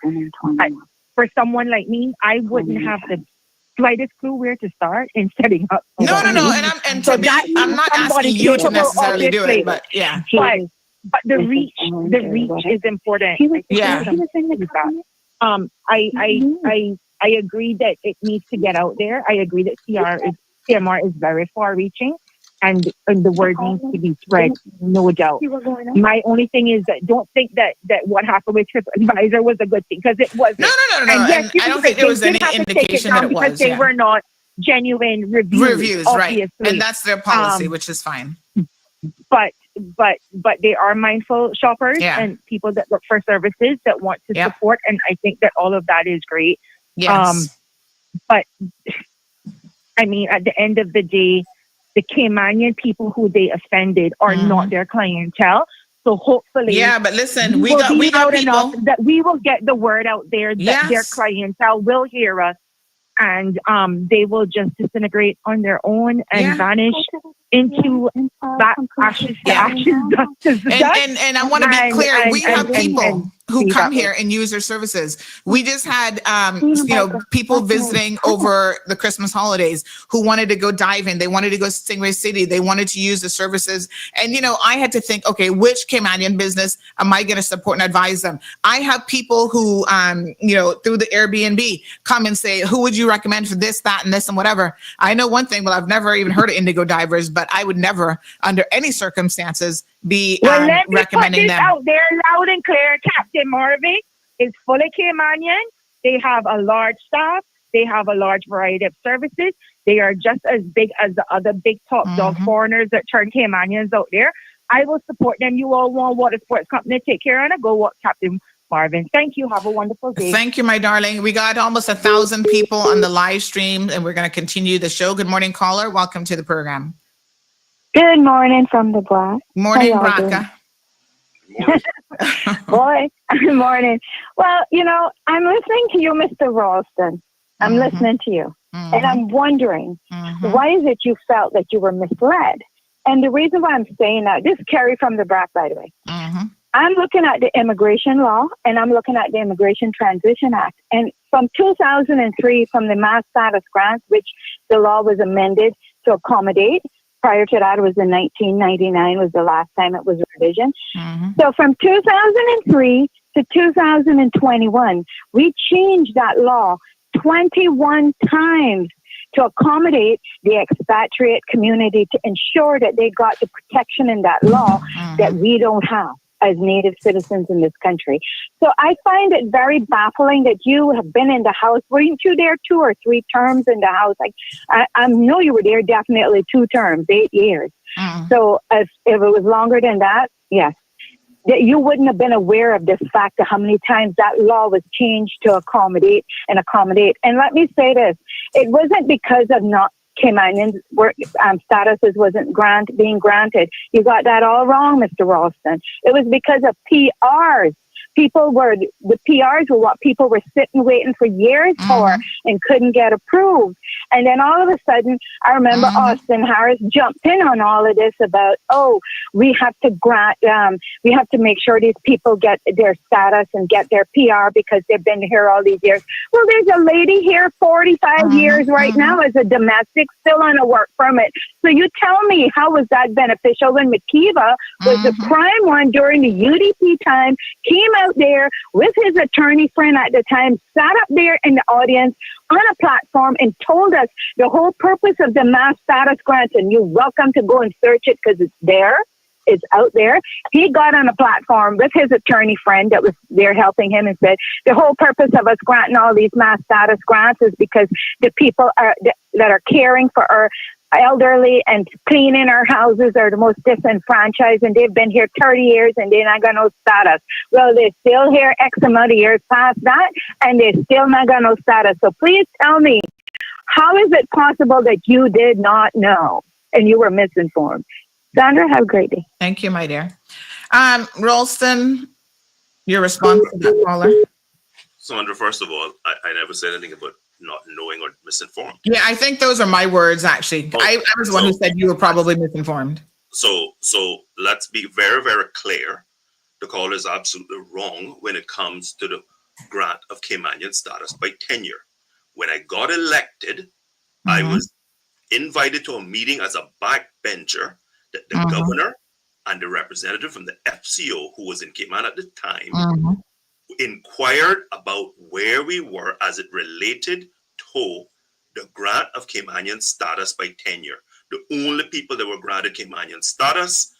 For someone like me, I wouldn't have the slightest clue where to start in setting up. No. And to me, I'm not asking you to necessarily do it, but yeah. But the reach is important. I agree that it needs to get out there. I agree that CMR is very far-reaching. And the word needs to be spread, no doubt. My only thing is that don't think that what happened with TripAdvisor was a good thing, because it wasn't. No. And yes, I don't think there was any indication that it was. Because they were not genuine reviews, right? And that's their policy, which is fine. But they are mindful shoppers and people that look for services that want to support, and I think that all of that is great. Yes. But I mean, at the end of the day, the Caymanian people who they offended are not their clientele. So hopefully, but listen, we got people that we will get the word out there that their clientele will hear us and they will just disintegrate on their own and vanish into that ashes to ashes, dust to dust. And I want to be clear, we have people who come here and use their services. We just had, people visiting over the Christmas holidays who wanted to go diving. They wanted to go to Stingray City. They wanted to use the services. And, I had to think, okay, which Caymanian business am I going to support and advise them? I have people who, through the Airbnb come and say, who would you recommend for this, that, and this, and whatever? I know one thing, well, I've never even heard of indigo divers, but I would never, under any circumstances, be recommending them. Out there loud and clear. Captain Marvin is full of Caymanian. They have a large staff. They have a large variety of services. They are just as big as the other big top dog foreigners that turn Caymanians out there. I will support them. You all want water sports company to take care of it. Go watch Captain Marvin. Thank you. Have a wonderful day. Thank you, my darling. We got almost 1,000 people on the live stream, and we're going to continue the show. Good morning, caller. Welcome to the program. Good morning from the block. Morning, Braca. Boy, good morning. Well, I'm listening to you, Mr. Ralston. I'm listening to you. And I'm wondering, why is it you felt that you were misled? And the reason why I'm saying that, this is Carrie from the BRAC, by the way. I'm looking at the immigration law, and I'm looking at the Immigration Transition Act. And from 2003, from the mass status grants, which the law was amended to accommodate. Prior to that, it was in 1999 was the last time it was revision. So from 2003 to 2021, we changed that law 21 times to accommodate the expatriate community, to ensure that they got the protection in that law that we don't have as Native citizens in this country. So I find it very baffling that you have been in the House. Weren't you there 2 or 3 terms in the House? I know you were there definitely 2 terms, 8 years. So if it was longer than that, yes. That you wouldn't have been aware of this fact of how many times that law was changed to accommodate. And let me say this, it wasn't because of not Caymanians statuses wasn't being granted. You got that all wrong, Mr. Ralston. It was because of PRs. The PRs were what people were sitting waiting for years for and couldn't get approved. And then all of a sudden, I remember Austin Harris jumped in on all of this about, we have to make sure these people get their status and get their PR because they've been here all these years. Well, there's a lady here 45 years right now as a domestic, still on a work permit. So you tell me, how was that beneficial when McKeeva was the prime one during the UDP time, came out there with his attorney friend at the time, sat up there in the audience on a platform and told us the whole purpose of the mass status grant, and you're welcome to go and search it because it's there. It's out there. He got on a platform with his attorney friend that was there helping him and said, the whole purpose of us granting all these mass status grants is because the people that are caring for our elderly and cleaning our houses are the most disenfranchised, and they've been here 30 years and they're not got no status. Well, they're still here X amount of years past that, and they're still not got no status. So please tell me, how is it possible that you did not know and you were misinformed? Sandra, have a great day. Thank you, my dear. Ralston, your response to that caller? Sandra, first of all, I never said anything about not knowing or misinformed. Yeah, I think those are my words, actually. I was the one who said you were probably misinformed. So let's be very, very clear. The caller is absolutely wrong when it comes to the grant of Caymanian status by tenure. When I got elected, I was invited to a meeting as a backbencher that the governor and the representative from the FCO, who was in Cayman at the time, inquired about where we were as it related to the grant of Caymanian status by tenure. The only people that were granted Caymanian status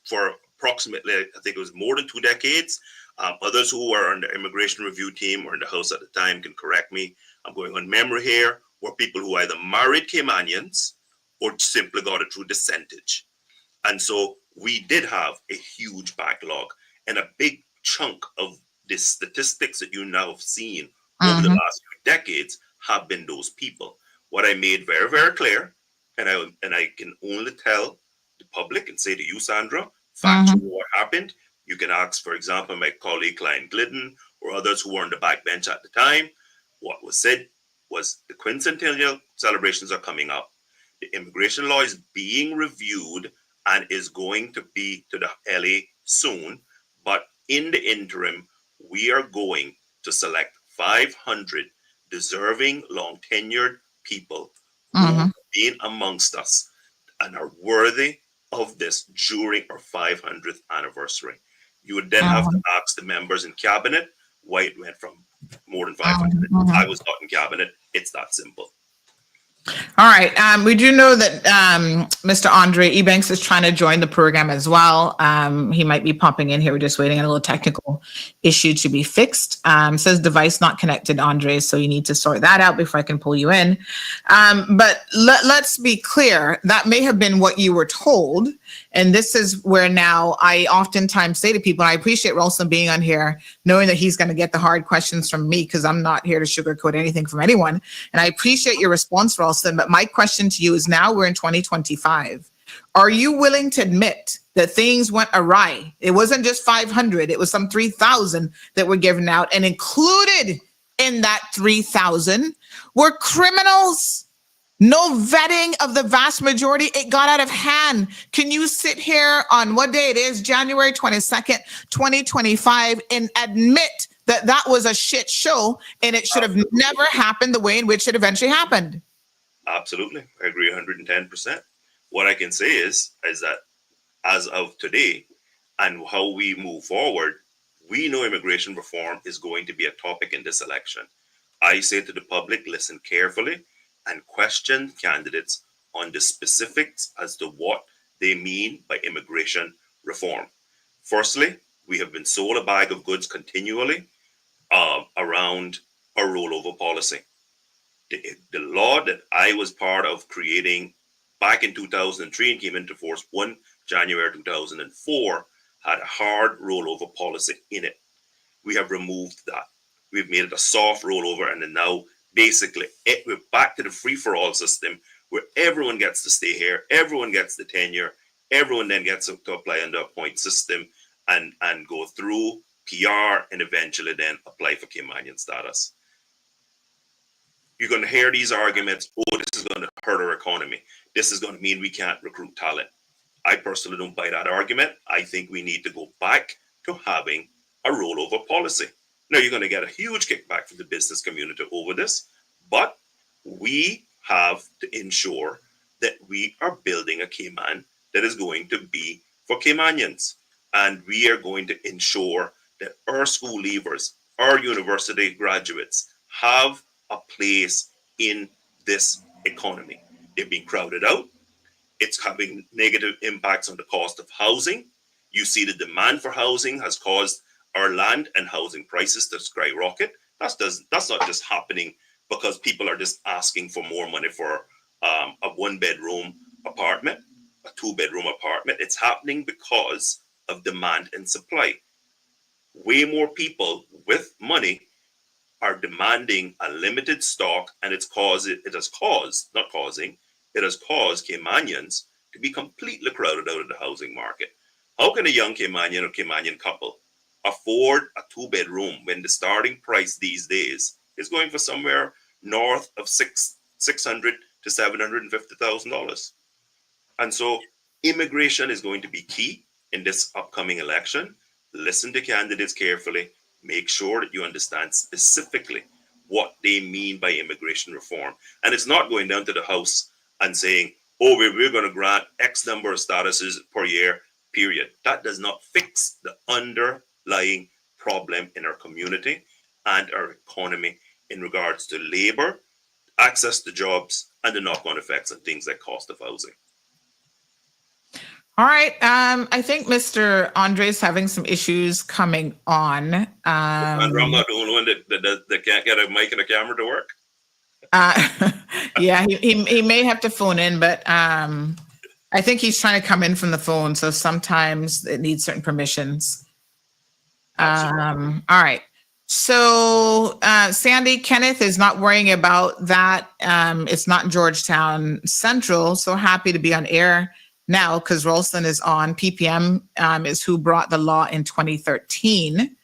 for approximately, I think it was more than 2 decades. Others who were on the immigration review team or in the House at the time can correct me. I'm going on memory here, were people who either married Caymanians or simply got it through descentage. And so we did have a huge backlog, and a big chunk of the statistics that you now have seen over the last few decades have been those people. What I made very, very clear, and I can only tell the public and say to you, Sandra, factually what happened. You can ask, for example, my colleague Klein Glidden or others who were on the backbench at the time, what was said. was the quincentennial celebrations are coming up. The immigration law is being reviewed and is going to be to the LA soon. But in the interim, we are going to select 500 deserving, long-tenured people who have been amongst us and are worthy of this during our 500th anniversary. You would then have to ask the members in cabinet why it went from more than 500. I was not in cabinet. It's that simple. All right. We do know that Mr. Andre Ebanks is trying to join the program as well. He might be popping in here. We're just waiting on a little technical issue to be fixed. Says device not connected, Andre. So you need to sort that out before I can pull you in. But let's be clear. That may have been what you were told. And this is where now I oftentimes say to people, and I appreciate Ralston being on here, knowing that he's going to get the hard questions from me because I'm not here to sugarcoat anything from anyone. And I appreciate your response, Ralston. But my question to you is now we're in 2025. Are you willing to admit that things went awry? It wasn't just 500. It was some 3,000 that were given out. And included in that 3,000 were criminals. No vetting of the vast majority. It got out of hand. Can you sit here on what day it is, January 22nd, 2025, and admit that that was a shit show and it should have never happened the way in which it eventually happened? Absolutely. I agree 110%. What I can say is that as of today and how we move forward, we know immigration reform is going to be a topic in this election. I say to the public, listen carefully and question candidates on the specifics as to what they mean by immigration reform. Firstly, we have been sold a bag of goods continually around a rollover policy. The law that I was part of creating back in 2003 and came into force 1 January 2004 had a hard rollover policy in it. We have removed that. We've made it a soft rollover, and then now basically we're back to the free-for-all system where everyone gets to stay here, everyone gets the tenure, everyone then gets to apply under a point system and go through PR and eventually then apply for Caymanian status. You're going to hear these arguments, oh, this is going to hurt our economy. This is going to mean we can't recruit talent. I personally don't buy that argument. I think we need to go back to having a rollover policy. Now, you're going to get a huge kickback from the business community over this, but we have to ensure that we are building a Cayman that is going to be for Caymanians. And we are going to ensure that our school leavers, our university graduates have a place in this economy. They're being crowded out. It's having negative impacts on the cost of housing. You see the demand for housing has caused our land and housing prices to skyrocket. That's not just happening because people are just asking for more money for a 1-bedroom apartment, a 2-bedroom apartment. It's happening because of demand and supply. Way more people with money are demanding a limited stock, and it has caused Caymanians to be completely crowded out of the housing market. How can a young Caymanian or Caymanian couple afford a 2-bedroom when the starting price these days is going for somewhere north of $600,000 to $750,000? And so immigration is going to be key in this upcoming election. Listen to candidates carefully. Make sure that you understand specifically what they mean by immigration reform. And it's not going down to the House and saying, oh, we're going to grant X number of statuses per year, period. That does not fix the underlying problem in our community and our economy in regards to labor, access to jobs, and the knock-on effects of things like cost of housing. All right. I think Mr. Andre is having some issues coming on. Andrew, I'm not the only one that can't get a mic and a camera to work. Yeah, he may have to phone in, but I think he's trying to come in from the phone. So sometimes it needs certain permissions. All right. So Sandy, Kenneth is not worrying about that. It's not Georgetown Central. So happy to be on air now because Ralston is on. PPM is who brought the law in 2013.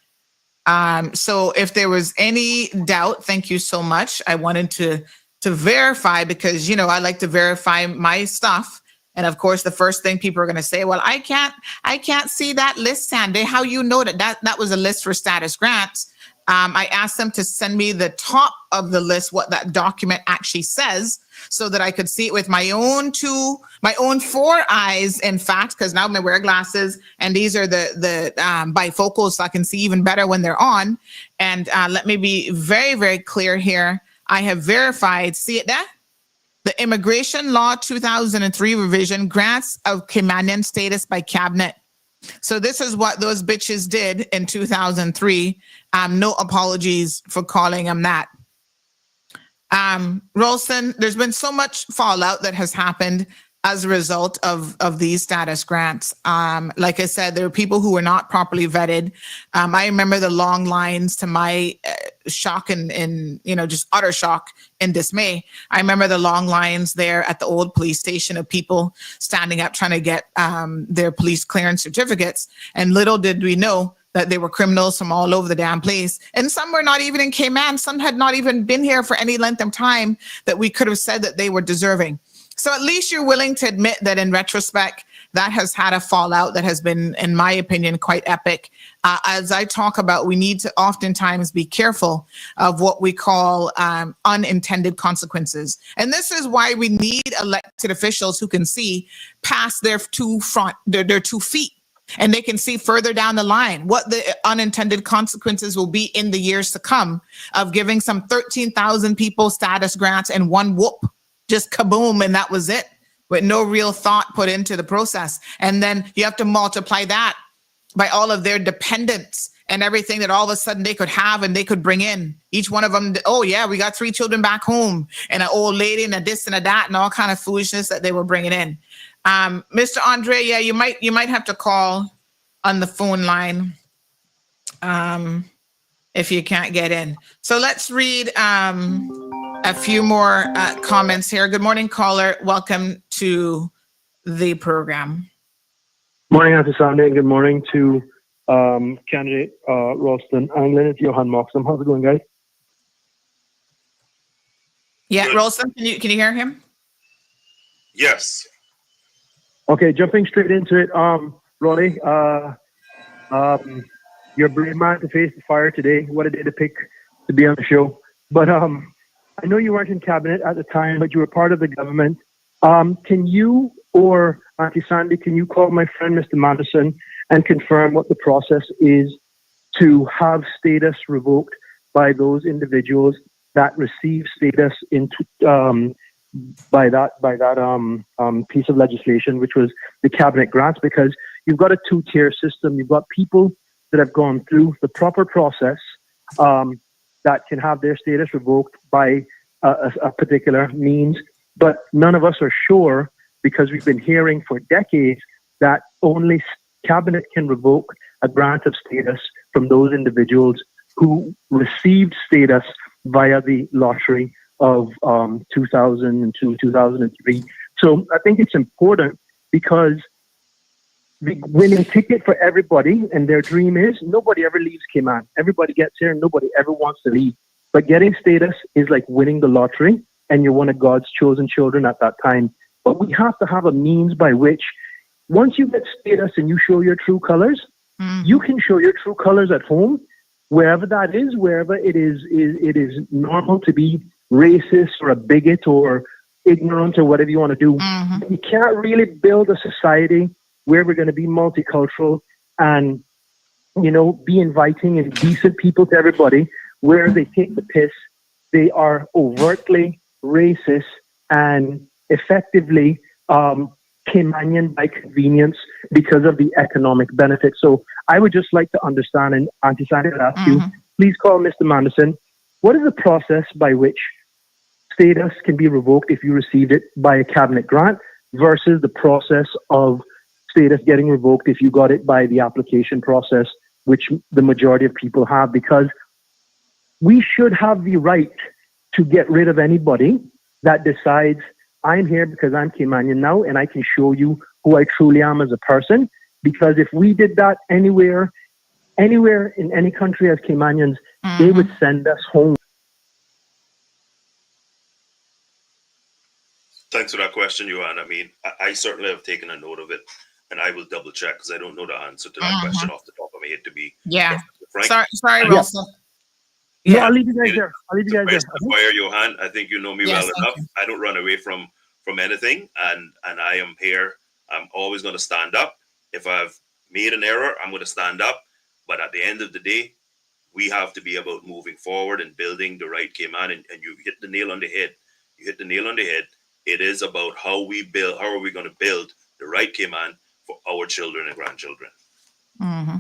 So if there was any doubt, thank you so much. I wanted to verify because, you know, I like to verify my stuff. And of course, the first thing people are going to say, well, I can't see that list, Sandy. How you know that was a list for status grants? I asked them to send me the top of the list, what that document actually says, so that I could see it with my own four eyes, in fact, because now I wear glasses and these are the bifocals, so I can see even better when they're on. And let me be very, very clear here. I have verified, see it there? The Immigration Law 2003 revision, grants of Caymanian status by cabinet. So this is what those bitches did in 2003. No apologies for calling them that. Rolston, there's been so much fallout that has happened as a result of these status grants. Like I said, there are people who were not properly vetted. I remember the long lines, to my shock and you know, just utter shock and dismay. I remember the long lines there at the old police station of people standing up trying to get their police clearance certificates. And little did we know that they were criminals from all over the damn place. And some were not even in Cayman. Some had not even been here for any length of time that we could have said that they were deserving. So at least you're willing to admit that in retrospect, that has had a fallout that has been, in my opinion, quite epic. As I talk about, we need to oftentimes be careful of what we call unintended consequences. And this is why we need elected officials who can see past their two feet. And they can see further down the line what the unintended consequences will be in the years to come of giving some 13,000 people status grants and one whoop, just kaboom, and that was it, with no real thought put into the process. And then you have to multiply that by all of their dependents and everything that all of a sudden they could have and they could bring in. Each one of them, oh yeah, we got 3 children back home and an old lady and a this and a that and all kind of foolishness that they were bringing in. Mr. Andre, yeah, you might have to call on the phone line if you can't get in. So let's read a few more comments here. Good morning, caller. Welcome to the program. Morning, Auntie Sandy, and good morning to candidate Ralston and Leonard Johan Moxham. How's it going, guys? Yeah, Ralston, can you hear him? Yes. Okay, jumping straight into it. Ronnie, you're a brave man to face the fire today. What a day to pick to be on the show. But I know you weren't in cabinet at the time, but you were part of the government. Can you or Auntie Sandy, can you call my friend Mr. Madison and confirm what the process is to have status revoked by those individuals that receive status by that piece of legislation, which was the cabinet grants? Because you've got a 2-tier system. You've got people that have gone through the proper process that can have their status revoked by a particular means, but none of us are sure, because we've been hearing for decades that only cabinet can revoke a grant of status from those individuals who received status via the lottery of 2002, 2003. So I think it's important, because the winning ticket for everybody and their dream is nobody ever leaves Cayman. Everybody gets here and nobody ever wants to leave. But getting status is like winning the lottery, and you're one of God's chosen children at that time. But we have to have a means by which, once you get status and you show your true colors, you can show your true colors at home, wherever that is, wherever it is normal to be racist or a bigot or ignorant or whatever you want to do. You can't really build a society where we're going to be multicultural and, you know, be inviting and decent people to everybody, where they take the piss, they are overtly racist and effectively Caymanian by convenience because of the economic benefit. So I would just like to understand, and Auntie Sandy would ask you, please call Mr. Manderson. What is the process by which status can be revoked if you received it by a cabinet grant versus the process of status getting revoked if you got it by the application process, which the majority of people have? Because we should have the right to get rid of anybody that decides, I'm here because I'm Caymanian now and I can show you who I truly am as a person. Because if we did that anywhere anywhere in any country as Caymanians, they would send us home. Thanks for that question, Johan. I mean, I certainly have taken a note of it, and I will double check because I don't know the answer to that question off the top of my head, to be frank. Sorry, Wilson. Yeah, I'll leave you guys there. Fire, Johan. I think you know me well enough. I don't run away from anything, and I am here. I'm always going to stand up. If I've made an error, I'm going to stand up. But at the end of the day, we have to be about moving forward and building the right Cayman. And you hit the nail on the head. You hit the nail on the head. It is about how are we going to build the right Cayman for our children and grandchildren. Mm-hmm.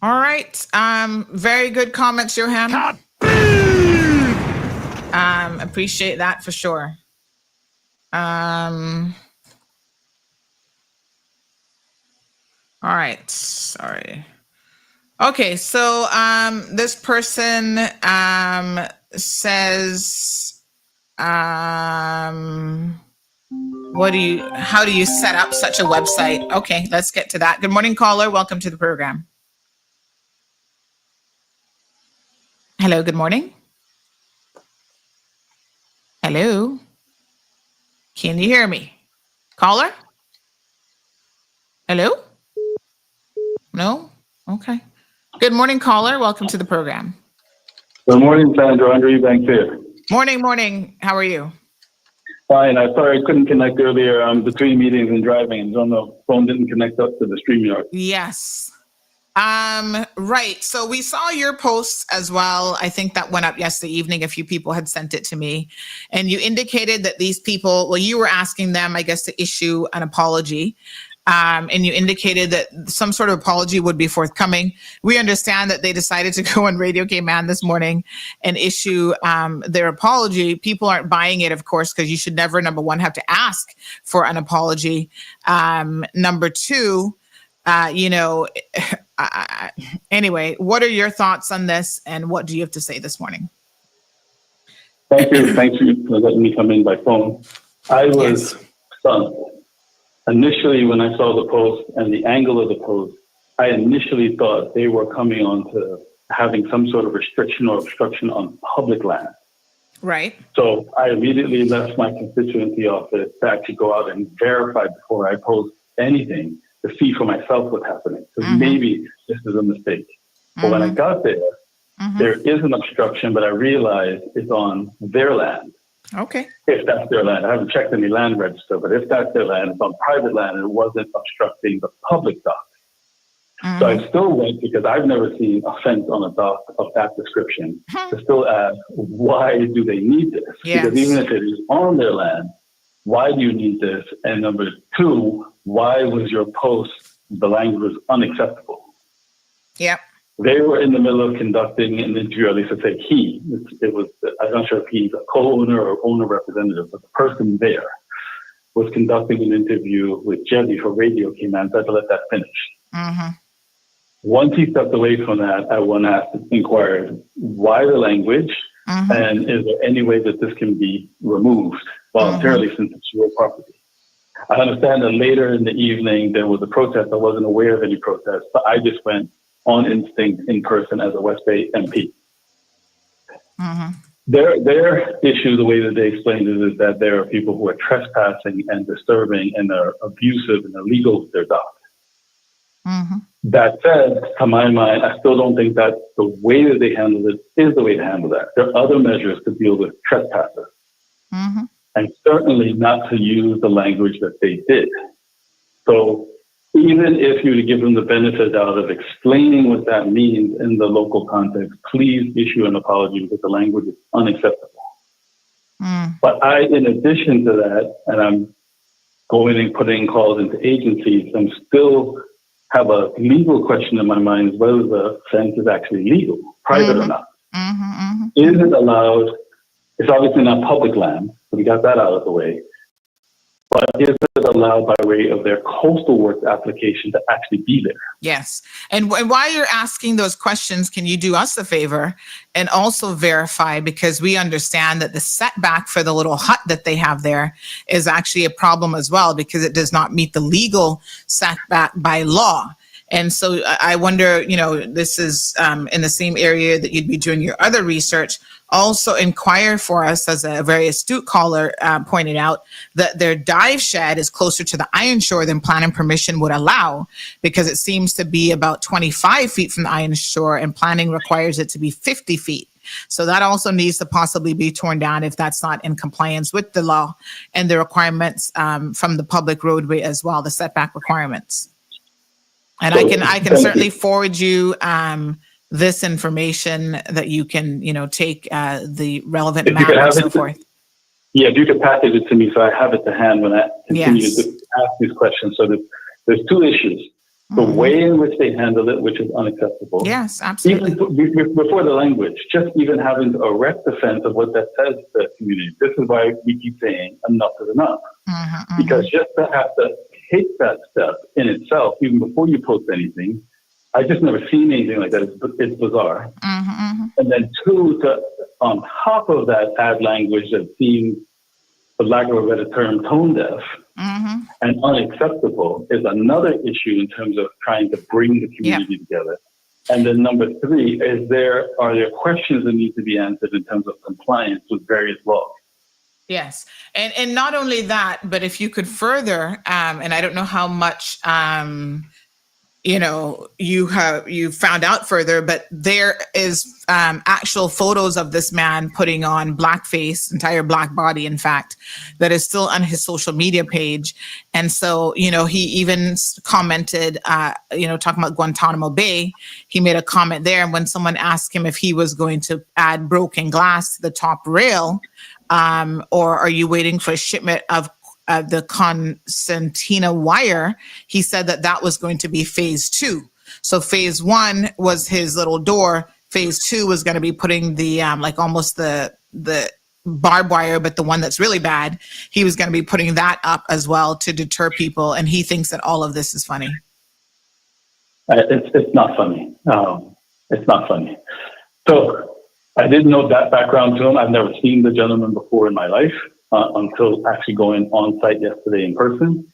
All right. Very good comments, Johan. Appreciate that for sure. All right. Sorry. Okay. So this person says, how do you set up such a website? Okay, let's get to that. Good morning, caller. Welcome to the program. Hello, good morning. Hello. Can you hear me? Caller? Hello? No? Okay. Good morning, caller. Welcome to the program. Good morning, Sandra. Andre Eubanks here. Morning. How are you? Fine. I'm sorry I couldn't connect earlier. I'm between meetings and driving, and the phone didn't connect up to the StreamYard. Yes. Right. So we saw your posts as well. I think that went up yesterday evening. A few people had sent it to me, and you indicated that these people, well, you were asking them, I guess, to issue an apology. And you indicated that some sort of apology would be forthcoming. We understand that they decided to go on Radio Cayman this morning and issue their apology. People aren't buying it, of course, because you should never, number one, have to ask for an apology. Number two, anyway, what are your thoughts on this, and what do you have to say this morning? Thank you. Thanks for letting me come in by phone. I was stunned. Initially, when I saw the post and the angle of the post, I initially thought they were coming on to having some sort of restriction or obstruction on public land. Right. So I immediately left my constituency office to actually go out and verify before I post anything to see for myself what's happening. Because maybe this is a mistake. But when I got there, there is an obstruction, but I realized it's on their land. Okay. If that's their land. I haven't checked any land register, but if that's their land, it's on private land and it wasn't obstructing the public dock. So I still went, because I've never seen a fence on a dock of that description, to still ask, why do they need this? Yes. Because even if it is on their land, why do you need this? And number two, why was your post, the language was unacceptable? Yep. They were in the middle of conducting an interview, at least I say he. It was, I'm not sure if he's a co-owner or owner representative, but the person there was conducting an interview with Jesse for Radio Cayman. So I had to let that finish. Once he stepped away from that, I inquired, why the language? And is there any way that this can be removed voluntarily since it's your property? I understand that later in the evening there was a protest. I wasn't aware of any protest, but I just went on instinct in person as a West Bay MP. Their issue, the way that they explained it, is that there are people who are trespassing and disturbing and are abusive and illegal with their dogs. That said, to my mind, I still don't think that the way that they handle it is the way to handle that. There are other measures to deal with trespassers. And certainly not to use the language that they did. So even if you were to give them the benefit out of explaining what that means in the local context, please issue an apology because the language is unacceptable. But I, in addition to that, and I'm going and putting calls into agencies, I'm still have a legal question in my mind is whether the fence is actually legal, private or not. Is it allowed? It's obviously not public land, so we got that out of the way. But is it allowed by way of their coastal works application to actually be there? Yes. And while you're asking those questions, can you do us a favor and also verify, because we understand that the setback for the little hut that they have there is actually a problem as well, because it does not meet the legal setback by law. And so I wonder, this is in the same area that you'd be doing your other research. Also inquire for us, as a very astute caller pointed out, that their dive shed is closer to the iron shore than planning permission would allow, because it seems to be about 25 feet from the iron shore and planning requires it to be 50 feet. So that also needs to possibly be torn down if that's not in compliance with the law and the requirements from the public roadway as well, the setback requirements. And I can certainly forward you this information that you can, take the relevant map and so forth. Yeah, if you could package it to me so I have it to hand when I continue to ask these questions. So there's two issues. The way in which they handle it, which is unacceptable. Yes, absolutely. Even before the language, just even having to erect the fence of what that says to the community. This is why we keep saying enough is enough. Because just to have to take that step in itself, even before you post anything, I just never seen anything like that. It's bizarre. And then two, to on top of that, add language that seems, for lack of a better term, tone deaf and unacceptable is another issue in terms of trying to bring the community together. And then number three, are there questions that need to be answered in terms of compliance with various laws? Yes. And not only that, but if you could further, and I don't know how much, you found out further, but there is actual photos of this man putting on blackface, entire black body, in fact, that is still on his social media page. And so, he even commented, talking about Guantanamo Bay, he made a comment there. And when someone asked him if he was going to add broken glass to the top rail, or are you waiting for a shipment of the concertina wire, he said that was going to be phase 2. So phase 1 was his little door. Phase 2 was going to be putting the almost the barbed wire, but the one that's really bad, he was going to be putting that up as well to deter people. And he thinks that all of this is funny. It's not funny. It's not funny. So I didn't know that background to him. I've never seen the gentleman before in my life. Until actually going on site yesterday in person.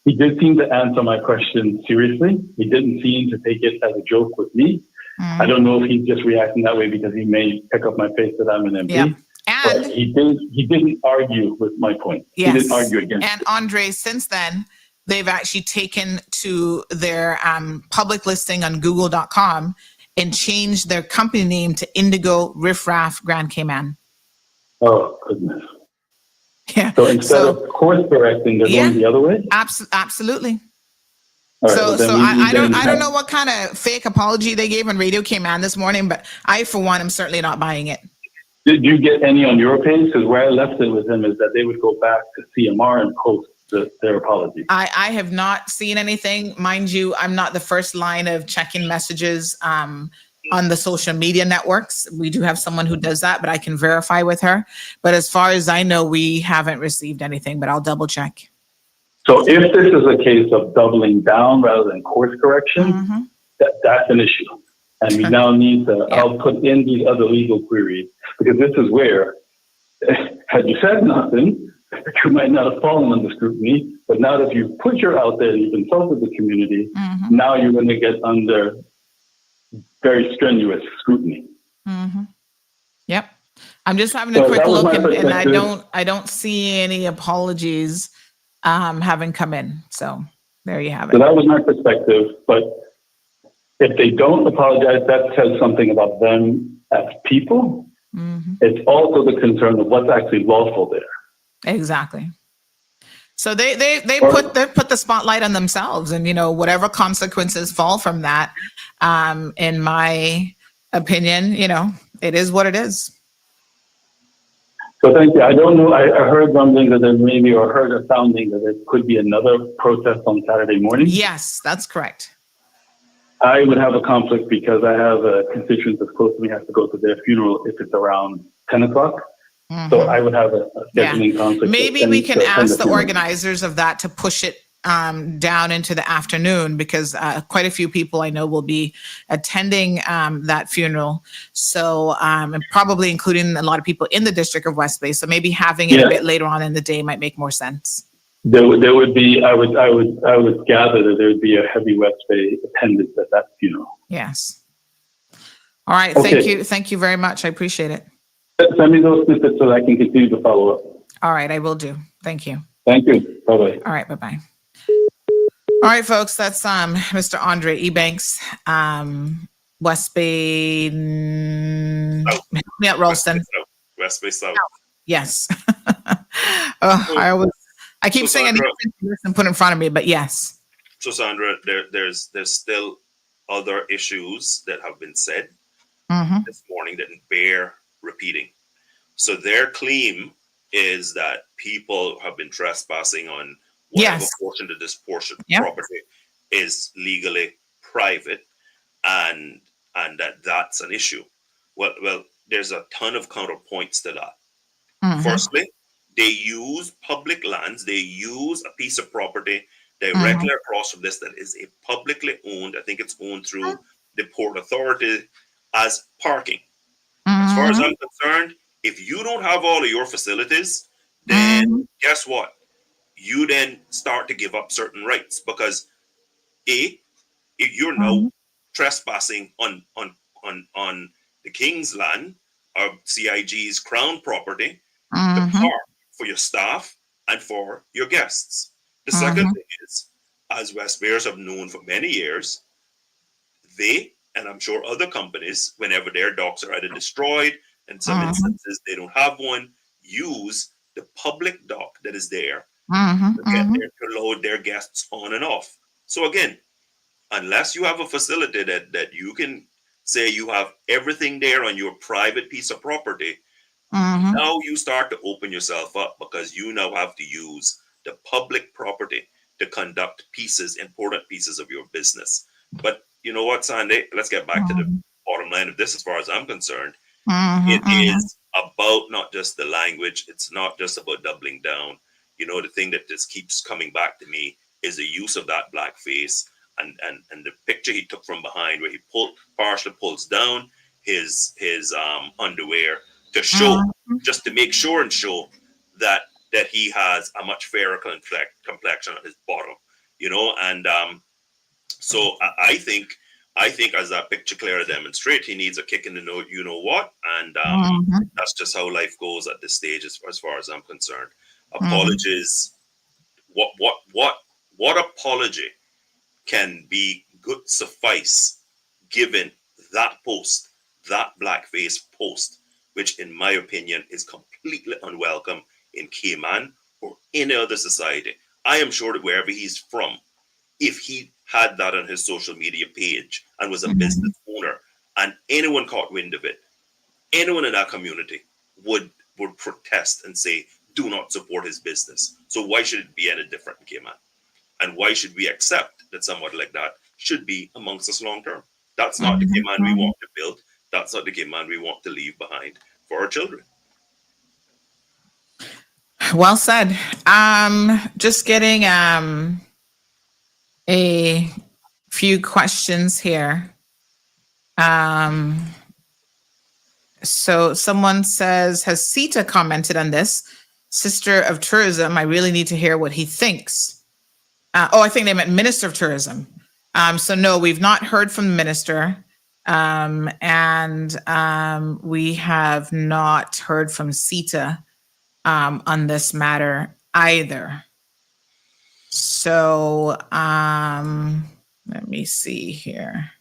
He did seem to answer my question seriously. He didn't seem to take it as a joke with me. I don't know if he's just reacting that way because he may pick up my face that I'm an MP. Yeah. But he didn't argue with my point. Yes. He didn't argue against it. And Andre, since then, they've actually taken to their public listing on google.com and changed their company name to Indigo Riff Raff Grand Cayman. Oh, goodness. Yeah. So instead of course correcting, they're going the other way? Absolutely. Right, so I don't know what kind of fake apology they gave on Radio Cayman this morning, but I, for one, am certainly not buying it. Did you get any on your page? Because where I left it with him is that they would go back to CMR and post their apology. I have not seen anything. Mind you, I'm not the first line of checking messages on the social media networks. We do have someone who does that, but I can verify with her. But as far as I know, we haven't received anything, but I'll double check. So if this is a case of doubling down rather than course correction, that's an issue. And we now need to, I'll put in these other legal queries, because this is where, had you said nothing, you might not have fallen under scrutiny, but now that you've put your out there, you've insulted the community, now you're going to get under very strenuous scrutiny. Yep. I'm just having a quick look, and I don't see any apologies having come in. So there you have it. So that was my perspective. But if they don't apologize, that says something about them as people. It's also the concern of what's actually lawful there. Exactly. So they put the spotlight on themselves, and whatever consequences fall from that. In my opinion, it is what it is. So thank you. I don't know. I heard rumbling that there maybe, or heard a sounding that there could be another protest on Saturday morning. Yes, that's correct. I would have a conflict because I have a constituent that's close to me, has to go to their funeral if it's around 10 o'clock. So I would have a scheduling conflict. Maybe we can ask the organizers of that to push it down into the afternoon, because quite a few people I know will be attending that funeral. So and probably including a lot of people in the District of West Bay. So maybe having it a bit later on in the day might make more sense. there would be, I would gather that there would be a heavy West Bay attendance at that funeral. Yes. All right. Okay. Thank you very much. I appreciate it. Send me those snippets so that I can continue to follow up. All right. I will do. Thank you. Thank you. Bye-bye. All right. Bye-bye. All right, folks. That's Mr. Andre Ebanks, West Bay, Ralston. West Bay South. Yes. I keep saying I need to put in front of me, but yes. So Sandra, there's still other issues that have been said this morning that bear repeating. So their claim is that people have been trespassing on whatever portion of this property is legally private, and that's an issue. Well, there's a ton of counterpoints to that. Firstly, they use public lands. They use a piece of property directly across from this that is a publicly owned. I think it's owned through the Port Authority as parking. As far as I'm concerned, if you don't have all of your facilities, then guess what? You then start to give up certain rights, because if you're now trespassing on the King's land or CIG's crown property to park for your staff and for your guests. The second thing is, as West Bayers have known for many years, they, and I'm sure other companies, whenever their docks are either destroyed, in some instances they don't have one, use the public dock that is there to load their guests on and off. So again, unless you have a facility that you can say you have everything there on your private piece of property, now you start to open yourself up, because you now have to use the public property to conduct important pieces of your business. But you know what, Sandy? Let's get back to the bottom line of this. As far as I'm concerned, it is about not just the language. It's not just about doubling down. You know, the thing that just keeps coming back to me is the use of that black face and the picture he took from behind, where he partially pulls down his underwear to show, just to make sure and show that he has a much fairer complexion on his bottom, you know. And so I think as that picture clearly demonstrates, he needs a kick in the nose, you know what, and that's just how life goes at this stage, as far as I'm concerned. Apologies. What apology can be good suffice given that post, that blackface post, which in my opinion is completely unwelcome in Cayman or any other society. I am sure that wherever he's from, if he had that on his social media page and was a business owner and anyone caught wind of it, anyone in that community would protest and say, do not support his business. So why should it be any different in Cayman? And why should we accept that someone like that should be amongst us long term? That's not the Cayman we want to build. That's not the Cayman we want to leave behind for our children. Well said. Just getting a few questions here. So someone says, has CETA commented on this? Sister of Tourism, I really need to hear what he thinks. I think they meant Minister of Tourism. So no, we've not heard from the minister. And we have not heard from CETA on this matter either. So let me see here.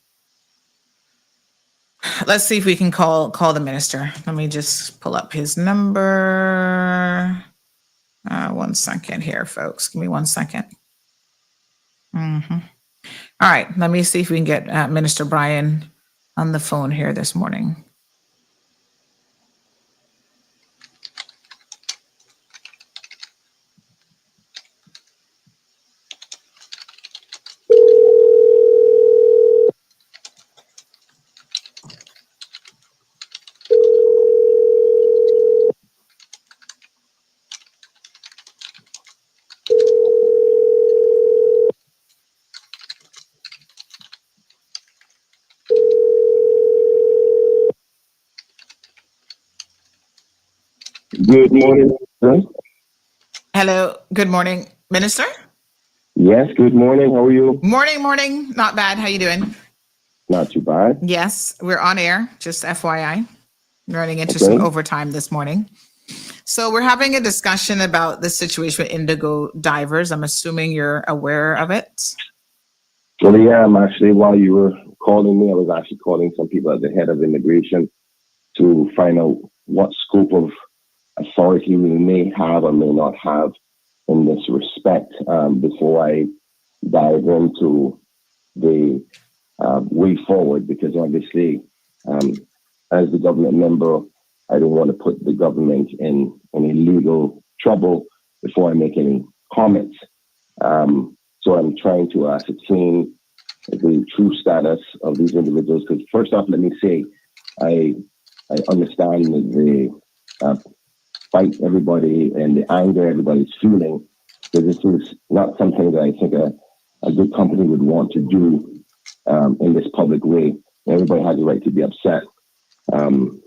Let's see if we can call the minister. Let me just pull up his number. 1 second here, folks. Give me 1 second. All right, let me see if we can get Minister Brian on the phone here this morning. Good morning, sir. Hello, good morning. Minister? Yes, good morning. How are you? Morning. Not bad. How you doing? Not too bad. Yes, we're on air, just FYI. Running into some overtime this morning. So we're having a discussion about the situation with indigo divers. I'm assuming you're aware of it. Well, yeah, I'm actually, while you were calling me, I was actually calling some people at the head of immigration to find out what scope of authority we may have or may not have in this respect before I dive into the way forward, because obviously, as the government member, I don't want to put the government in any legal trouble before I make any comments. So I'm trying to ascertain the true status of these individuals. Because first off, let me say, I understand the fight everybody and the anger everybody's feeling, because this is not something that I think a good company would want to do in this public way. Everybody has the right to be upset. And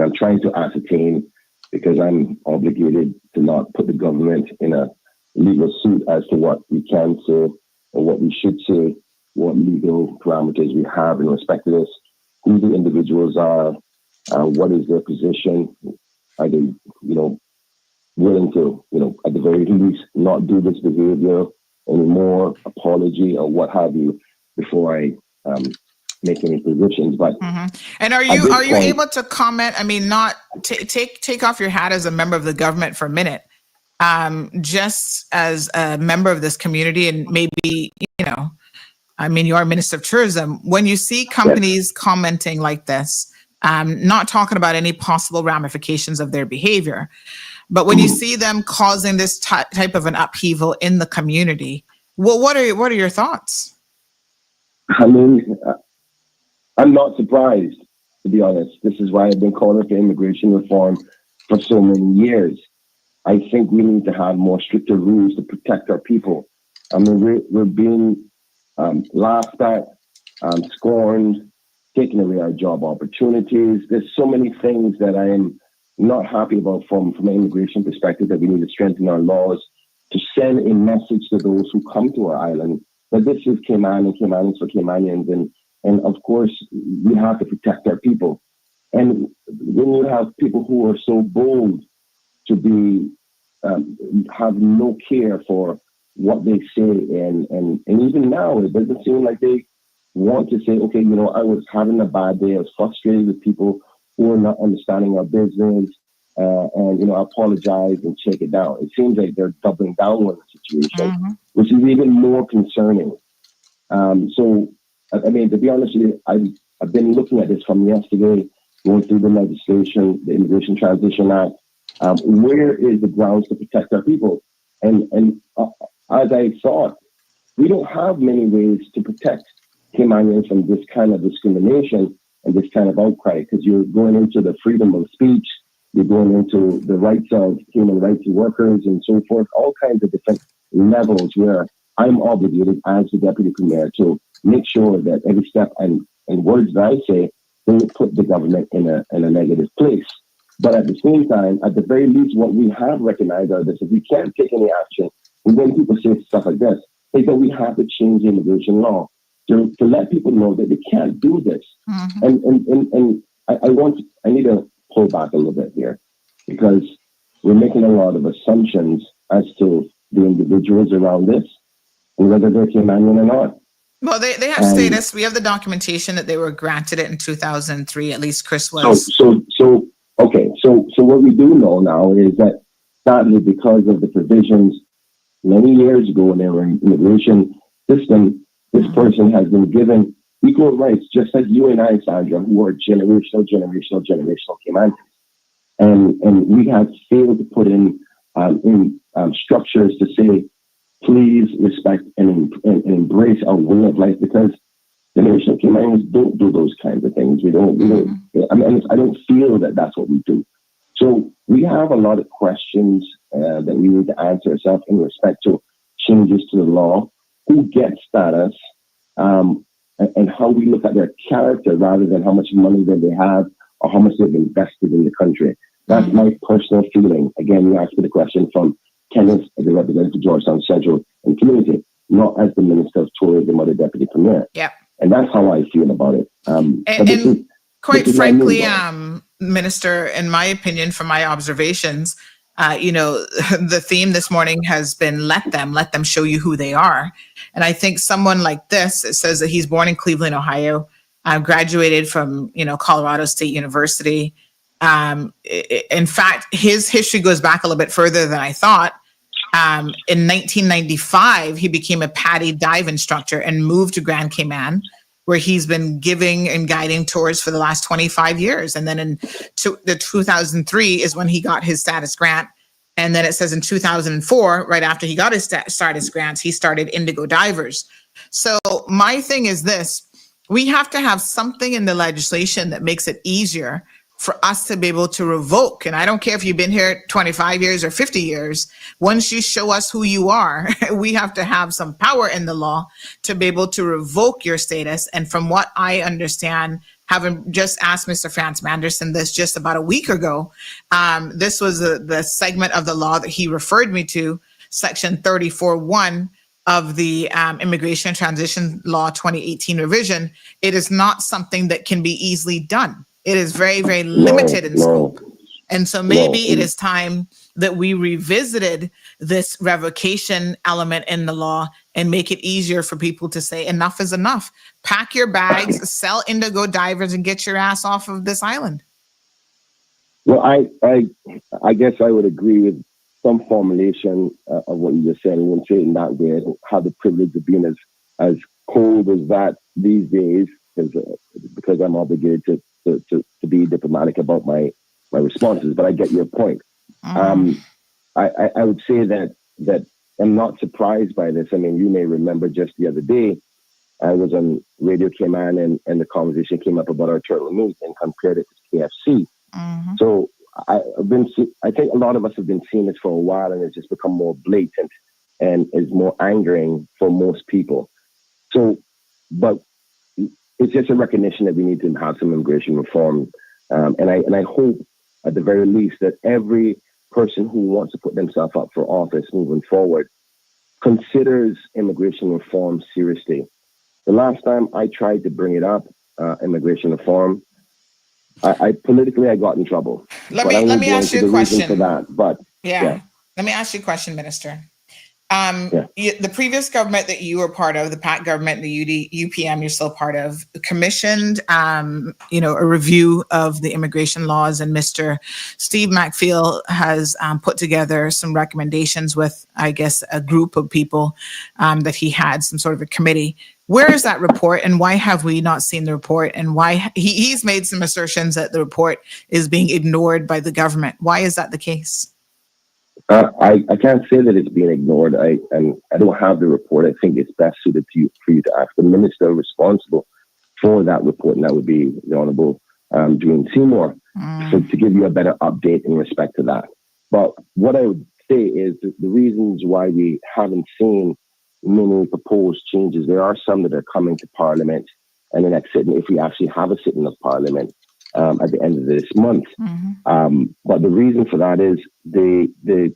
I'm trying to ascertain, because I'm obligated to not put the government in a legal suit as to what we can say or what we should say, what legal parameters we have in respect to this, who the individuals are, what is their position, are they, willing to, at the very least, not do this behavior anymore, apology or what have you, before I make any positions. But and are you able to comment? I mean, not take off your hat as a member of the government for a minute. Just as a member of this community, and maybe, you are Minister of Tourism, when you see companies commenting like this, not talking about any possible ramifications of their behavior, but when you see them causing this type of an upheaval in the community, what are your thoughts? I mean, I'm not surprised, to be honest. This is why I've been calling for immigration reform for so many years. I think we need to have more stricter rules to protect our people. I mean, we're being laughed at, scorned, taking away our job opportunities. There's so many things that I am not happy about from an immigration perspective, that we need to strengthen our laws to send a message to those who come to our island that this is Caymanians for Caymanians. And of course, we have to protect our people. And when you have people who are so bold to be have no care for what they say, and even now it doesn't seem like they want to say, okay, I was having a bad day, I was frustrated with people who are not understanding our business, and I apologize and shake it down. It seems like they're doubling down on the situation, which is even more concerning. So I mean, to be honest with you, I've been looking at this from yesterday, going through the legislation, the Immigration Transition Act. Where is the grounds to protect our people? And as I thought, we don't have many ways to protect Caymanians from this kind of discrimination and this kind of outcry, because you're going into the freedom of speech, you're going into the rights of human rights workers and so forth, all kinds of different levels where I'm obligated as the Deputy Premier to make sure that every step and words that I say don't put the government in a negative place. But at the same time, at the very least, what we have recognized are this: if we can't take any action, and when people say stuff like this, is that we have to change the immigration law to let people know that they can't do this. And I need to pull back a little bit here, because we're making a lot of assumptions as to the individuals around this and whether they're Caymanian or not. Well, they have status. We have the documentation that they were granted it in 2003. At least Chris was. So what we do know now is that sadly, because of the provisions many years ago in their immigration system, this person has been given equal rights, just like you and I, Sandra, who are generational Caymanians. And we have failed to put in structures to say, please respect and embrace our way of life, because generational Caymanians don't do those kinds of things. I don't feel that that's what we do. So we have a lot of questions that we need to answer ourselves in respect to changes to the law, who gets status, and how we look at their character rather than how much money that they have or how much they've invested in the country. That's my personal feeling. Again, you asked me the question from tenants as a representative for Georgetown Central and community, not as the Minister of Tourism or the Deputy Premier. Yeah. And that's how I feel about it. And quite frankly, Minister, in my opinion, from my observations, the theme this morning has been let them show you who they are. And I think someone like this, it says that he's born in Cleveland, Ohio, graduated from, Colorado State University. In fact, his history goes back a little bit further than I thought. In 1995, he became a PADI dive instructor and moved to Grand Cayman, where he's been giving and guiding tours for the last 25 years. And then in 2003 is when he got his status grant. And then it says in 2004, right after he got his status grants, he started Indigo Divers. So my thing is this: we have to have something in the legislation that makes it easier for us to be able to revoke. And I don't care if you've been here 25 years or 50 years, once you show us who you are, we have to have some power in the law to be able to revoke your status. And from what I understand, having just asked Mr. Franz Manderson this just about a week ago, this was the segment of the law that he referred me to, section 34.1 of the Immigration and Transition Law 2018 revision. It is not something that can be easily done. It is very, very limited in scope. And so maybe it is time that we revisited this revocation element in the law and make it easier for people to say enough is enough. Pack your bags, sell Indigo Divers, and get your ass off of this island. Well, I guess I would agree with some formulation of what you just said. I wouldn't say it in that way. I don't have the privilege of being as cold as that these days because I'm obligated to be diplomatic about my responses, but I get your point. I would say that I'm not surprised by this. I mean, you may remember just the other day, I was on Radio Cayman and the conversation came up about our turtle meat and compared it to KFC. So I think a lot of us have been seeing this for a while, and it's just become more blatant and is more angering for most people. So, but it's just a recognition that we need to have some immigration reform. And I hope at the very least that every person who wants to put themselves up for office moving forward considers immigration reform seriously. The last time I tried to bring it up, immigration reform, I politically got in trouble. Let me ask you a question. For that, but yeah. Let me ask you a question, Minister. The previous government that you were part of, the PAC government, the UPM you're still part of, commissioned, a review of the immigration laws, and Mr. Steve McPhail has put together some recommendations with, I guess, a group of people that he had, some sort of a committee. Where is that report, and why have we not seen the report? And why he's made some assertions that the report is being ignored by the government. Why is that the case? I can't say that it's being ignored. I don't have the report. I think it's best suited for you to ask the minister responsible for that report, and that would be the Honourable June Seymour, to give you a better update in respect to that. But what I would say is the reasons why we haven't seen many proposed changes, there are some that are coming to Parliament and the next sitting, if we actually have a sitting of Parliament at the end of this month. But the reason for that is the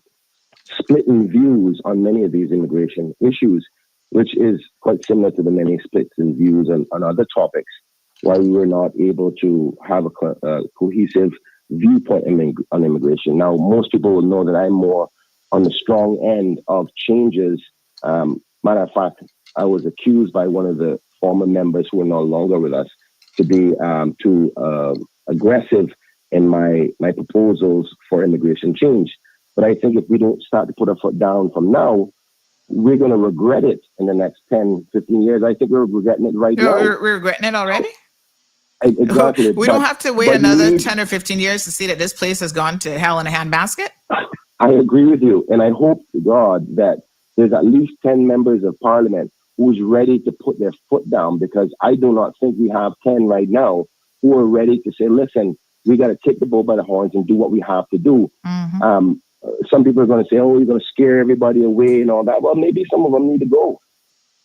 splitting views on many of these immigration issues, which is quite similar to the many splits in views on other topics, why we were not able to have a cohesive viewpoint on immigration. Now, most people will know that I'm more on the strong end of changes. Matter of fact, I was accused by one of the former members who are no longer with us to be too aggressive in my proposals for immigration change. But I think if we don't start to put our foot down from now, we're going to regret it in the next 10, 15 years. I think we're regretting it right now. We're regretting it already? Exactly. We don't have to wait another 10 or 15 years to see that this place has gone to hell in a handbasket? I agree with you. And I hope to God that there's at least 10 members of Parliament who's ready to put their foot down, because I do not think we have 10 right now who are ready to say, listen, we got to take the bull by the horns and do what we have to do. Some people are going to say, oh, you're going to scare everybody away and all that. Well, maybe some of them need to go,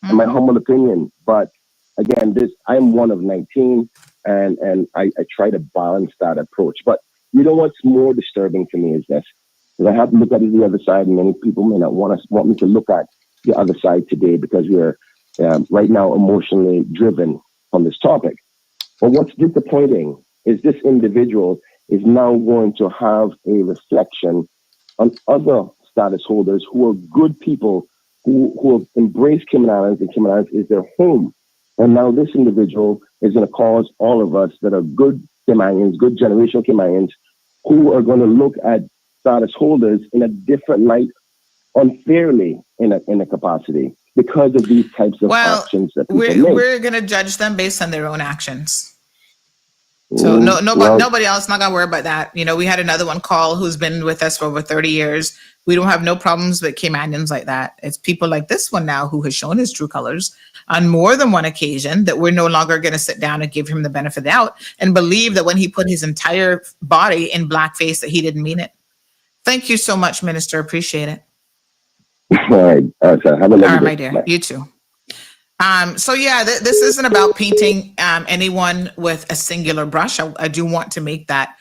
in my humble opinion. But again, I'm one of 19, and I try to balance that approach. But you know what's more disturbing to me is this. Because I have to look at the other side, and many people may not want me to look at the other side today because we're right now emotionally driven on this topic. But what's disappointing is this individual is now going to have a reflection on other status holders who are good people who have embraced Cayman Islands, and Cayman Islands is their home. And now this individual is going to cause all of us that are good Caymanians, good generational Caymanians, who are going to look at status holders in a different light, unfairly in a capacity because of these types of actions that people make. We're going to judge them based on their own actions. So nobody else, not gonna worry about that. You know, we had another one call who's been with us for over 30 years. We don't have no problems with Caymanians like that. It's people like this one now who has shown his true colors on more than one occasion that we're no longer going to sit down and give him the benefit of the doubt and believe that when he put his entire body in blackface that he didn't mean it. Thank you so much, Minister. Appreciate it. All right. Have a lovely day. My dear. Bye. You too. So yeah, this isn't about painting anyone with a singular brush. I do want to make that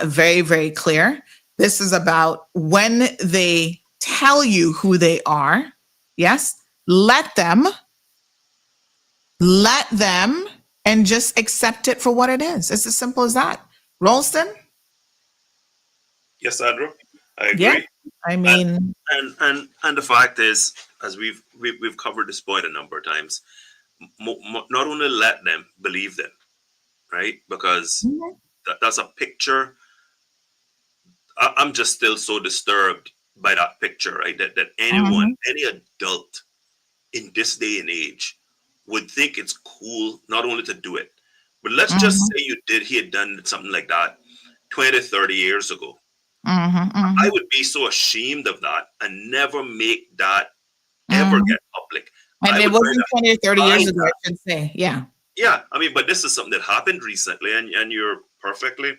very, very clear. This is about when they tell you who they are. Yes, let them, and just accept it for what it is. It's as simple as that. Ralston? Yes, Sandra, I agree. Yeah, I mean, and the fact is, as we've covered this point a number of times, not only let them, believe them, right? Because that's a picture. I'm just still so disturbed by that picture, right? That anyone, any adult in this day and age would think it's cool not only to do it, but let's just say he had done something like that 20, 30 years ago. I would be so ashamed of that and never make that ever get public. And it wasn't 20 or 30 years ago, I should say. Yeah. Yeah. I mean, but this is something that happened recently, and you're perfectly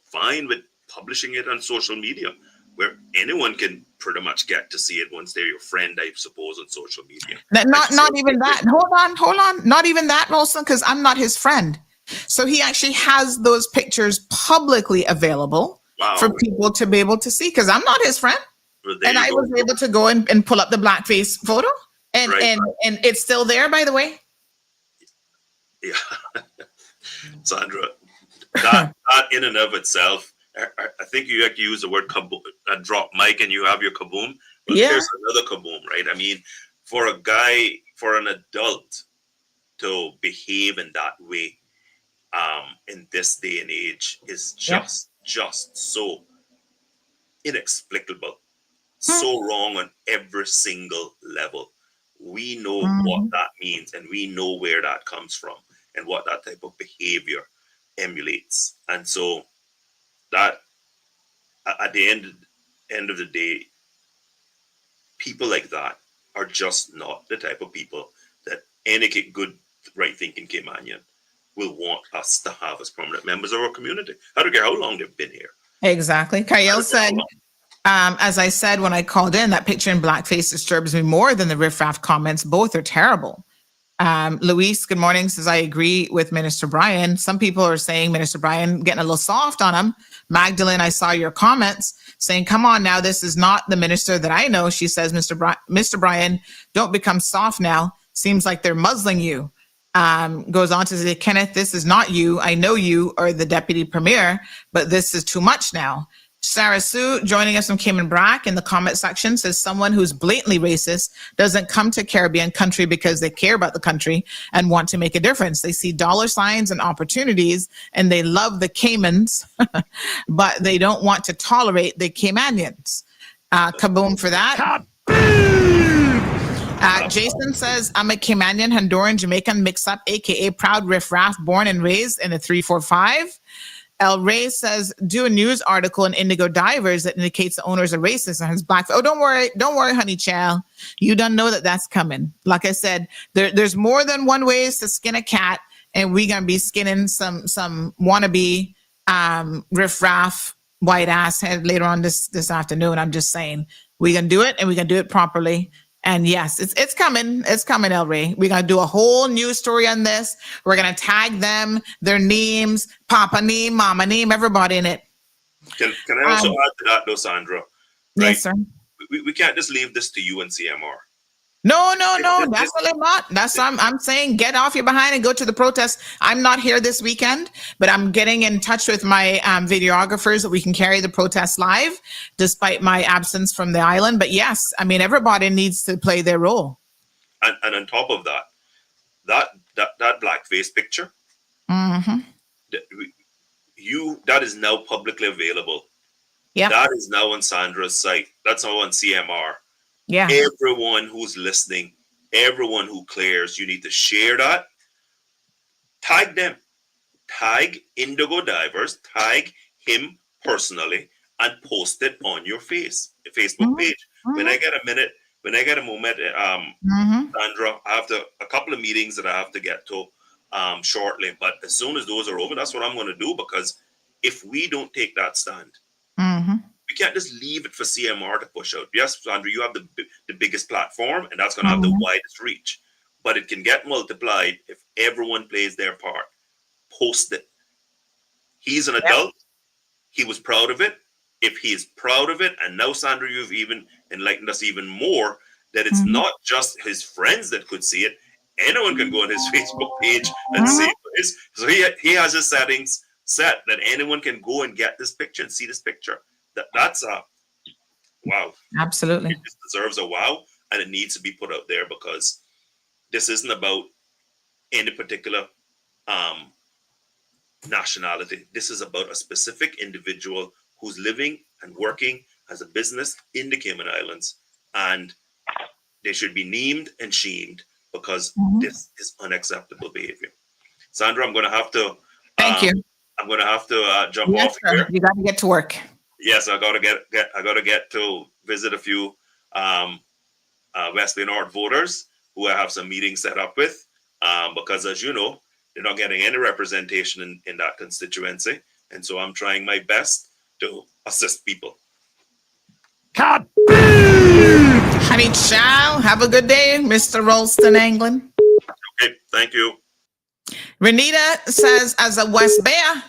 fine with publishing it on social media, where anyone can pretty much get to see it once they're your friend, I suppose, on social media. Not even that. Hold on. Not even that, Wilson, because I'm not his friend. So he actually has those pictures publicly available for people to be able to see, because I'm not his friend. Well, and I was able to go and pull up the blackface photo. And it's still there, by the way. Yeah. Sandra, that in and of itself, I think you have to use the word kaboom, drop mic, and you have your kaboom. But there's another kaboom, right? I mean, for an adult to behave in that way in this day and age is just so inexplicable, so wrong on every single level. We know what that means, and we know where that comes from and what that type of behavior emulates. And so that at the end of the day, people like that are just not the type of people that any good, right-thinking Caymanian will want us to have as permanent members of our community. I don't care how long they've been here. Exactly. Kyle said, as I said when I called in, that picture in blackface disturbs me more than the Riff Raff comments. Both are terrible. Luis, good morning, says, I agree with Minister Brian. Some people are saying Minister Brian getting a little soft on him. Magdalene, I saw your comments saying, come on now, this is not the minister that I know. She says, Mr. Brian, don't become soft now. Seems like they're muzzling you. Goes on to say, Kenneth, this is not you. I know you are the deputy premier, but this is too much now. Sarah Sue joining us from Cayman Brack in the comment section says someone who's blatantly racist doesn't come to a Caribbean country because they care about the country and want to make a difference. They see dollar signs and opportunities and they love the Caymans, but they don't want to tolerate the Caymanians. Kaboom for that. Jason says, I'm a Caymanian, Honduran, Jamaican mix-up, aka proud Riff Raff, born and raised in a 345. El Rey says, do a news article in Indigo Divers that indicates the owners are racist and has black. Oh, don't worry, honey child. You don't know that that's coming. Like I said, there's more than one ways to skin a cat, and we're gonna be skinning some wannabe Riff Raff white ass head later on this afternoon. I'm just saying, we're gonna do it, and we're gonna do it properly. And yes, it's coming. It's coming, El Rey. We're going to do a whole news story on this. We're going to tag them, their names, Papa name, Mama name, everybody in it. Can I also add to that, though, Sandra? Right? Yes, sir. We can't just leave this to you and CMR. No, definitely not. That's what I'm saying. Get off your behind and go to the protest. I'm not here this weekend, but I'm getting in touch with my videographers that we can carry the protest live, despite my absence from the island. But yes, I mean, everybody needs to play their role. And on top of that blackface picture, Mm-hmm. that is now publicly available. Yeah, that is now on Sandra's site. That's now on CMR. Yeah. Everyone who's listening, everyone who clears, you need to share that. Tag them. Tag Indigo Divers. Tag him personally and post it on your Facebook page. When I get a minute, when I get a moment, Sandra, I have a couple of meetings that I have to get to shortly. But as soon as those are over, that's what I'm going to do, because if we don't take that stand, we can't just leave it for CMR to push out. Yes, Sandra, you have the biggest platform, and that's going to have the widest reach. But it can get multiplied if everyone plays their part. Post it. He's an adult. He was proud of it. If he is proud of it, and now, Sandra, you've even enlightened us even more, that it's not just his friends that could see it. Anyone can go on his Facebook page and see it. So he has his settings set that anyone can go and get this picture and see this picture. That's a wow. Absolutely. It just deserves a wow, and it needs to be put out there, because this isn't about any particular nationality. This is about a specific individual who's living and working as a business in the Cayman Islands, and they should be named and shamed, because this is unacceptable behavior. Sandra, I'm going to have to. Thank you. I'm going to have to jump off here. You got to get to work. Yes, I got to get to visit a few West Bay North voters who I have some meetings set up with, because, as you know, they're not getting any representation in that constituency, and so I'm trying my best to assist people. Honey child, have a good day, Mr. Ralston England. Okay, thank you. Renita says, as a West Bayer,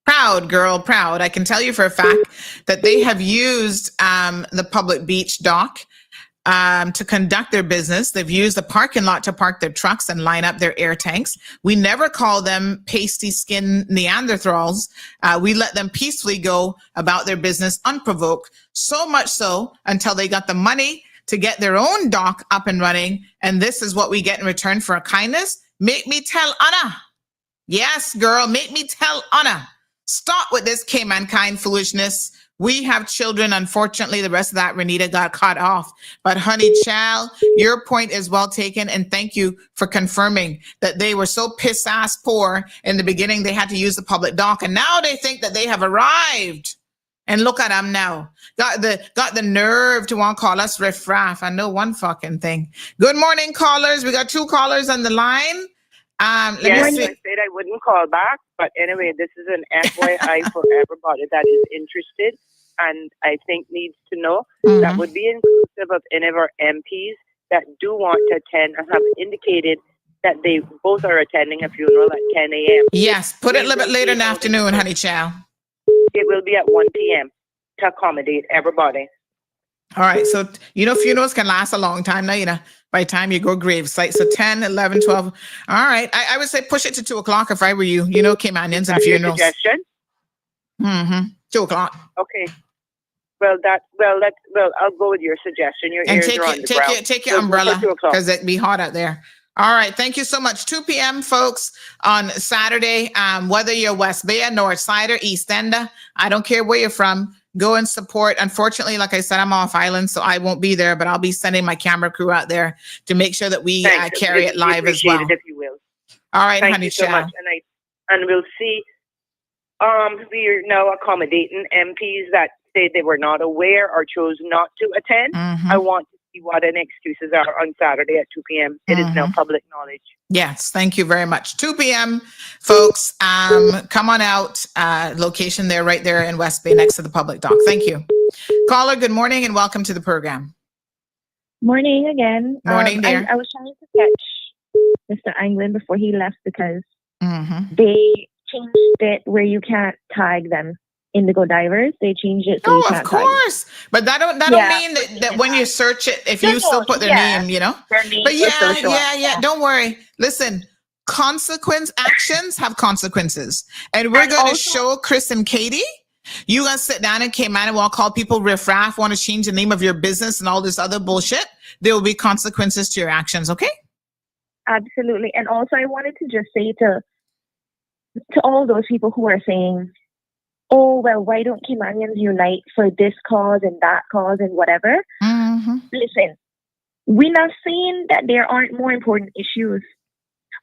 proud girl, proud. I can tell you for a fact that they have used the public beach dock to conduct their business. They've used the parking lot to park their trucks and line up their air tanks. We never call them pasty skin Neanderthals. We let them peacefully go about their business unprovoked, so much so until they got the money to get their own dock up and running. And this is what we get in return for a kindness. Make me tell Anna. Yes, girl, make me tell Anna. Stop with this Caymankind foolishness. We have children. Unfortunately, the rest of that, Renita, got cut off. But honey child, your point is well taken. And thank you for confirming that they were so piss ass poor in the beginning. They had to use the public dock. And now they think that they have arrived. And look at them now. Got the nerve to want to call us Riff Raff. I know one fucking thing. Good morning, callers. We got 2 callers on the line. Yes, I said I wouldn't call back, but anyway, this is an FYI for everybody that is interested and I think needs to know. That would be inclusive of any of our MPs that do want to attend and have indicated that they both are attending a funeral at 10 a.m. Yes, put it a little bit later in the afternoon, honey child. It will be at 1 p.m. to accommodate everybody. All right. So, funerals can last a long time now, by the time you go gravesite. So 10, 11, 12. All right. I would say push it to 2 o'clock if I were you. Caymanians and funerals. Suggestion? 2 o'clock. Okay. Well, I'll go with your suggestion. Your ears are on the ground. Take your umbrella, because it'd be hot out there. All right. Thank you so much. 2 p.m., folks, on Saturday. Whether you're West Bay, North Sider, East Ender, I don't care where you're from. Go and support. Unfortunately, like I said, I'm off island, so I won't be there, but I'll be sending my camera crew out there to make sure that we carry it live as well. If you will. All right, Thank honey you so child. much. And we'll see. We're now accommodating MPs that say they were not aware or chose not to attend. I want to see what any excuses are on Saturday at 2 p.m. It is now public knowledge. Yes, thank you very much. 2 p.m., folks. Come on out. Location there, right there in West Bay, next to the public dock. Thank you. Caller, good morning and welcome to the program. Morning again. Morning, dear. I was trying to catch Mr. Anglin before he left because they changed it where you can't tag them. indigo divers. They changed it. So Oh, of course. But that don't mean that when you search it, if you still put their name, you know. Their name But will still show up. yeah. Don't worry. Listen, actions have consequences. And we're going to show Chris and Katie. You guys sit down in Cayman and we'll call people Riff Raff, want to change the name of your business and all this other bullshit. There will be consequences to your actions, okay? Absolutely. And also I wanted to just say to all those people who are saying, oh, well, why don't Caymanians unite for this cause and that cause and whatever? Mm-hmm. Listen, we're not saying that there aren't more important issues,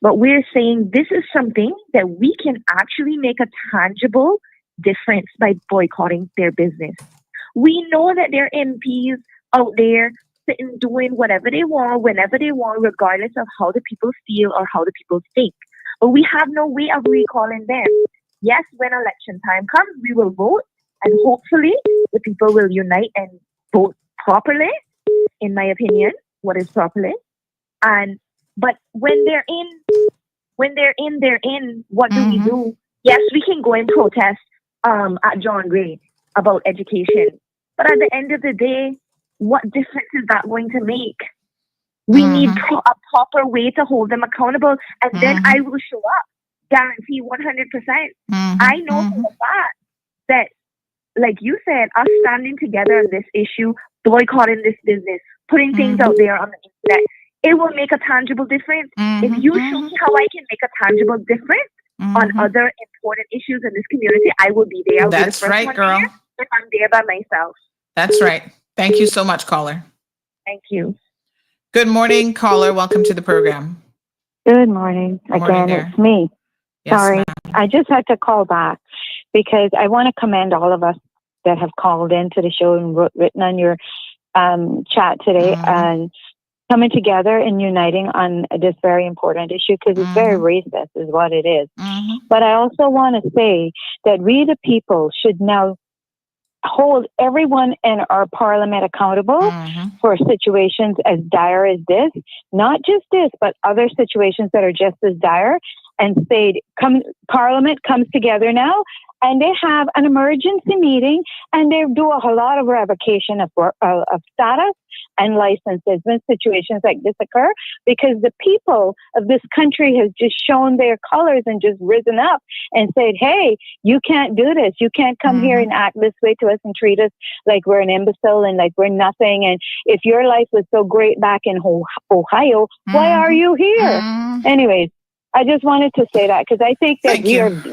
but we're saying this is something that we can actually make a tangible difference by boycotting their business. We know that there are MPs out there sitting doing whatever they want, whenever they want, regardless of how the people feel or how the people think. But we have no way of recalling them. Yes, when election time comes, we will vote, and hopefully the people will unite and vote properly, in my opinion, what is properly. But when they're in, they're in. What do we do? Yes, we can go and protest at John Gray about education. But at the end of the day, what difference is that going to make? We need a proper way to hold them accountable, and then I will show up. Guarantee 100%. I know for the fact that, like you said, us standing together on this issue, boycotting this business, putting things out there on the internet, it will make a tangible difference. If you show me how I can make a tangible difference on other important issues in this community, I will be there. That's right, girl. If I'm there by myself. That's right. Thank you so much, caller. Thank you. Good morning, caller. Welcome to the program. Good morning. Again, it's me. Yes, Sorry, ma'am. I just had to call back because I want to commend all of us that have called into the show and written on your chat today and coming together and uniting on this very important issue because it's very racist is what it is. But I also want to say that we the people should now hold everyone in our parliament accountable for situations as dire as this, not just this, but other situations that are just as dire, and say, Parliament comes together now and they have an emergency meeting and they do a lot of revocation of status and licenses when situations like this occur, because the people of this country has just shown their colors and just risen up and said, hey, you can't do this. You can't come here and act this way to us and treat us like we're an imbecile and like we're nothing. And if your life was so great back in Ohio, why are you here? Anyways, I just wanted to say that because I think that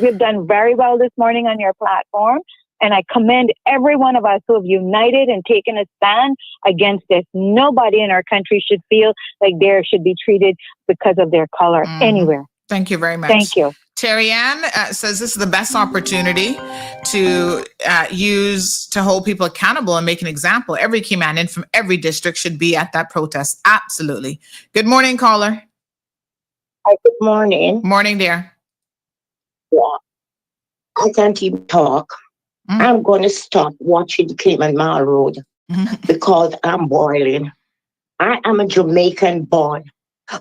we've done very well this morning on your platform. And I commend every one of us who have united and taken a stand against this. Nobody in our country should feel like they should be treated because of their color anywhere. Thank you very much. Thank you. Terry Ann says this is the best opportunity to use to hold people accountable and make an example. Every Caymanian from every district should be at that protest. Absolutely. Good morning, caller. Hi, good morning. Morning, dear. Yeah. I can't even talk. I'm going to stop watching the Cayman Mall Road because I'm boiling. I am a Jamaican born,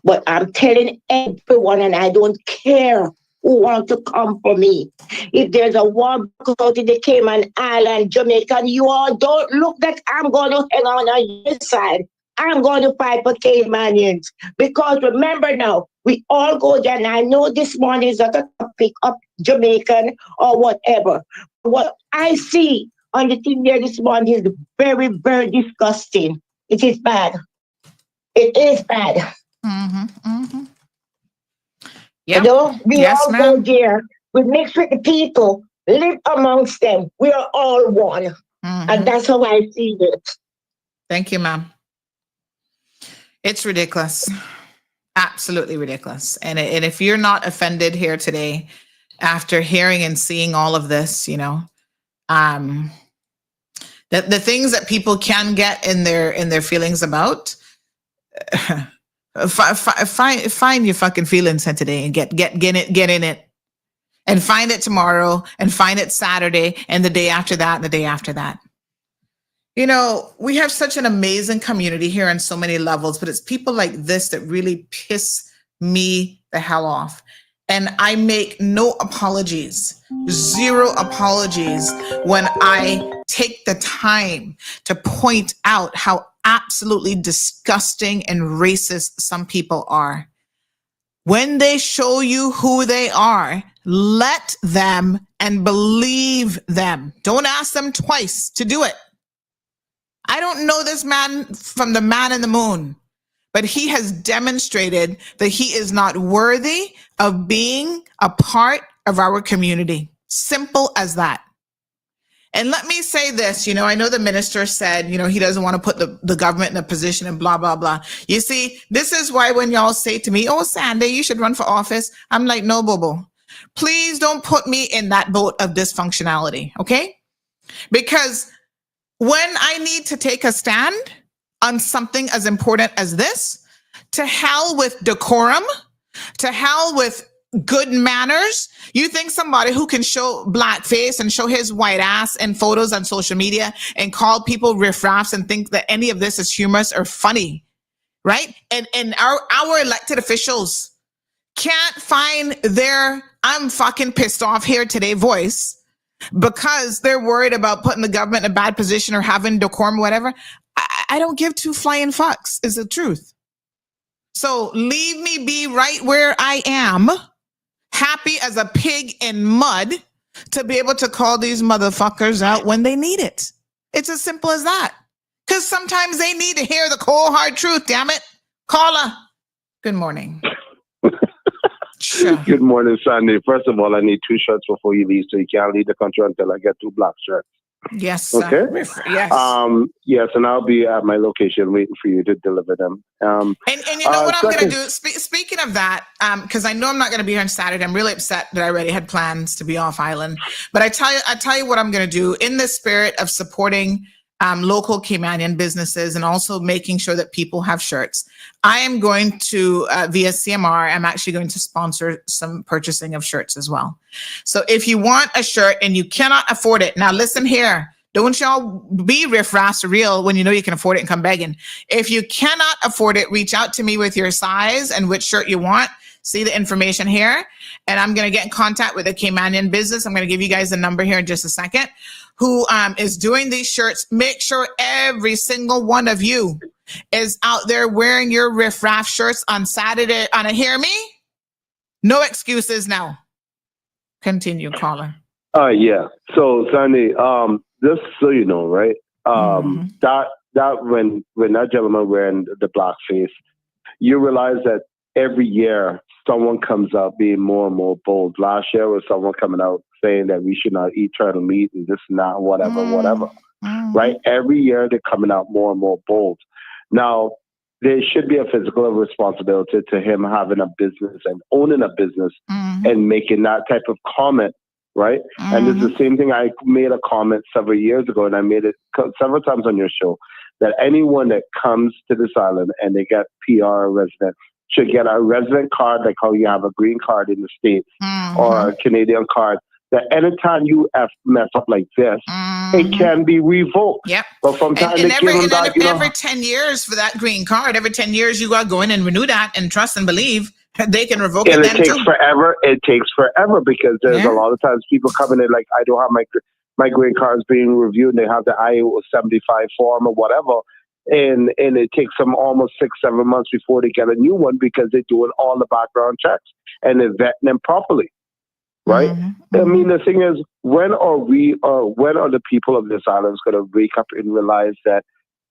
but I'm telling everyone, and I don't care who wants to come for me. If there's a war out in the Cayman Island, Jamaican, you all don't look that I'm going to hang on your side. I'm going to fight for Caymanians because remember now, we all go there, and I know this morning is not a topic of Jamaican or whatever. What I see on the thing there this morning is very, very disgusting. It is bad. It is bad. You know, we all go there. We mix with the people, live amongst them. We are all one. And that's how I see it. Thank you, ma'am. It's ridiculous. Absolutely ridiculous. And if you're not offended here today, after hearing and seeing all of this, you know, the things that people can get in their feelings about, find your fucking feelings today and get in it, and find it tomorrow, and find it Saturday, and the day after that, and the day after that. You know, we have such an amazing community here on so many levels, but it's people like this that really piss me the hell off. And I make no apologies, zero apologies when I take the time to point out how absolutely disgusting and racist some people are. When they show you who they are, let them and believe them. Don't ask them twice to do it. I don't know this man from the man in the moon, but he has demonstrated that he is not worthy of being a part of our community. Simple as that. And let me say this, I know the minister said, he doesn't want to put the government in a position and blah, blah, blah. You see, this is why when y'all say to me, oh, Sandy, you should run for office. I'm like, no, Bobo, please don't put me in that boat of dysfunctionality. Okay. Because when I need to take a stand on something as important as this, to hell with decorum, to hell with good manners. You think somebody who can show blackface and show his white ass in photos on social media and call people Riff Raffs and think that any of this is humorous or funny, right? And our elected officials can't find their I'm fucking pissed off here today voice because they're worried about putting the government in a bad position or having decorum, whatever. I don't give two flying fucks, is the truth. So leave me be right where I am, happy as a pig in mud, to be able to call these motherfuckers out when they need it. It's as simple as that. Because sometimes they need to hear the cold, hard truth, damn it. Caller, good morning. Sure. Good morning, Sandy. First of all, I need 2 shirts before you leave, so you can't leave the country until I get 2 black shirts. Yes. Okay. Yes. Yes, and I'll be at my location waiting for you to deliver them. And you know what I'm going to do? Speaking of that, because I know I'm not going to be here on Saturday. I'm really upset that I already had plans to be off island. But I tell you what I'm going to do in the spirit of supporting local Caymanian businesses and also making sure that people have shirts. I am going to, via CMR, I'm actually going to sponsor some purchasing of shirts as well. So if you want a shirt and you cannot afford it, now listen here, don't y'all be Riff Raffs real when you know you can afford it and come begging. If you cannot afford it, reach out to me with your size and which shirt you want. See the information here. And I'm going to get in contact with a Caymanian business. I'm going to give you guys the number here in just a second, who is doing these shirts. Make sure every single one of you is out there wearing your Riff Raff shirts on Saturday. Hear me? No excuses now. Continue, caller. Yeah. So, Sandy, just so you know, right? That when that gentleman wearing the black face, you realize that every year someone comes out being more and more bold. Last year was someone coming out saying that we should not eat turtle meat and this and that, whatever. Right? Every year they're coming out more and more bold. Now, there should be a physical responsibility to him having a business and owning a business and making that type of comment, right? And it's the same thing. I made a comment several years ago, and I made it several times on your show, that anyone that comes to this island and they get PR resident should get a resident card, like how you have a green card in the States or a Canadian card, that anytime you mess up like this, it can be revoked. Yep. But from time to time, every 10 years for that green card, every 10 years you got to go in and renew that and trust and believe they can revoke it. And it takes forever. It takes forever because there's a lot of times people coming in like, I don't have my green cards being reviewed, and they have the I-75 form or whatever. And it takes them almost 6-7 months before they get a new one because they're doing all the background checks and they're vetting them properly. Right? I mean, the thing is, when are the people of this island going to wake up and realize that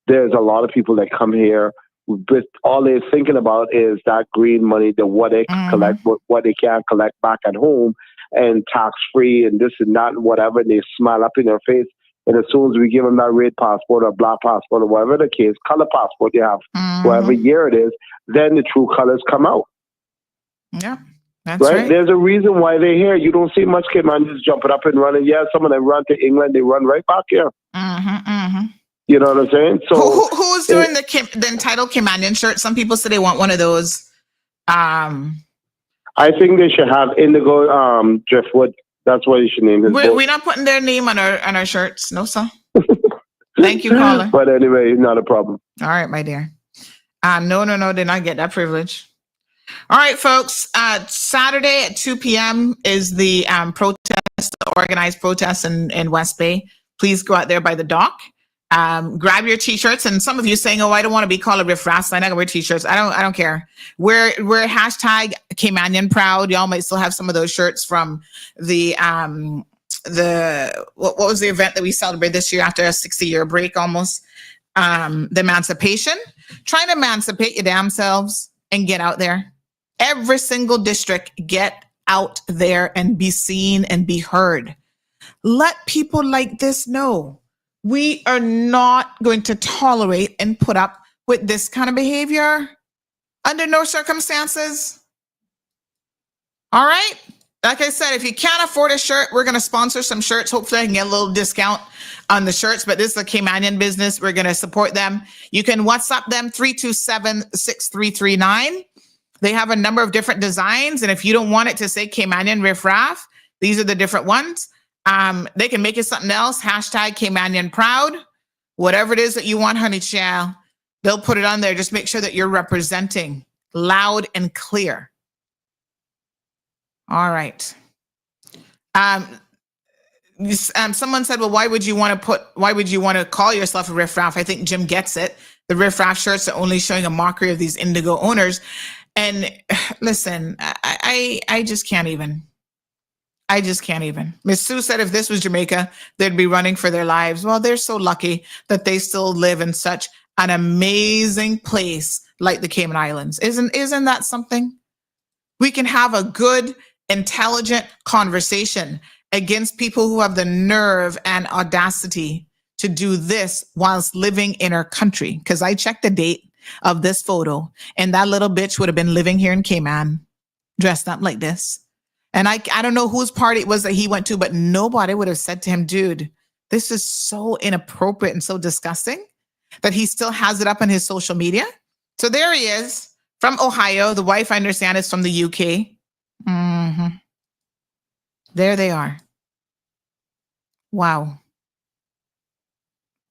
there's a lot of people that come here with all they're thinking about is that green money, what they collect, what they can't collect back at home, and tax free and this and that and whatever, and they smile up in their face. And as soon as we give them that red passport or black passport or whatever the case, color passport they have, whatever year it is, then the true colors come out. Yeah, that's right. There's a reason why they're here. You don't see much Caymanians jumping up and running. Yeah, some of them run to England, they run right back here. You know what I'm saying? So who's doing the entitled Caymanian shirt? Some people say they want one of those. I think they should have indigo driftwood. That's what you should name it. We're not putting their name on our shirts. No, sir. Thank you, caller. But anyway, not a problem. All right, my dear. No, did not get that privilege. All right, folks. Saturday at 2 p.m. is the protest, the organized protest in West Bay. Please go out there by the dock. Grab your t-shirts. And some of you saying, "Oh, I don't want to be called a Riff Raffs. I gotta wear t-shirts." I don't care. We're hashtag Caymanian proud. Y'all might still have some of those shirts from the what was the event that we celebrated this year after a 60-year break almost? The emancipation. Trying to emancipate your damn selves and get out there. Every single district, get out there and be seen and be heard. Let people like this know we are not going to tolerate and put up with this kind of behavior under no circumstances. All right. Like I said, if you can't afford a shirt, we're going to sponsor some shirts. Hopefully I can get a little discount on the shirts, but this is a Caymanian business. We're going to support them. You can WhatsApp them 327-6339. They have a number of different designs. And if you don't want it to say Caymanian Riff Raff, these are the different ones. They can make it something else. Hashtag Caymanian proud. Whatever it is that you want, honey child, they'll put it on there. Just make sure that you're representing loud and clear. All right. Someone said, well, why would you want to call yourself a Riff Raff? I think Jim gets it. The Riff Raff shirts are only showing a mockery of these indigo owners. And listen, I just can't even. I just can't even. Miss Sue said if this was Jamaica, they'd be running for their lives. Well, they're so lucky that they still live in such an amazing place like the Cayman Islands. Isn't that something? We can have a good, intelligent conversation against people who have the nerve and audacity to do this whilst living in our country. Because I checked the date of this photo, and that little bitch would have been living here in Cayman, dressed up like this. And I don't know whose party it was that he went to, but nobody would have said to him, dude, this is so inappropriate and so disgusting that he still has it up on his social media. So there he is from Ohio. The wife, I understand, is from the UK. Mm-hmm. There they are. Wow.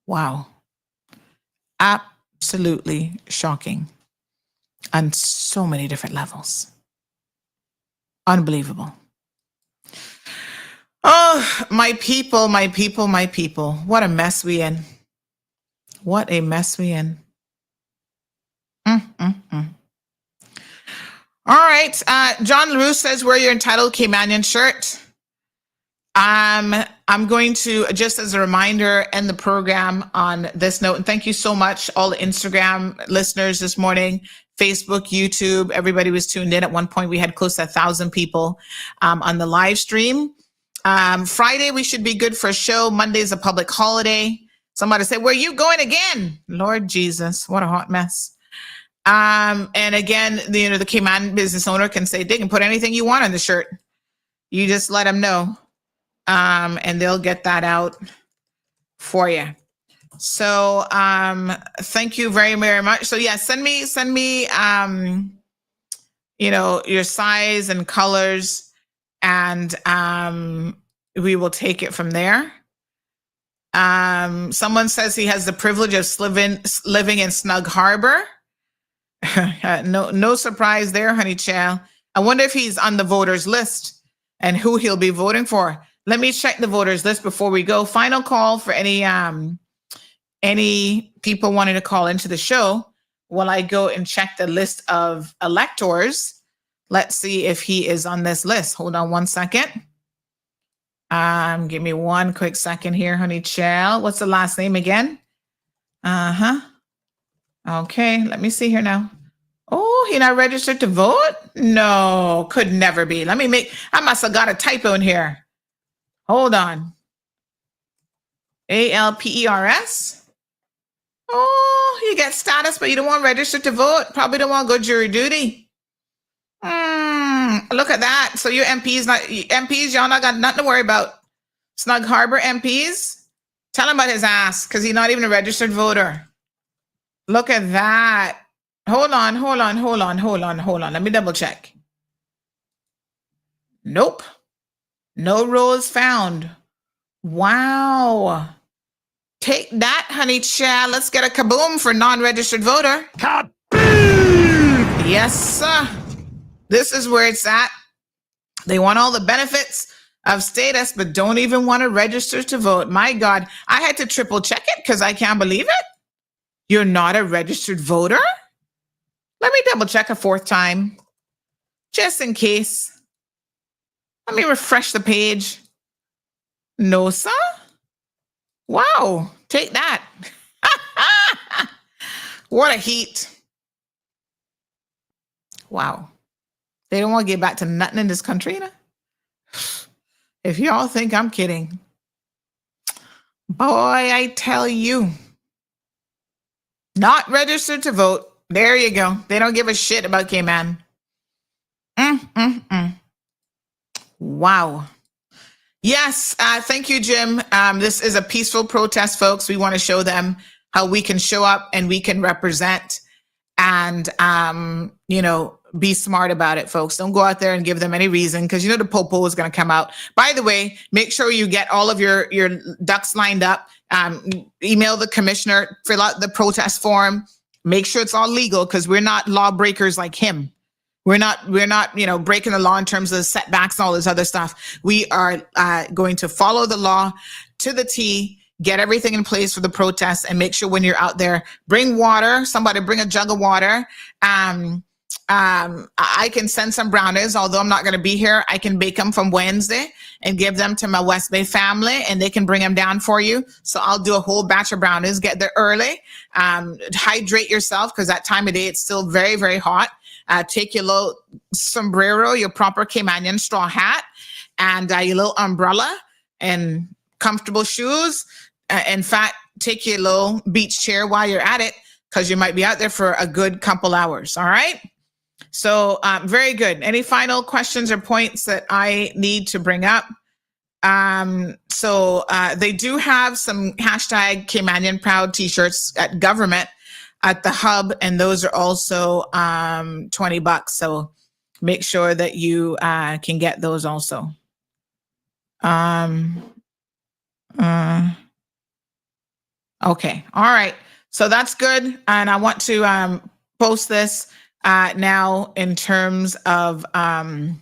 Wow. Absolutely shocking on so many different levels. Unbelievable. Oh, my people, my people, my people. What a mess we in. What a mess we in. All right. John LaRue says, wear your entitled Caymanian shirt. I'm going to, just as a reminder, end the program on this note. And thank you so much, all the Instagram listeners this morning, Facebook, YouTube. Everybody was tuned in. At one point, we had close to 1,000 people on the live stream. Friday, we should be good for a show. Monday is a public holiday. Somebody said, where are you going again? Lord Jesus, what a hot mess. And again, the Cayman business owner can say, they can put anything you want on the shirt. You just let them know. And they'll get that out for you. So, thank you very, very much. So yeah, send me, your size and colors, and, we will take it from there. Someone says he has the privilege of living in Snug Harbor. No surprise there, honey child. I wonder if he's on the voters list and who he'll be voting for. Let me check the voters list before we go. Final call for any people wanting to call into the show while I go and check the list of electors. Let's see if he is on this list. Hold on one second. Give me one quick second here, honey child. What's the last name again? Okay, let me see here now. Oh, he not registered to vote? No, could never be. I must have got a typo in here. Hold on. ALPERS? Oh, you get status, but you don't want registered to vote. Probably don't want to go jury duty. Look at that. So your MPs, y'all not got nothing to worry about. Snug Harbor MPs? Tell him about his ass, because he's not even a registered voter. Look at that. Hold on. Let me double check. Nope. No rolls found. Wow. Take that, honey child. Let's get a kaboom for non-registered voter. Kaboom! Yes, sir. This is where it's at. They want all the benefits of status, but don't even want to register to vote. My God, I had to triple check it because I can't believe it. You're not a registered voter? Let me double check a fourth time, just in case. Let me refresh the page. No, sir? Wow, take that. What a heat. Wow. They don't want to get back to nothing in this country, you know? If y'all think I'm kidding, boy, I tell you, not registered to vote. There you go. They don't give a shit about Cayman. Wow. Yes. Thank you, Jim. This is a peaceful protest, folks. We want to show them how we can show up and we can represent and, be smart about it, folks. Don't go out there and give them any reason because the popo is going to come out. By the way, make sure you get all of your ducks lined up. Email the commissioner, fill out the protest form. Make sure it's all legal because we're not lawbreakers like him. We're not breaking the law in terms of setbacks and all this other stuff. We are going to follow the law to the T, get everything in place for the protests, and make sure when you're out there, bring water. Somebody bring a jug of water. I can send some brownies, although I'm not going to be here. I can bake them from Wednesday and give them to my West Bay family, and they can bring them down for you. So I'll do a whole batch of brownies. Get there early. Hydrate yourself because that time of day it's still very, very hot. Take your little sombrero, your proper Caymanian straw hat, and your little umbrella and comfortable shoes. In fact, take your little beach chair while you're at it because you might be out there for a good couple hours. All right. So very good. Any final questions or points that I need to bring up? So they do have some hashtag Caymanian Proud t-shirts at government at the hub, and those are also $20. So make sure that you can get those also. Okay. All right. So that's good. And I want to post this now in terms of I'm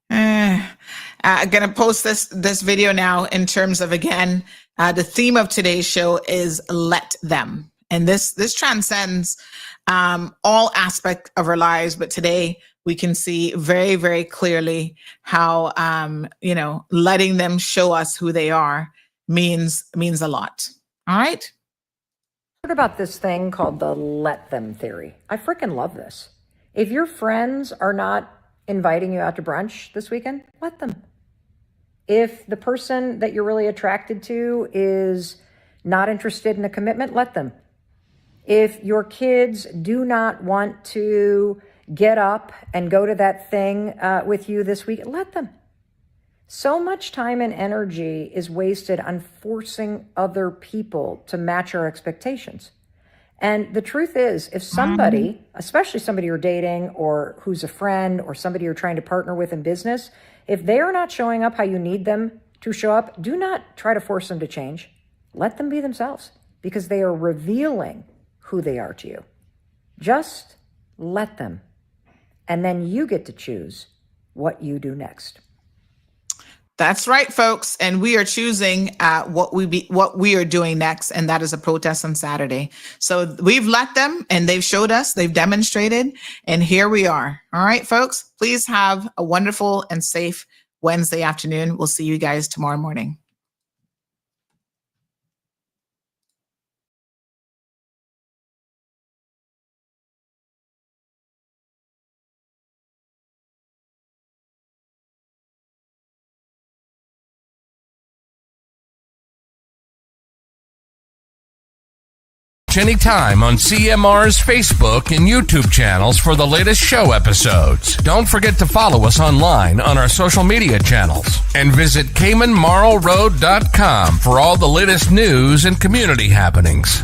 going to post this video now in terms of, again, the theme of today's show is let them. And this transcends all aspects of our lives. But today we can see very, very clearly how, letting them show us who they are means a lot. All right. Heard about this thing called the let them theory. I freaking love this. If your friends are not inviting you out to brunch this weekend, let them. If the person that you're really attracted to is not interested in a commitment, let them. If your kids do not want to get up and go to that thing with you this week, let them. So much time and energy is wasted on forcing other people to match our expectations. And the truth is, if somebody, especially somebody you're dating or who's a friend or somebody you're trying to partner with in business, if they are not showing up how you need them to show up, do not try to force them to change. Let them be themselves because they are revealing who they are to you. Just let them. And then you get to choose what you do next. That's right, folks. And we are choosing what we are doing next. And that is a protest on Saturday. So we've let them and they've showed us, they've demonstrated, and here we are. All right, folks, please have a wonderful and safe Wednesday afternoon. We'll see you guys tomorrow morning. Anytime on CMR's Facebook and YouTube channels for the latest show episodes. Don't forget to follow us online on our social media channels and visit CaymanMarlRoad.com for all the latest news and community happenings.